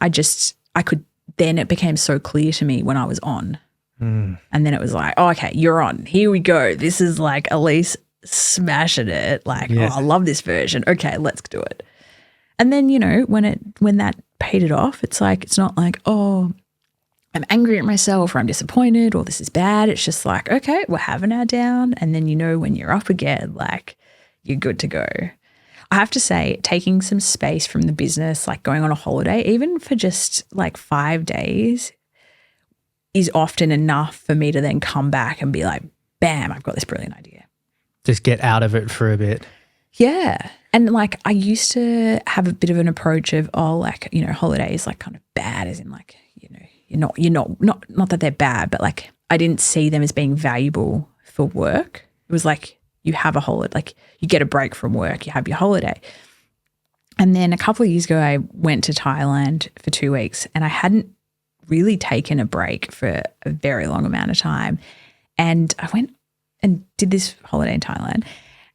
Then it became so clear to me when I was on. And then it was like, oh, okay, you're on. Here we go. This is like Alyce smashing it. Like, oh, I love this version. Okay, let's do it. And then, when that paid it off, it's like, it's not like, oh, I'm angry at myself or I'm disappointed or this is bad. It's just like, okay, we're having our down. And then, when you're up again, like, you're good to go. I have to say, taking some space from the business, like going on a holiday, even for just like 5 days, is often enough for me to then come back and be like, bam, I've got this brilliant idea. Just get out of it for a bit. Yeah. And like, I used to have a bit of an approach of, holidays like kind of bad, as in like, not that they're bad, but like I didn't see them as being valuable for work. It was like, you have a holiday, like you get a break from work, you have your holiday. And then a couple of years ago, I went to Thailand for 2 weeks and I hadn't really taken a break for a very long amount of time. And I went and did this holiday in Thailand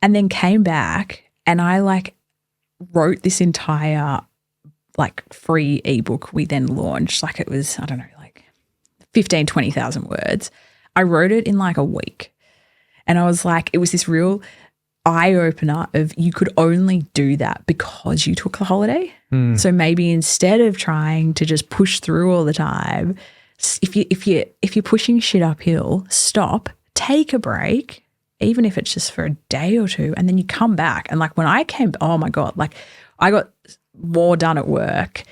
and then came back and I like wrote this entire like free ebook we then launched. Like it was, I don't know, like 20,000 words. I wrote it in like a week. And I was like, it was this real eye-opener of you could only do that because you took the holiday. So maybe instead of trying to just push through all the time, if you're pushing shit uphill, stop, take a break, even if it's just for a day or two, and then you come back. And like when I came, oh my God, like I got more done at work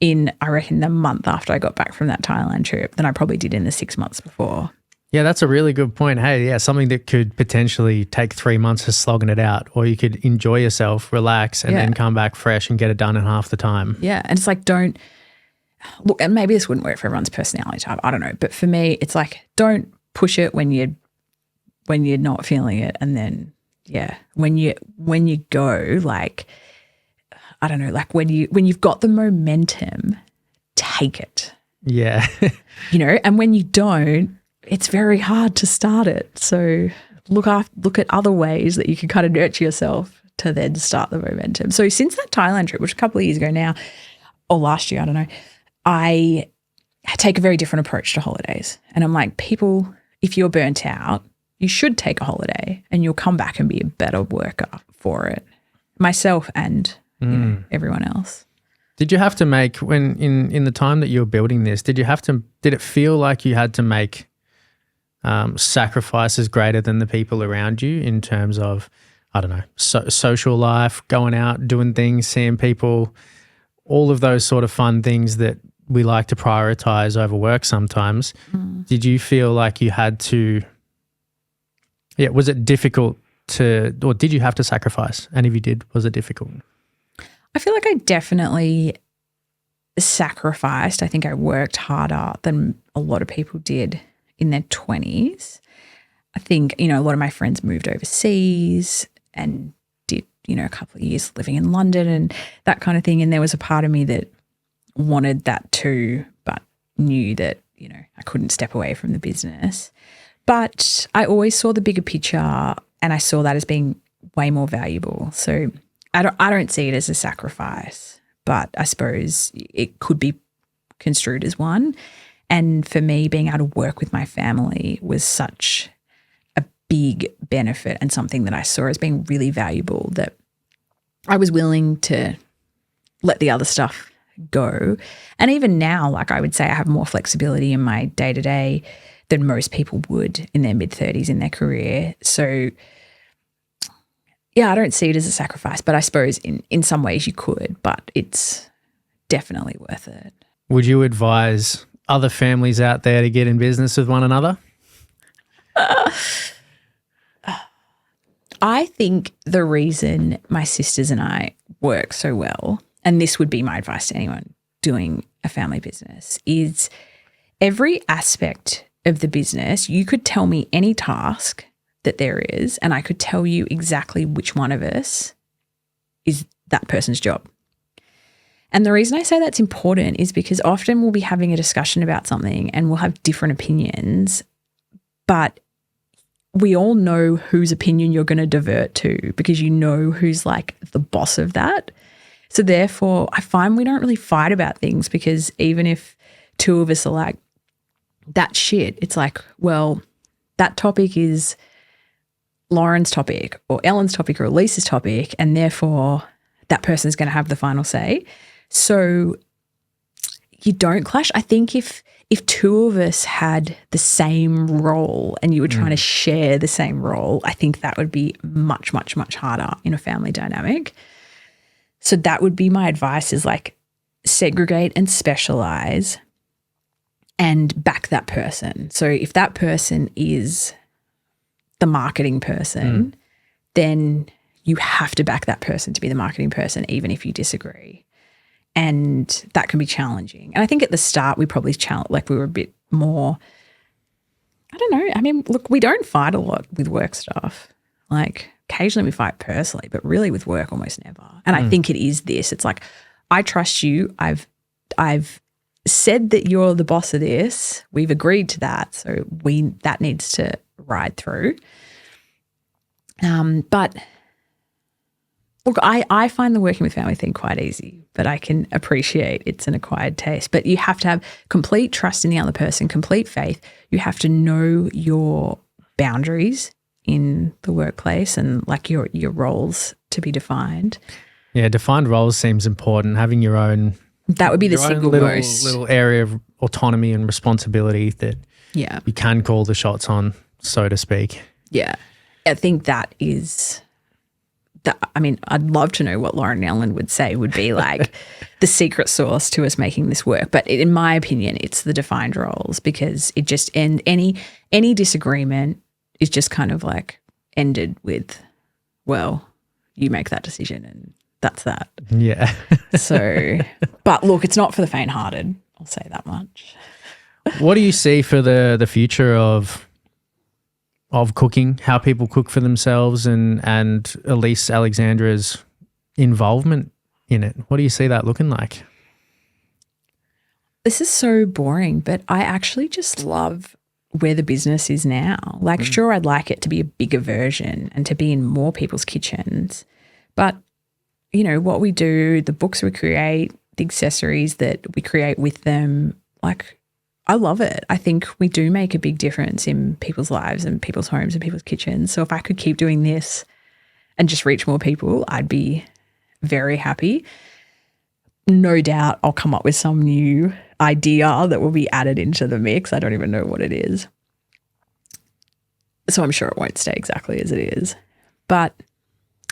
in, I reckon, the month after I got back from that Thailand trip than I probably did in the 6 months before. Yeah, that's a really good point. Hey, yeah, something that could potentially take 3 months of slogging it out, or you could enjoy yourself, relax, and then come back fresh and get it done in half the time. Yeah, and it's like, don't look, and maybe this wouldn't work for everyone's personality type. I don't know, but for me, it's like, don't push it when you're not feeling it, and then when you go, like, I don't know, like when you've got the momentum, take it. Yeah, and when you don't, it's very hard to start it. So look at other ways that you can kind of nurture yourself to then start the momentum. So since that Thailand trip, which was a couple of years ago now, or last year, I don't know, I take a very different approach to holidays. And I'm like, people if you're burnt out, you should take a holiday and you'll come back and be a better worker for it. Myself and everyone else. Did you have to make, when in the time that you were building this, did it feel like you had to make sacrifices greater than the people around you in terms of, I don't know, social life, going out, doing things, seeing people, all of those sort of fun things that we like to prioritize over work sometimes? Did you feel like you had to, was it difficult or did you have to sacrifice? And if you did, was it difficult? I feel like I definitely sacrificed. I think I worked harder than a lot of people did in their 20s. I think, a lot of my friends moved overseas and did, a couple of years living in London and that kind of thing. And there was a part of me that wanted that too, but knew that, I couldn't step away from the business. But I always saw the bigger picture and I saw that as being way more valuable. So I don't see it as a sacrifice, but I suppose it could be construed as one. And for me, being able to work with my family was such a big benefit and something that I saw as being really valuable that I was willing to let the other stuff go. And even now, I would say I have more flexibility in my day-to-day than most people would in their mid-30s in their career. So I don't see it as a sacrifice, but I suppose in some ways you could, but it's definitely worth it. Would you advise other families out there to get in business with one another? I think the reason my sisters and I work so well, and this would be my advice to anyone doing a family business, is every aspect of the business, you could tell me any task that there is, and I could tell you exactly which one of us is that person's job. And the reason I say that's important is because often we'll be having a discussion about something and we'll have different opinions, but we all know whose opinion you're going to divert to because you know who's the boss of that. So therefore, I find we don't really fight about things because even if two of us are that shit, it's well, that topic is Lauren's topic or Ellen's topic or Alyce's topic, and therefore that person's going to have the final say. So you don't clash. I think if two of us had the same role and you were trying to share the same role, I think that would be much, much, much harder in a family dynamic. So that would be my advice is segregate and specialize and back that person. So if that person is the marketing person, then you have to back that person to be the marketing person, even if you disagree. And that can be challenging. And I think at the start we probably we were a bit more, I don't know. I mean, look, we don't fight a lot with work stuff. Occasionally we fight personally, but really with work almost never. And I think it is this. It's I trust you. I've said that you're the boss of this. We've agreed to that. So that needs to ride through. But look, I find the working with family thing quite easy, but I can appreciate it's an acquired taste. But you have to have complete trust in the other person, complete faith. You have to know your boundaries in the workplace and your roles to be defined. Yeah, defined roles seems important. Having your own, that would be the single little area of autonomy and responsibility that you can call the shots on, so to speak. Yeah, I think that is. I'd love to know what Lauren and Ellen would say would be the secret sauce to us making this work. But in my opinion, it's the defined roles because it just any disagreement is just kind of ended with, well, you make that decision and that's that. Yeah. So, but look, it's not for the faint-hearted. I'll say that much. What do you see for the future of cooking, how people cook for themselves and Alyce Alexandra's involvement in it? What do you see that looking like? This is so boring, but I actually just love where the business is now. Sure, I'd like it to be a bigger version and to be in more people's kitchens. But, what we do, the books we create, the accessories that we create with them, I love it. I think we do make a big difference in people's lives and people's homes and people's kitchens. So if I could keep doing this and just reach more people, I'd be very happy. No doubt I'll come up with some new idea that will be added into the mix. I don't even know what it is. So I'm sure it won't stay exactly as it is. But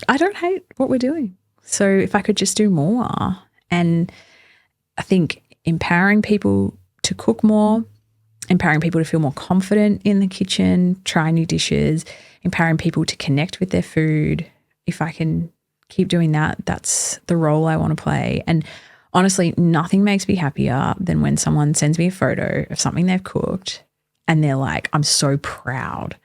I don't hate what we're doing. So if I could just do more, and I think empowering people to cook more, empowering people to feel more confident in the kitchen, try new dishes, empowering people to connect with their food. If I can keep doing that, that's the role I want to play. And honestly, nothing makes me happier than when someone sends me a photo of something they've cooked and they're like, I'm so proud.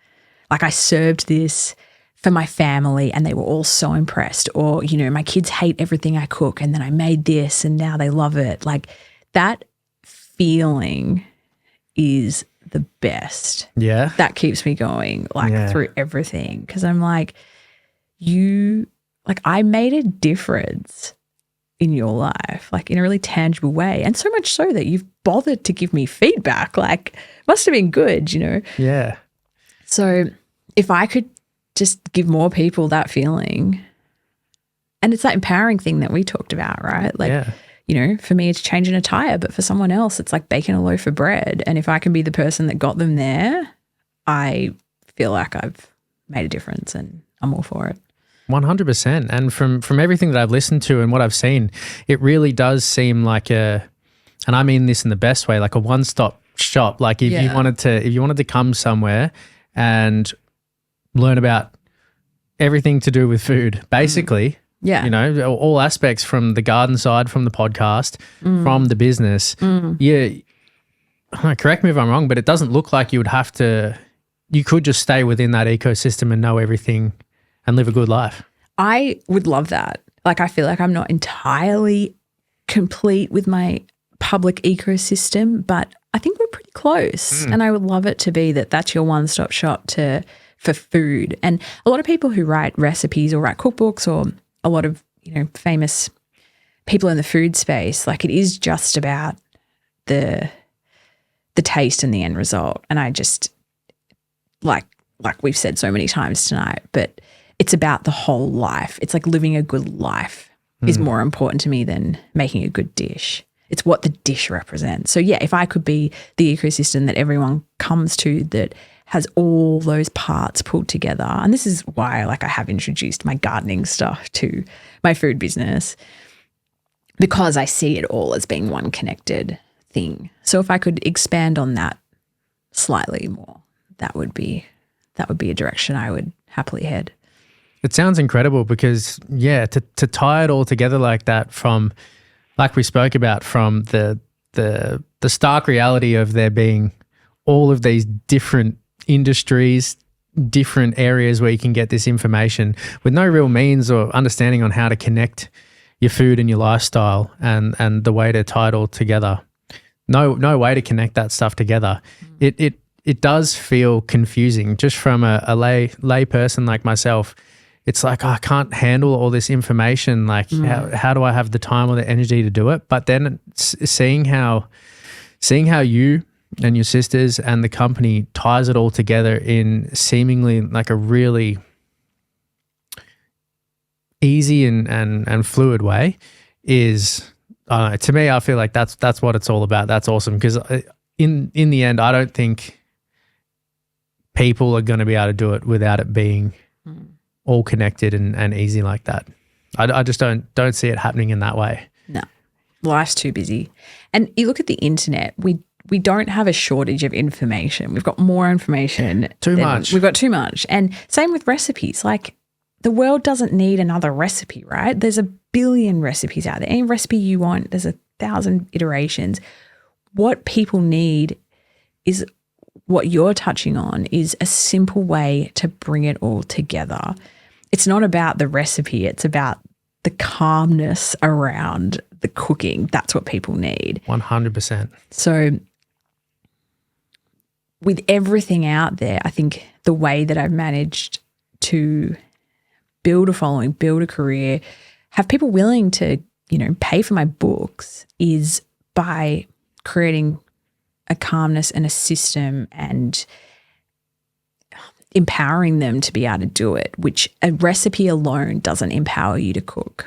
Like, I served this for my family and they were all so impressed. Or, you know, my kids hate everything I cook and then I made this and now they love it. Like, that feeling is the best. Yeah. That keeps me going through everything, because I'm like, I made a difference in your life, like in a really tangible way. And so much so that you've bothered to give me feedback. Like, must have been good, you know? Yeah. So if I could just give more people that feeling, and it's that empowering thing that we talked about, right? Like, you know, for me, it's changing a tire, but for someone else, it's like baking a loaf of bread. And if I can be the person that got them there, I feel like I've made a difference and I'm all for it. 100%. And from everything that I've listened to and what I've seen, it really does seem like and I mean this in the best way, like a one-stop shop. Like if you wanted to come somewhere and learn about everything to do with food, basically, you know, all aspects, from the garden side, from the podcast, from the business. Correct me if I'm wrong, but it doesn't look like you could just stay within that ecosystem and know everything and live a good life. I would love that. Like, I feel like I'm not entirely complete with my public ecosystem, but I think we're pretty close. And I would love it to be that that's your one-stop shop for food. And a lot of people who write recipes or write cookbooks, or a lot of, you know, famous people in the food space, like, it is just about the taste and the end result. And I just, like we've said so many times tonight, but it's about the whole life. It's like living a good life is more important to me than making a good dish. It's what the dish represents. So yeah, if I could be the ecosystem that everyone comes to, that has all those parts pulled together. And this is why, like, I have introduced my gardening stuff to my food business, because I see it all as being one connected thing. So if I could expand on that slightly more, that would be a direction I would happily head. It sounds incredible, because to tie it all together like that, from, like we spoke about, from the stark reality of there being all of these different industries, different areas where you can get this information with no real means or understanding on how to connect your food and your lifestyle, and the way to tie it all together. No way to connect that stuff together. It does feel confusing just from a lay person like myself. It's like, I can't handle all this information. Like, how do I have the time or the energy to do it? But then seeing how you and your sisters and the company ties it all together in seemingly like a really easy and fluid way is, to me, I feel like that's what it's all about. That's awesome, because in the end, I don't think people are going to be able to do it without it being all connected and easy like that. I just don't see it happening in that way. No, life's too busy. And you look at the internet, we don't have a shortage of information. We've got more information. Too much. We've got too much. And same with recipes. Like, the world doesn't need another recipe, right? There's a billion recipes out there. Any recipe you want, there's 1,000 iterations. What people need is what you're touching on, is a simple way to bring it all together. It's not about the recipe. It's about the calmness around the cooking. That's what people need. 100%. So with everything out there, I think the way that I've managed to build a following, build a career, have people willing to, you know, pay for my books, is by creating a calmness and a system and empowering them to be able to do it, which a recipe alone doesn't empower you to cook.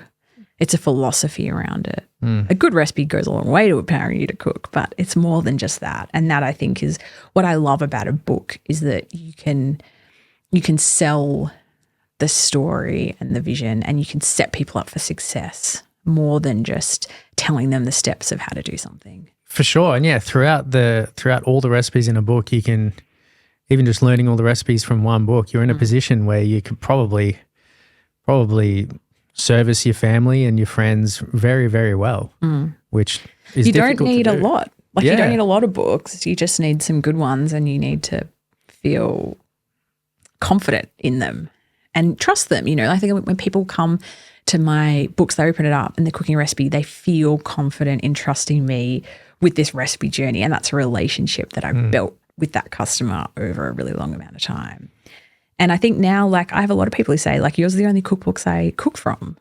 It's a philosophy around it. A good recipe goes a long way to empowering you to cook, but it's more than just that. And that, I think, is what I love about a book, is that you can sell the story and the vision, and you can set people up for success more than just telling them the steps of how to do something. For sure. And yeah, throughout all the recipes in a book, you can, even just learning all the recipes from one book, you're in a position where you could probably service your family and your friends very, very well, which is you don't difficult need to a do. lot. Like you don't need a lot of books. You just need some good ones, and you need to feel confident in them and trust them. I think when people come to my books, they open it up and the cooking recipe, they feel confident in trusting me with this recipe journey. And that's a relationship that I've built with that customer over a really long amount of time. And I think now, like, I have a lot of people who say, like, yours are the only cookbooks I cook from.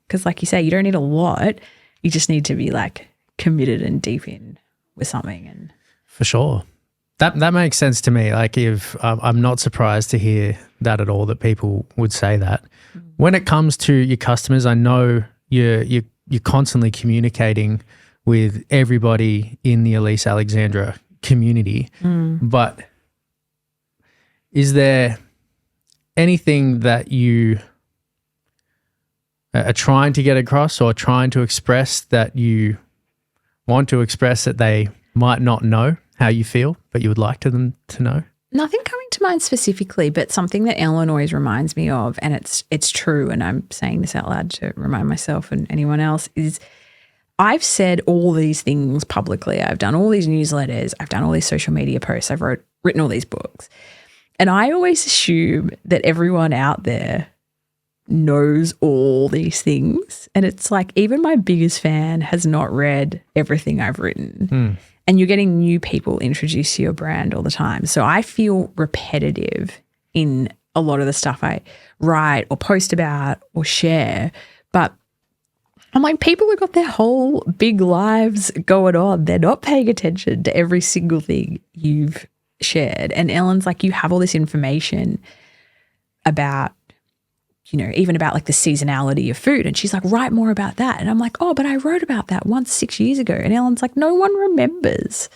Because like you say, you don't need a lot. You just need to be like committed and deep in with something. And for sure. That makes sense to me. Like, if I'm not surprised to hear that at all, that people would say that. When it comes to your customers, I know you're constantly communicating with everybody in the Alyce Alexandra community, but is there anything that you are trying to get across or trying to express that you want to express that they might not know how you feel, but you would like them to know? Nothing coming to mind specifically, but something that Ellen always reminds me of, and it's true, and I'm saying this out loud to remind myself and anyone else, is I've said all these things publicly. I've done all these newsletters. I've done all these social media posts. I've written all these books. And I always assume that everyone out there knows all these things. And it's like, even my biggest fan has not read everything I've written. And you're getting new people introduced to your brand all the time. So I feel repetitive in a lot of the stuff I write or post about or share. But I'm like, people have got their whole big lives going on. They're not paying attention to every single thing you've shared. And Ellen's like, you have all this information about, even about like the seasonality of food. And she's like, write more about that. And I'm like, oh, but I wrote about that once 6 years ago. And Ellen's like, no one remembers.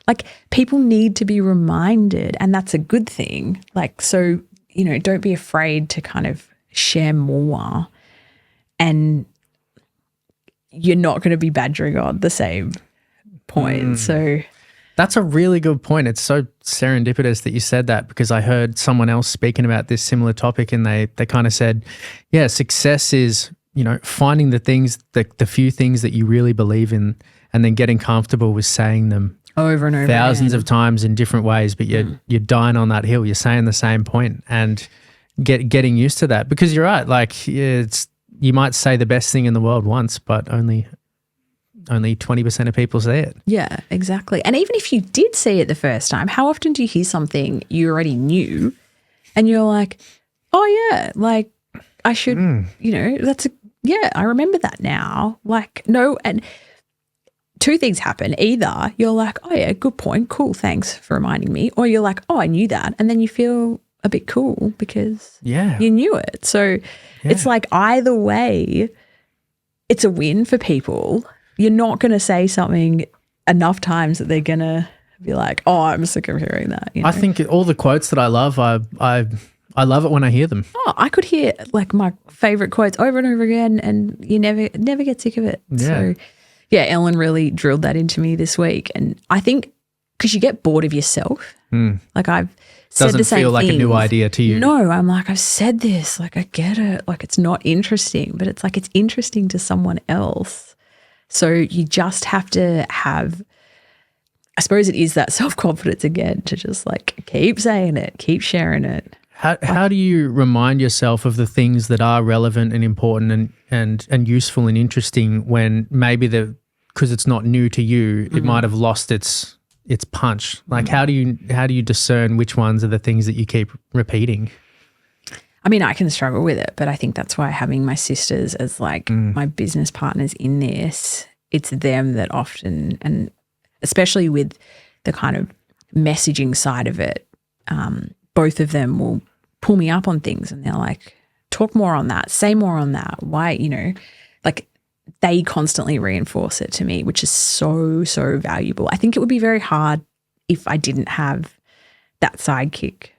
Like, people need to be reminded, and that's a good thing. Like, so, don't be afraid to kind of share more, and you're not going to be badgering on the same point. So that's a really good point. It's so serendipitous that you said that, because I heard someone else speaking about this similar topic, and they kind of said, yeah, success is, finding the things, the few things that you really believe in, and then getting comfortable with saying them over and over thousands again. of times in different ways, but you're dying on that hill. You're saying the same point, and getting used to that, because you're right. Like, you might say the best thing in the world once, but only 20% of people see it. Yeah, exactly. And even if you did see it the first time, how often do you hear something you already knew and you're like, oh yeah, like I should, I remember that now. Like, no, and two things happen. Either you're like, oh yeah, good point, cool, thanks for reminding me. Or you're like, oh, I knew that. And then you feel a bit cool because you knew it. So it's like, either way, it's a win for people. You're not going to say something enough times that they're going to be like, oh, I'm sick of hearing that. I think all the quotes that I love, I love it when I hear them. Oh, I could hear like my favorite quotes over and over again, and you never get sick of it. Yeah. So yeah, Ellen really drilled that into me this week. And I think because you get bored of yourself, like I've said Doesn't the same feel like a new idea to you. No, I'm like, I've said this, like I get it. Like, it's not interesting, but it's like, it's interesting to someone else. So you just have to have, I suppose it is that self-confidence again, to just like keep saying it, keep sharing it. How do you remind yourself of the things that are relevant and important and useful and interesting when maybe because it's not new to you, it might have lost its punch? Like, how do you discern which ones are the things that you keep repeating? I mean, I can struggle with it, but I think that's why having my sisters as like my business partners in this, it's them that often, and especially with the kind of messaging side of it, both of them will pull me up on things and they're like, talk more on that, say more on that. Why, like they constantly reinforce it to me, which is so, so valuable. I think it would be very hard if I didn't have that sidekick,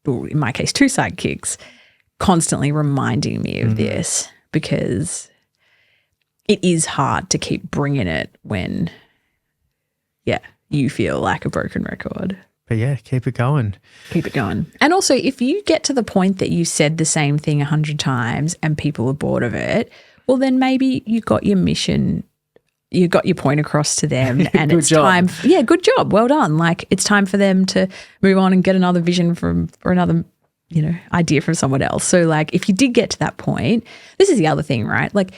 or in my case, 2 sidekicks, constantly reminding me of this, because it is hard to keep bringing it when, you feel like a broken record. But yeah, keep it going. Keep it going. And also, if you get to the point that you said the same thing 100 times and people are bored of it, well, then maybe you got your mission, you got your point across to them, and it's time. Yeah, good job. Well done. Like, it's time for them to move on and get another vision or another, idea from someone else. So like, if you did get to that point, this is the other thing, right? Like,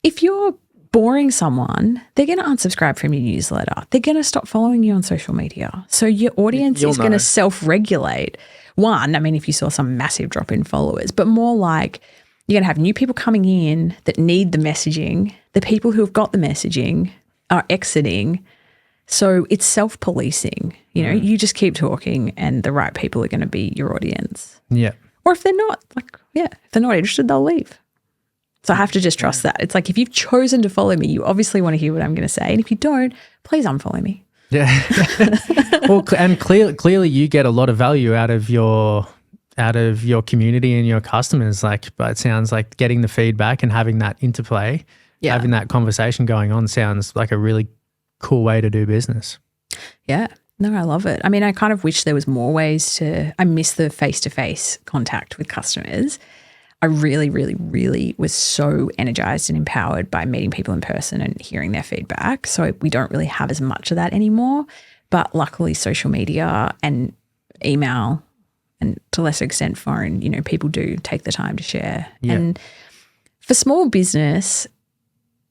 if you're boring someone, they're going to unsubscribe from your newsletter. They're going to stop following you on social media. So your audience is going to self-regulate. One, I mean, if you saw some massive drop in followers, but more like you're going to have new people coming in that need the messaging. The people who have got the messaging are exiting. So it's self-policing. You just keep talking and the right people are going to be your audience. Yeah. Or if they're not, if they're not interested, they'll leave. So I have to just trust that. It's like, if you've chosen to follow me, you obviously want to hear what I'm going to say. And if you don't, please unfollow me. Yeah. Well, and clearly you get a lot of value out of your community and your customers. But it sounds like getting the feedback and having that interplay, having that conversation going on sounds like a really cool way to do business. Yeah. No, I love it. I mean, I kind of wish there was more ways I miss the face-to-face contact with customers. I really, really, really was so energized and empowered by meeting people in person and hearing their feedback. So we don't really have as much of that anymore. But luckily, social media and email, and to a lesser extent phone, people do take the time to share. Yeah. And for small business,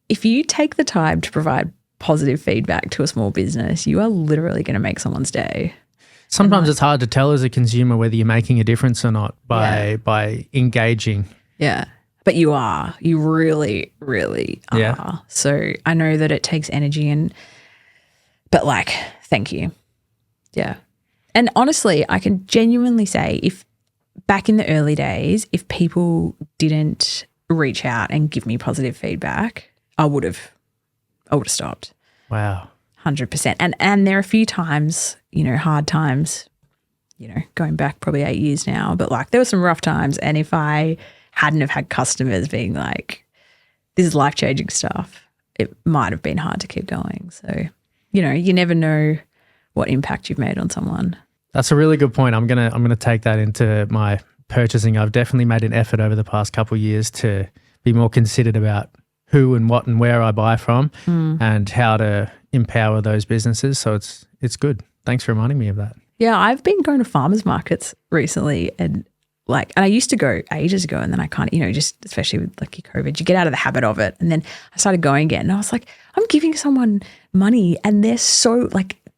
if you take the time to provide positive feedback to a small business, you are literally going to make someone's day. Sometimes it's hard to tell as a consumer whether you're making a difference or not by engaging. Yeah. But you are. You really, really are. Yeah. So I know that it takes energy but thank you. Yeah. And honestly, I can genuinely say, if back in the early days, if people didn't reach out and give me positive feedback, I would have stopped. Wow. 100%. And there are a few times, hard times, going back probably 8 years now, but there were some rough times. And if I hadn't have had customers being like, this is life-changing stuff, it might have been hard to keep going. So, you never know what impact you've made on someone. That's a really good point. I'm gonna take that into my purchasing. I've definitely made an effort over the past couple of years to be more considered about who and what and where I buy from and how to empower those businesses. So it's good. Thanks for reminding me of that. Yeah, I've been going to farmers markets recently, and I used to go ages ago, and then I kind of, just especially with your COVID, you get out of the habit of it. And then I started going again, and I was like, I'm giving someone money, and they're so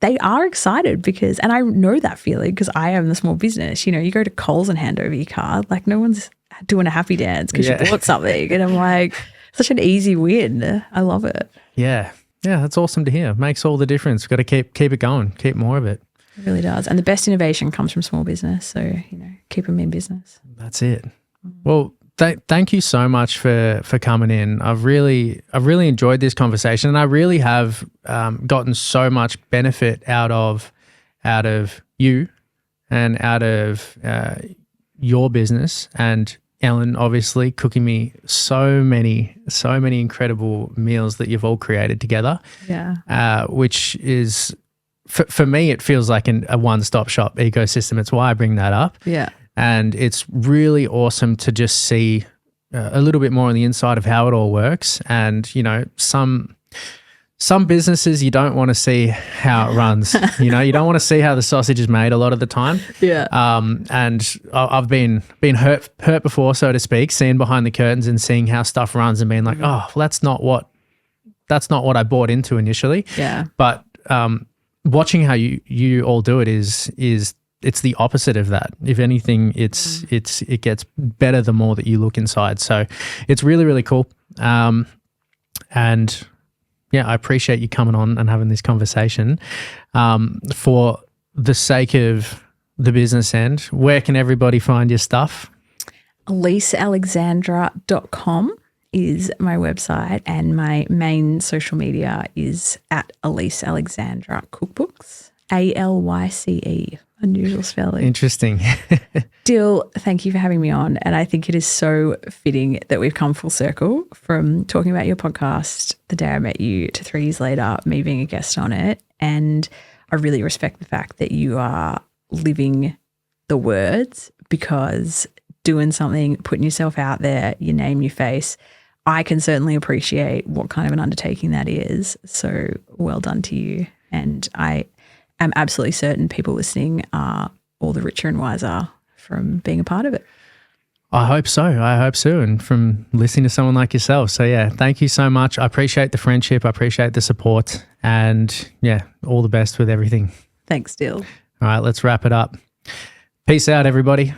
they are excited because, and I know that feeling because I am the small business. You go to Coles and hand over your card, no one's doing a happy dance because you bought something, and I'm like, such an easy win. I love it. Yeah. Yeah, that's awesome to hear. Makes all the difference. We've got to keep it going, keep more of it. It really does. And the best innovation comes from small business. So, keep them in business. That's it. Well, thank you so much for coming in. I've really enjoyed this conversation, and I really have gotten so much benefit out of you and out of your business, and Ellen, obviously, cooking me so many incredible meals that you've all created together. Yeah. Which is, for me, it feels like a one-stop shop ecosystem. It's why I bring that up. Yeah. And it's really awesome to just see a little bit more on the inside of how it all works. And, some businesses you don't want to see how it runs. You don't want to see how the sausage is made a lot of the time. Yeah. And I've been hurt before, so to speak, seeing behind the curtains and seeing how stuff runs and being like, oh, well, that's not what I bought into initially. Yeah. But watching how you all do it is it's the opposite of that. If anything, it gets better the more that you look inside. So it's really, really cool. And yeah, I appreciate you coming on and having this conversation. For the sake of the business end, where can everybody find your stuff? AlyceAlexandra.com is my website, and my main social media is at Alyce Alexandra Cookbooks, ALYCE, unusual spelling. Interesting. Dill, thank you for having me on. And I think it is so fitting that we've come full circle from talking about your podcast the day I met you to 3 years later, me being a guest on it. And I really respect the fact that you are living the words, because doing something, putting yourself out there, your name, your face, I can certainly appreciate what kind of an undertaking that is. So well done to you. And I am absolutely certain people listening are all the richer and wiser from being a part of it. I hope so. And from listening to someone like yourself. So yeah, thank you so much. I appreciate the friendship. I appreciate the support, and yeah, all the best with everything. Thanks, Dill. All right, let's wrap it up. Peace out, everybody.